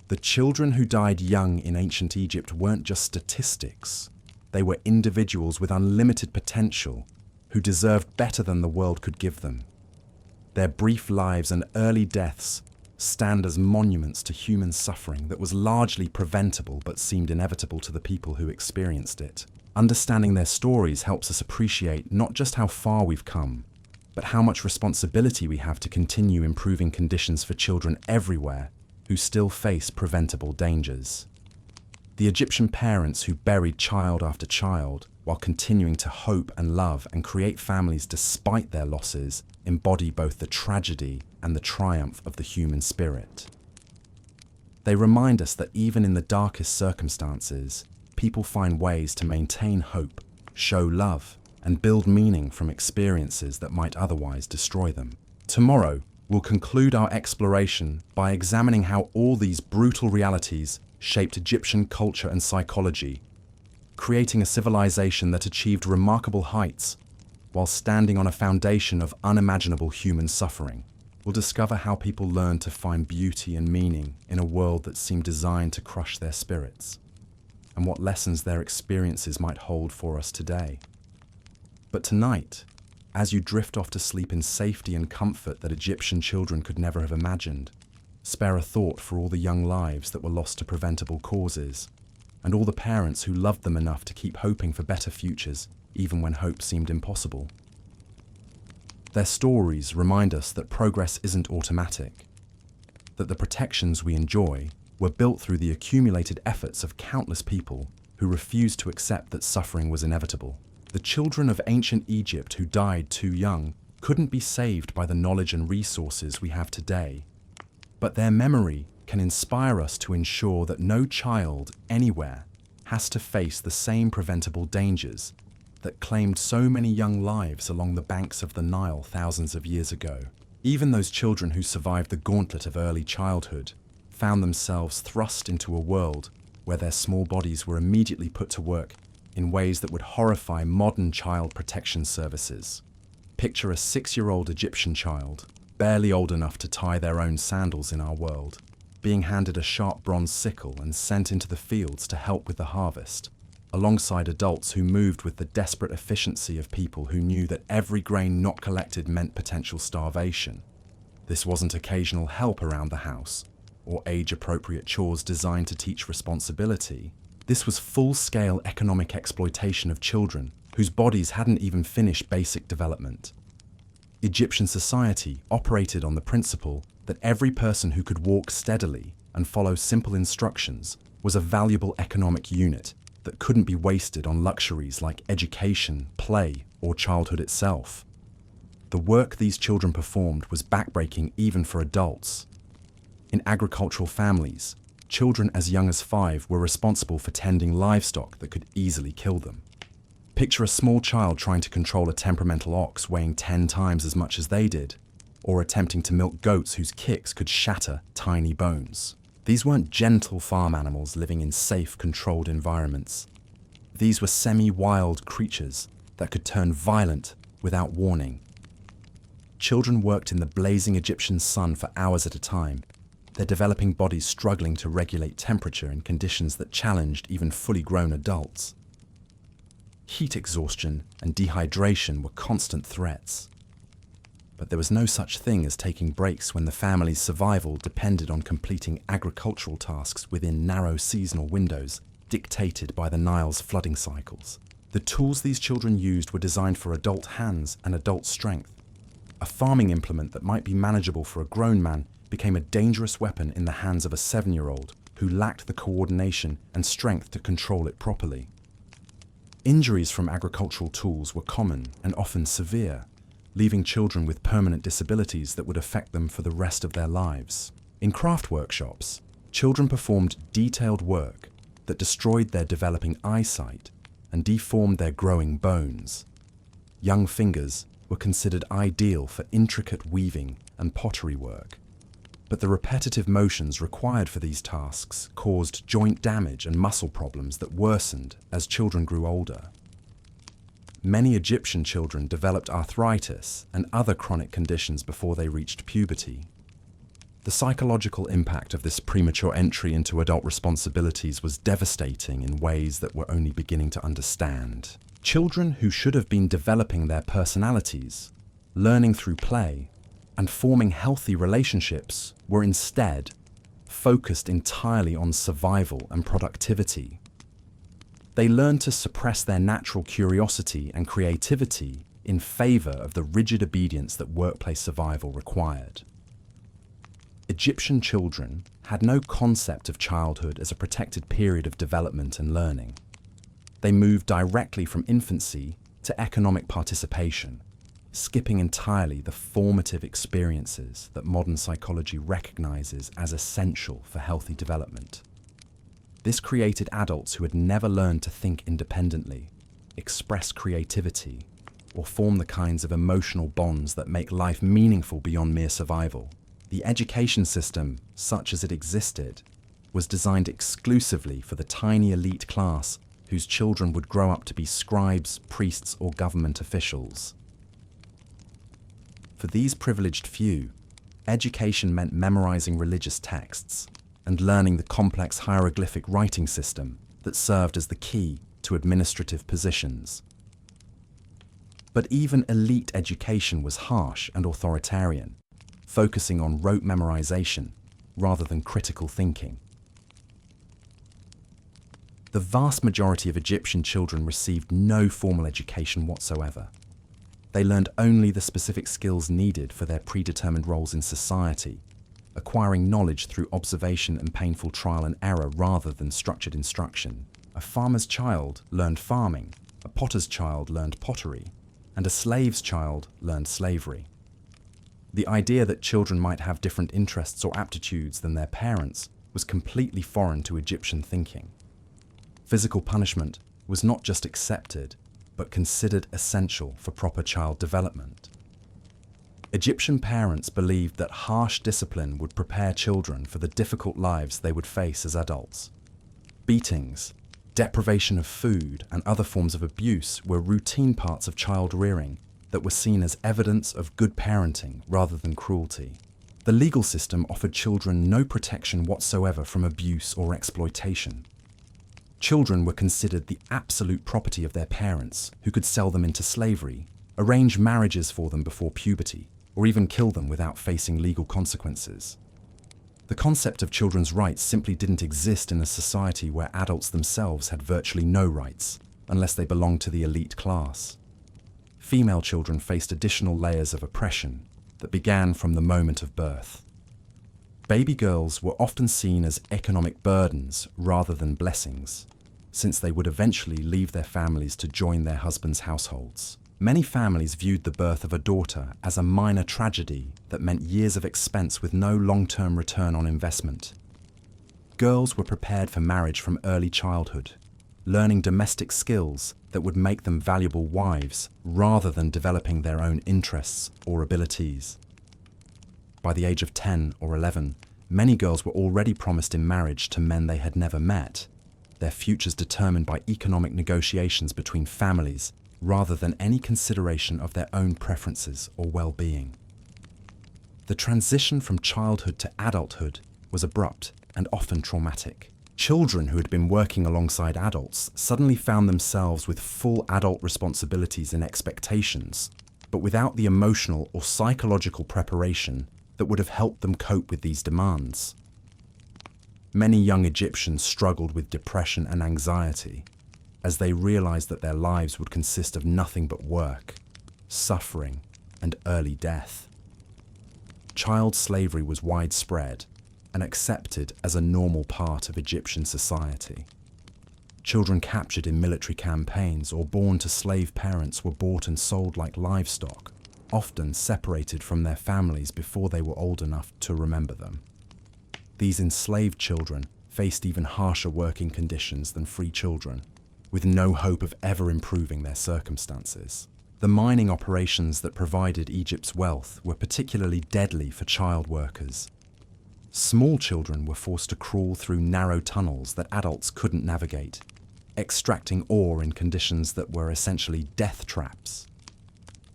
The children who died young in ancient Egypt weren't just statistics. They were individuals with unlimited potential who deserved better than the world could give them. Their brief lives and early deaths stand as monuments to human suffering that was largely preventable but seemed inevitable to the people who experienced it. Understanding their stories helps us appreciate not just how far we've come, but how much responsibility we have to continue improving conditions for children everywhere who still face preventable dangers. The Egyptian parents who buried child after child while continuing to hope and love and create families despite their losses embody both the tragedy and the triumph of the human spirit. They remind us that even in the darkest circumstances, people find ways to maintain hope, show love, and build meaning from experiences that might otherwise destroy them. Tomorrow, we'll conclude our exploration by examining how all these brutal realities shaped Egyptian culture and psychology, creating a civilization that achieved remarkable heights while standing on a foundation of unimaginable human suffering. We'll discover how people learned to find beauty and meaning in a world that seemed designed to crush their spirits, and what lessons their experiences might hold for us today. But tonight, as you drift off to sleep in safety and comfort that Egyptian children could never have imagined, spare a thought for all the young lives that were lost to preventable causes, and all the parents who loved them enough to keep hoping for better futures even when hope seemed impossible. Their stories remind us that progress isn't automatic, that the protections we enjoy were built through the accumulated efforts of countless people who refused to accept that suffering was inevitable. The children of ancient Egypt who died too young couldn't be saved by the knowledge and resources we have today, but their memory can inspire us to ensure that no child anywhere has to face the same preventable dangers that claimed so many young lives along the banks of the Nile thousands of years ago. Even those children who survived the gauntlet of early childhood found themselves thrust into a world where their small bodies were immediately put to work in ways that would horrify modern child protection services. Picture a 6-year-old Egyptian child, barely old enough to tie their own sandals in our world, being handed a sharp bronze sickle and sent into the fields to help with the harvest, alongside adults who moved with the desperate efficiency of people who knew that every grain not collected meant potential starvation. This wasn't occasional help around the house, or age-appropriate chores designed to teach responsibility. This was full-scale economic exploitation of children whose bodies hadn't even finished basic development. Egyptian society operated on the principle that every person who could walk steadily and follow simple instructions was a valuable economic unit that couldn't be wasted on luxuries like education, play, or childhood itself. The work these children performed was backbreaking even for adults. In agricultural families, children as young as 5 were responsible for tending livestock that could easily kill them. Picture a small child trying to control a temperamental ox weighing 10 times as much as they did, or attempting to milk goats whose kicks could shatter tiny bones. These weren't gentle farm animals living in safe, controlled environments. These were semi-wild creatures that could turn violent without warning. Children worked in the blazing Egyptian sun for hours at a time, their developing bodies struggling to regulate temperature in conditions that challenged even fully grown adults. Heat exhaustion and dehydration were constant threats. But there was no such thing as taking breaks when the family's survival depended on completing agricultural tasks within narrow seasonal windows dictated by the Nile's flooding cycles. The tools these children used were designed for adult hands and adult strength. A farming implement that might be manageable for a grown man became a dangerous weapon in the hands of a 7-year-old who lacked the coordination and strength to control it properly. Injuries from agricultural tools were common and often severe, leaving children with permanent disabilities that would affect them for the rest of their lives. In craft workshops, children performed detailed work that destroyed their developing eyesight and deformed their growing bones. Young fingers were considered ideal for intricate weaving and pottery work, but the repetitive motions required for these tasks caused joint damage and muscle problems that worsened as children grew older. Many Egyptian children developed arthritis and other chronic conditions before they reached puberty. The psychological impact of this premature entry into adult responsibilities was devastating in ways that we're only beginning to understand. Children who should have been developing their personalities, learning through play, and forming healthy relationships were instead focused entirely on survival and productivity. They learned to suppress their natural curiosity and creativity in favor of the rigid obedience that workplace survival required. Egyptian children had no concept of childhood as a protected period of development and learning. They moved directly from infancy to economic participation, skipping entirely the formative experiences that modern psychology recognizes as essential for healthy development. This created adults who had never learned to think independently, express creativity, or form the kinds of emotional bonds that make life meaningful beyond mere survival. The education system, such as it existed, was designed exclusively for the tiny elite class whose children would grow up to be scribes, priests, or government officials. For these privileged few, education meant memorizing religious texts and learning the complex hieroglyphic writing system that served as the key to administrative positions. But even elite education was harsh and authoritarian, focusing on rote memorization rather than critical thinking. The vast majority of Egyptian children received no formal education whatsoever. They learned only the specific skills needed for their predetermined roles in society, acquiring knowledge through observation and painful trial and error rather than structured instruction. A farmer's child learned farming, a potter's child learned pottery, and a slave's child learned slavery. The idea that children might have different interests or aptitudes than their parents was completely foreign to Egyptian thinking. Physical punishment was not just accepted, but considered essential for proper child development. Egyptian parents believed that harsh discipline would prepare children for the difficult lives they would face as adults. Beatings, deprivation of food, and other forms of abuse were routine parts of child rearing that were seen as evidence of good parenting rather than cruelty. The legal system offered children no protection whatsoever from abuse or exploitation. Children were considered the absolute property of their parents, who could sell them into slavery, arrange marriages for them before puberty, or even kill them without facing legal consequences. The concept of children's rights simply didn't exist in a society where adults themselves had virtually no rights, unless they belonged to the elite class. Female children faced additional layers of oppression that began from the moment of birth. Baby girls were often seen as economic burdens rather than blessings, since they would eventually leave their families to join their husbands' households. Many families viewed the birth of a daughter as a minor tragedy that meant years of expense with no long-term return on investment. Girls were prepared for marriage from early childhood, learning domestic skills that would make them valuable wives rather than developing their own interests or abilities. By the age of 10 or 11, many girls were already promised in marriage to men they had never met, their futures determined by economic negotiations between families rather than any consideration of their own preferences or well-being. The transition from childhood to adulthood was abrupt and often traumatic. Children who had been working alongside adults suddenly found themselves with full adult responsibilities and expectations, but without the emotional or psychological preparation that would have helped them cope with these demands. Many young Egyptians struggled with depression and anxiety as they realized that their lives would consist of nothing but work, suffering, and early death. Child slavery was widespread and accepted as a normal part of Egyptian society. Children captured in military campaigns or born to slave parents were bought and sold like livestock, often separated from their families before they were old enough to remember them. These enslaved children faced even harsher working conditions than free children, with no hope of ever improving their circumstances. The mining operations that provided Egypt's wealth were particularly deadly for child workers. Small children were forced to crawl through narrow tunnels that adults couldn't navigate, extracting ore in conditions that were essentially death traps.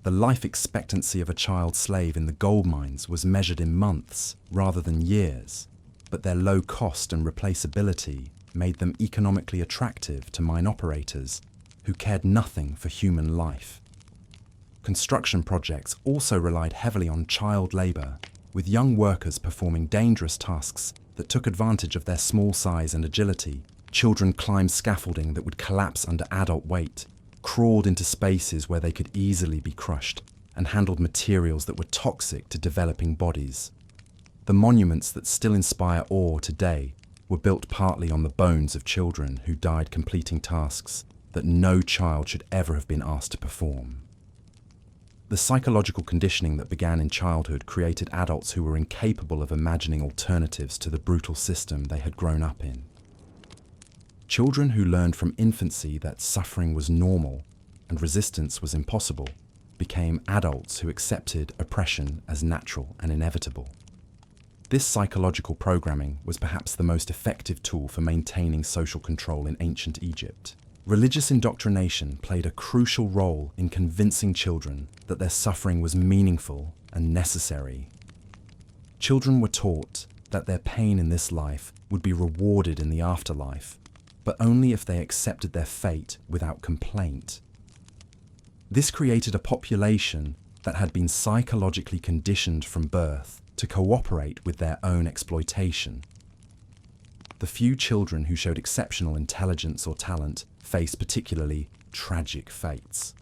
The life expectancy of a child slave in the gold mines was measured in months rather than years, but their low cost and replaceability made them economically attractive to mine operators who cared nothing for human life. Construction projects also relied heavily on child labor, with young workers performing dangerous tasks that took advantage of their small size and agility. Children climbed scaffolding that would collapse under adult weight, crawled into spaces where they could easily be crushed, and handled materials that were toxic to developing bodies. The monuments that still inspire awe today were built partly on the bones of children who died completing tasks that no child should ever have been asked to perform. The psychological conditioning that began in childhood created adults who were incapable of imagining alternatives to the brutal system they had grown up in. Children who learned from infancy that suffering was normal and resistance was impossible became adults who accepted oppression as natural and inevitable. This psychological programming was perhaps the most effective tool for maintaining social control in ancient Egypt. Religious indoctrination played a crucial role in convincing children that their suffering was meaningful and necessary. Children were taught that their pain in this life would be rewarded in the afterlife, but only if they accepted their fate without complaint. This created a population that had been psychologically conditioned from birth to cooperate with their own exploitation. The few children who showed exceptional intelligence or talent faced particularly tragic fates.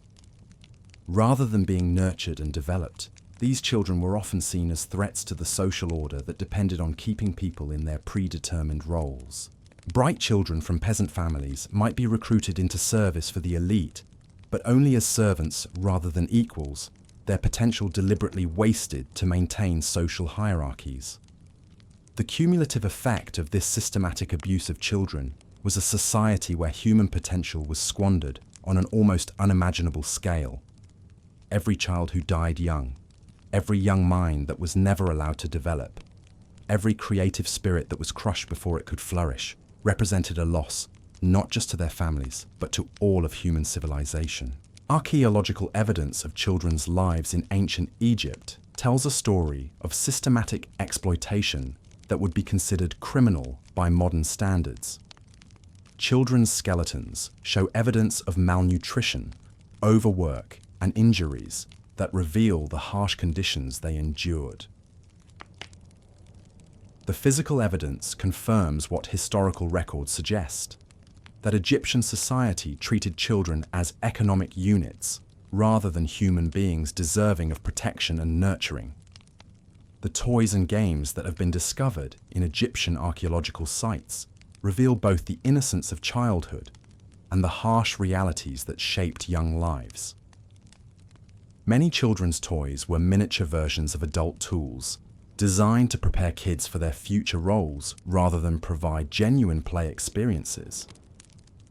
Rather than being nurtured and developed, these children were often seen as threats to the social order that depended on keeping people in their predetermined roles. Bright children from peasant families might be recruited into service for the elite, but only as servants rather than equals, their potential deliberately wasted to maintain social hierarchies. The cumulative effect of this systematic abuse of children was a society where human potential was squandered on an almost unimaginable scale. Every child who died young, every young mind that was never allowed to develop, every creative spirit that was crushed before it could flourish, represented a loss, not just to their families, but to all of human civilization. Archaeological evidence of children's lives in ancient Egypt tells a story of systematic exploitation that would be considered criminal by modern standards. Children's skeletons show evidence of malnutrition, overwork, and injuries that reveal the harsh conditions they endured. The physical evidence confirms what historical records suggest, that Egyptian society treated children as economic units rather than human beings deserving of protection and nurturing. The toys and games that have been discovered in Egyptian archaeological sites reveal both the innocence of childhood and the harsh realities that shaped young lives. Many children's toys were miniature versions of adult tools, designed to prepare kids for their future roles rather than provide genuine play experiences.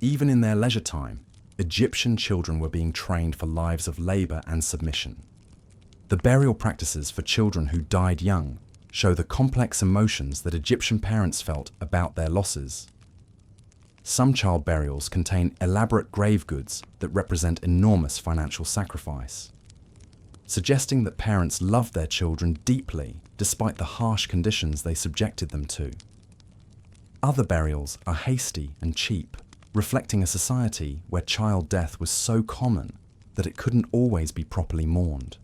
Even in their leisure time, Egyptian children were being trained for lives of labor and submission. The burial practices for children who died young show the complex emotions that Egyptian parents felt about their losses. Some child burials contain elaborate grave goods that represent enormous financial sacrifice, suggesting that parents loved their children deeply despite the harsh conditions they subjected them to. Other burials are hasty and cheap, reflecting a society where child death was so common that it couldn't always be properly mourned.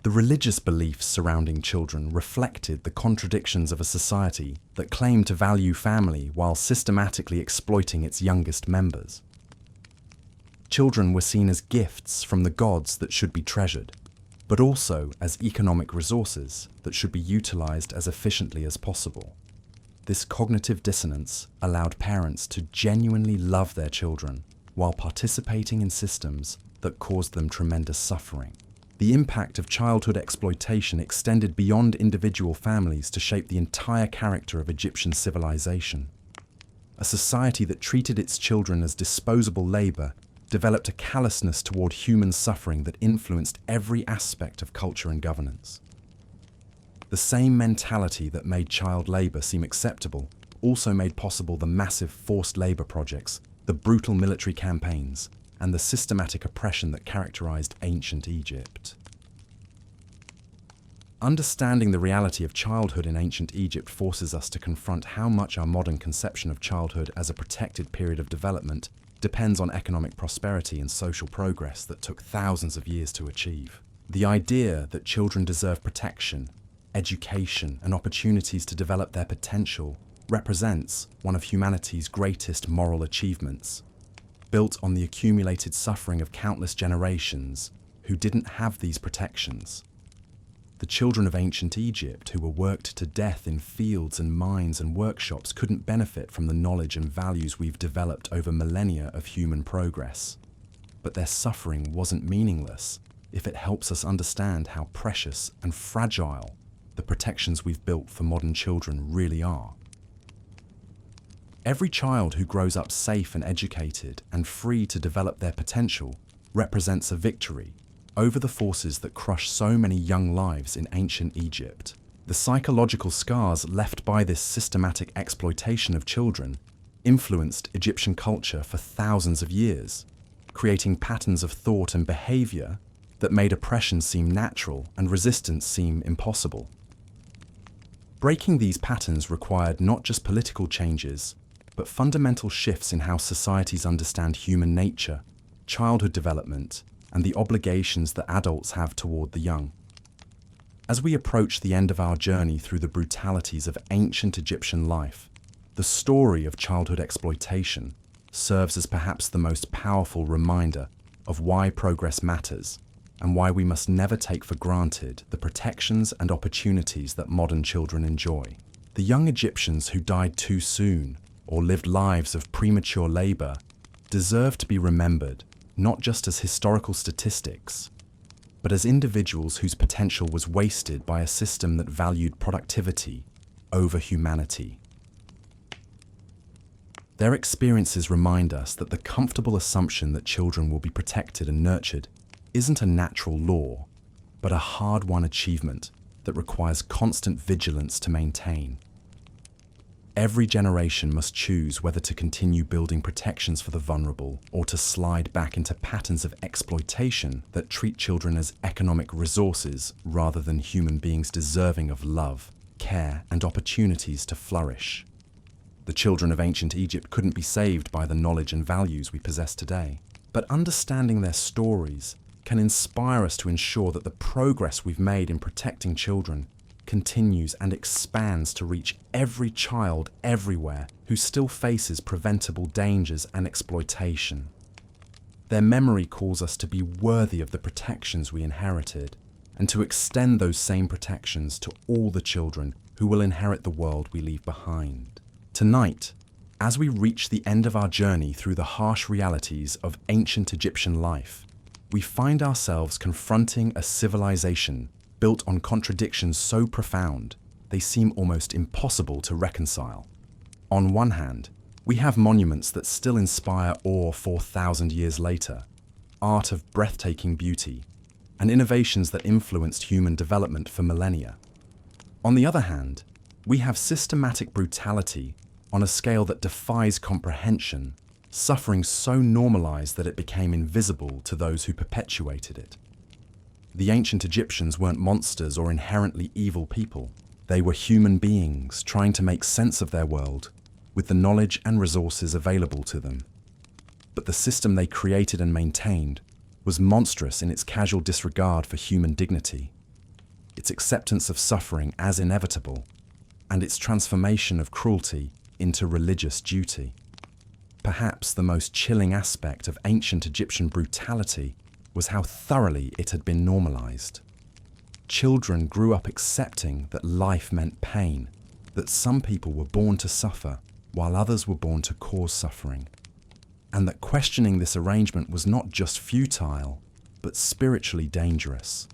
The religious beliefs surrounding children reflected the contradictions of a society that claimed to value family while systematically exploiting its youngest members. Children were seen as gifts from the gods that should be treasured, but also as economic resources that should be utilized as efficiently as possible. This cognitive dissonance allowed parents to genuinely love their children while participating in systems that caused them tremendous suffering. The impact of childhood exploitation extended beyond individual families to shape the entire character of Egyptian civilization. A society that treated its children as disposable labor developed a callousness toward human suffering that influenced every aspect of culture and governance. The same mentality that made child labor seem acceptable also made possible the massive forced labor projects, the brutal military campaigns, and the systematic oppression that characterized ancient Egypt. Understanding the reality of childhood in ancient Egypt forces us to confront how much our modern conception of childhood as a protected period of development depends on economic prosperity and social progress that took thousands of years to achieve. The idea that children deserve protection, education, and opportunities to develop their potential represents one of humanity's greatest moral achievements, built on the accumulated suffering of countless generations who didn't have these protections. The children of ancient Egypt who were worked to death in fields and mines and workshops couldn't benefit from the knowledge and values we've developed over millennia of human progress. But their suffering wasn't meaningless if it helps us understand how precious and fragile the protections we've built for modern children really are. Every child who grows up safe and educated and free to develop their potential represents a victory over the forces that crush so many young lives in ancient Egypt. The psychological scars left by this systematic exploitation of children influenced Egyptian culture for thousands of years, creating patterns of thought and behavior that made oppression seem natural and resistance seem impossible. Breaking these patterns required not just political changes, but fundamental shifts in how societies understand human nature, childhood development, and the obligations that adults have toward the young. As we approach the end of our journey through the brutalities of ancient Egyptian life, the story of childhood exploitation serves as perhaps the most powerful reminder of why progress matters and why we must never take for granted the protections and opportunities that modern children enjoy. The young Egyptians who died too soon or lived lives of premature labor deserve to be remembered not just as historical statistics, but as individuals whose potential was wasted by a system that valued productivity over humanity. Their experiences remind us that the comfortable assumption that children will be protected and nurtured isn't a natural law, but a hard-won achievement that requires constant vigilance to maintain. Every generation must choose whether to continue building protections for the vulnerable or to slide back into patterns of exploitation that treat children as economic resources rather than human beings deserving of love, care, and opportunities to flourish. The children of ancient Egypt couldn't be saved by the knowledge and values we possess today, but understanding their stories can inspire us to ensure that the progress we've made in protecting children continues and expands to reach every child everywhere who still faces preventable dangers and exploitation. Their memory calls us to be worthy of the protections we inherited, and to extend those same protections to all the children who will inherit the world we leave behind. Tonight, as we reach the end of our journey through the harsh realities of ancient Egyptian life, we find ourselves confronting a civilization built on contradictions so profound they seem almost impossible to reconcile. On one hand, we have monuments that still inspire awe 4,000 years later, art of breathtaking beauty, and innovations that influenced human development for millennia. On the other hand, we have systematic brutality on a scale that defies comprehension, suffering so normalized that it became invisible to those who perpetuated it. The ancient Egyptians weren't monsters or inherently evil people. They were human beings trying to make sense of their world with the knowledge and resources available to them. But the system they created and maintained was monstrous in its casual disregard for human dignity, its acceptance of suffering as inevitable, and its transformation of cruelty into religious duty. Perhaps the most chilling aspect of ancient Egyptian brutality was how thoroughly it had been normalized. Children grew up accepting that life meant pain, that some people were born to suffer while others were born to cause suffering, and that questioning this arrangement was not just futile, but spiritually dangerous.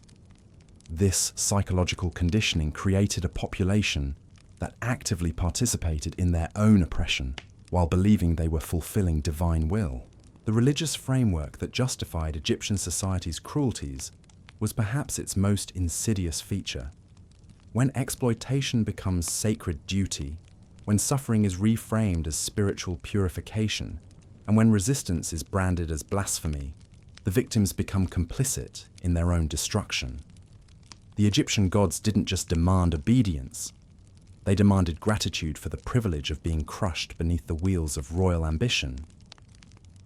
This psychological conditioning created a population that actively participated in their own oppression while believing they were fulfilling divine will. The religious framework that justified Egyptian society's cruelties was perhaps its most insidious feature. When exploitation becomes sacred duty, when suffering is reframed as spiritual purification, and when resistance is branded as blasphemy, the victims become complicit in their own destruction. The Egyptian gods didn't just demand obedience, they demanded gratitude for the privilege of being crushed beneath the wheels of royal ambition.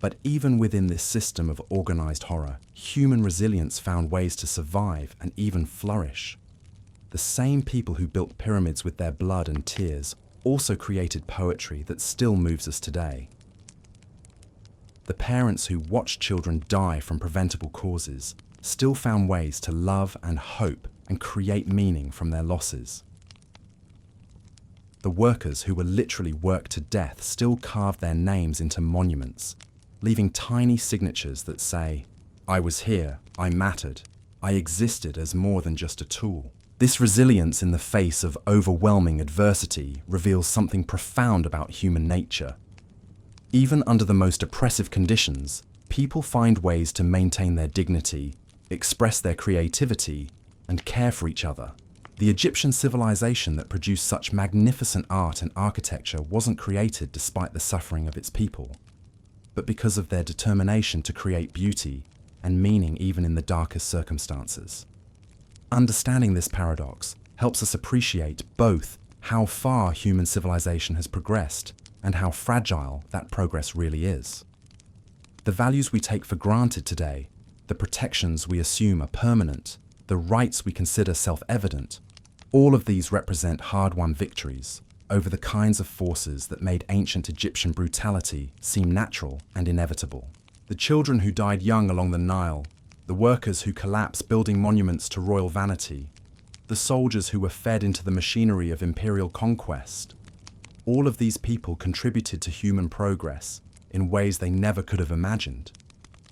But even within this system of organized horror, human resilience found ways to survive and even flourish. The same people who built pyramids with their blood and tears also created poetry that still moves us today. The parents who watched children die from preventable causes still found ways to love and hope and create meaning from their losses. The workers who were literally worked to death still carved their names into monuments, leaving tiny signatures that say, "I was here, I mattered, I existed as more than just a tool." This resilience in the face of overwhelming adversity reveals something profound about human nature. Even under the most oppressive conditions, people find ways to maintain their dignity, express their creativity, and care for each other. The Egyptian civilization that produced such magnificent art and architecture wasn't created despite the suffering of its people, but because of their determination to create beauty and meaning even in the darkest circumstances. Understanding this paradox helps us appreciate both how far human civilization has progressed and how fragile that progress really is. The values we take for granted today, the protections we assume are permanent, the rights we consider self-evident, all of these represent hard-won victories over the kinds of forces that made ancient Egyptian brutality seem natural and inevitable. The children who died young along the Nile, the workers who collapsed building monuments to royal vanity, the soldiers who were fed into the machinery of imperial conquest, all of these people contributed to human progress in ways they never could have imagined.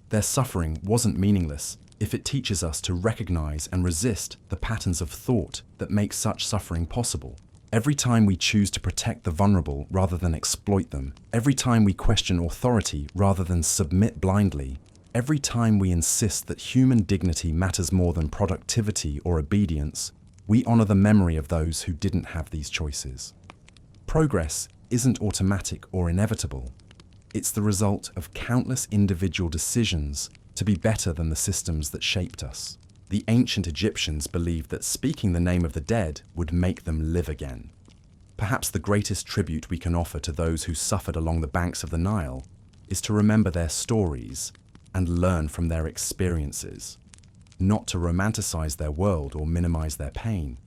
Their suffering wasn't meaningless if it teaches us to recognize and resist the patterns of thought that make such suffering possible. Every time we choose to protect the vulnerable rather than exploit them, every time we question authority rather than submit blindly, every time we insist that human dignity matters more than productivity or obedience, we honor the memory of those who didn't have these choices. Progress isn't automatic or inevitable. It's the result of countless individual decisions to be better than the systems that shaped us. The ancient Egyptians believed that speaking the name of the dead would make them live again. Perhaps the greatest tribute we can offer to those who suffered along the banks of the Nile is to remember their stories and learn from their experiences, not to romanticize their world or minimize their pain,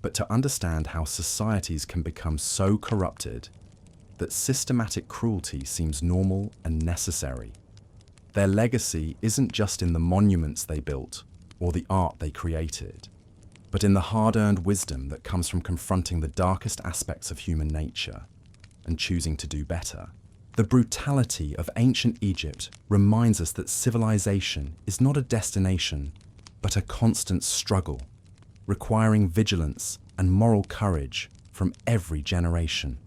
but to understand how societies can become so corrupted that systematic cruelty seems normal and necessary. Their legacy isn't just in the monuments they built or the art they created, but in the hard-earned wisdom that comes from confronting the darkest aspects of human nature and choosing to do better. The brutality of ancient Egypt reminds us that civilization is not a destination, but a constant struggle, requiring vigilance and moral courage from every generation.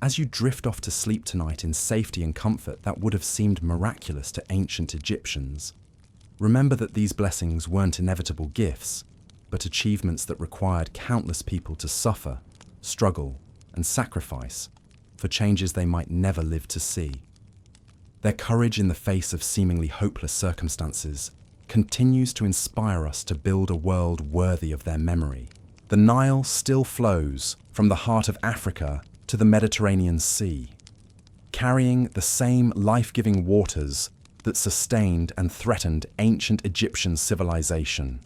As you drift off to sleep tonight in safety and comfort that would have seemed miraculous to ancient Egyptians, remember that these blessings weren't inevitable gifts, but achievements that required countless people to suffer, struggle, and sacrifice for changes they might never live to see. Their courage in the face of seemingly hopeless circumstances continues to inspire us to build a world worthy of their memory. The Nile still flows from the heart of Africa to the Mediterranean Sea, carrying the same life-giving waters that sustained and threatened ancient Egyptian civilization.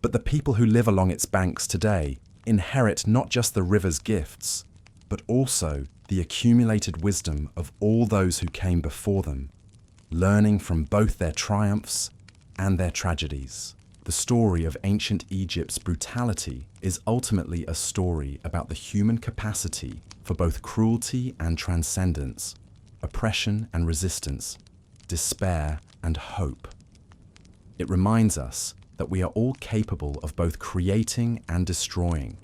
But the people who live along its banks today inherit not just the river's gifts, but also the accumulated wisdom of all those who came before them, learning from both their triumphs and their tragedies. The story of ancient Egypt's brutality is ultimately a story about the human capacity for both cruelty and transcendence, oppression and resistance, despair and hope. It reminds us that we are all capable of both creating and destroying,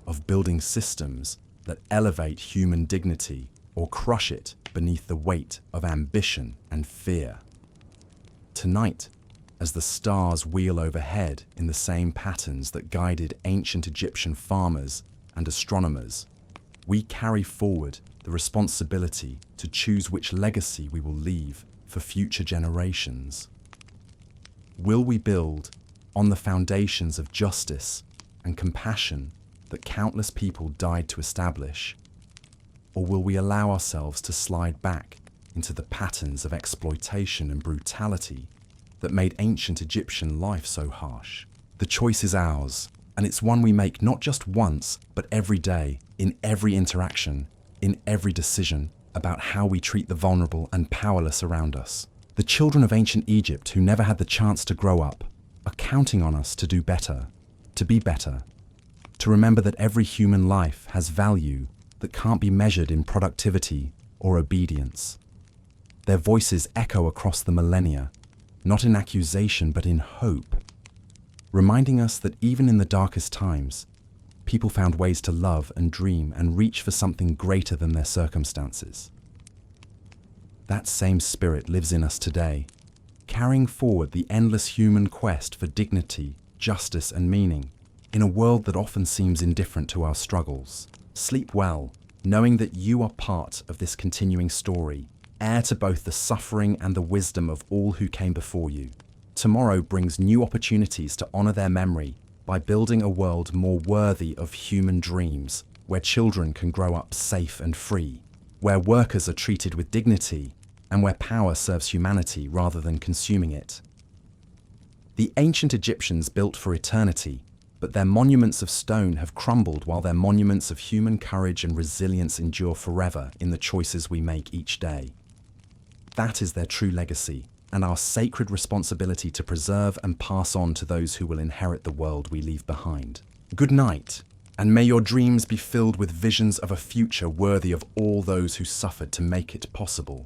of building systems that elevate human dignity or crush it beneath the weight of ambition and fear. Tonight, as the stars wheel overhead in the same patterns that guided ancient Egyptian farmers and astronomers, we carry forward the responsibility to choose which legacy we will leave for future generations. Will we build on the foundations of justice and compassion that countless people died to establish, or will we allow ourselves to slide back into the patterns of exploitation and brutality that made ancient Egyptian life so harsh? The choice is ours, and it's one we make not just once, but every day, in every interaction, in every decision about how we treat the vulnerable and powerless around us. The children of ancient Egypt who never had the chance to grow up are counting on us to do better, to be better, to remember that every human life has value that can't be measured in productivity or obedience. Their voices echo across the millennia, not in accusation but in hope, reminding us that even in the darkest times, people found ways to love and dream and reach for something greater than their circumstances. That same spirit lives in us today, carrying forward the endless human quest for dignity, justice, and meaning in a world that often seems indifferent to our struggles. Sleep well, knowing that you are part of this continuing story, heir to both the suffering and the wisdom of all who came before you. Tomorrow brings new opportunities to honor their memory by building a world more worthy of human dreams, where children can grow up safe and free, where workers are treated with dignity, and where power serves humanity rather than consuming it. The ancient Egyptians built for eternity, but their monuments of stone have crumbled while their monuments of human courage and resilience endure forever in the choices we make each day. That is their true legacy, and our sacred responsibility to preserve and pass on to those who will inherit the world we leave behind. Good night, and may your dreams be filled with visions of a future worthy of all those who suffered to make it possible.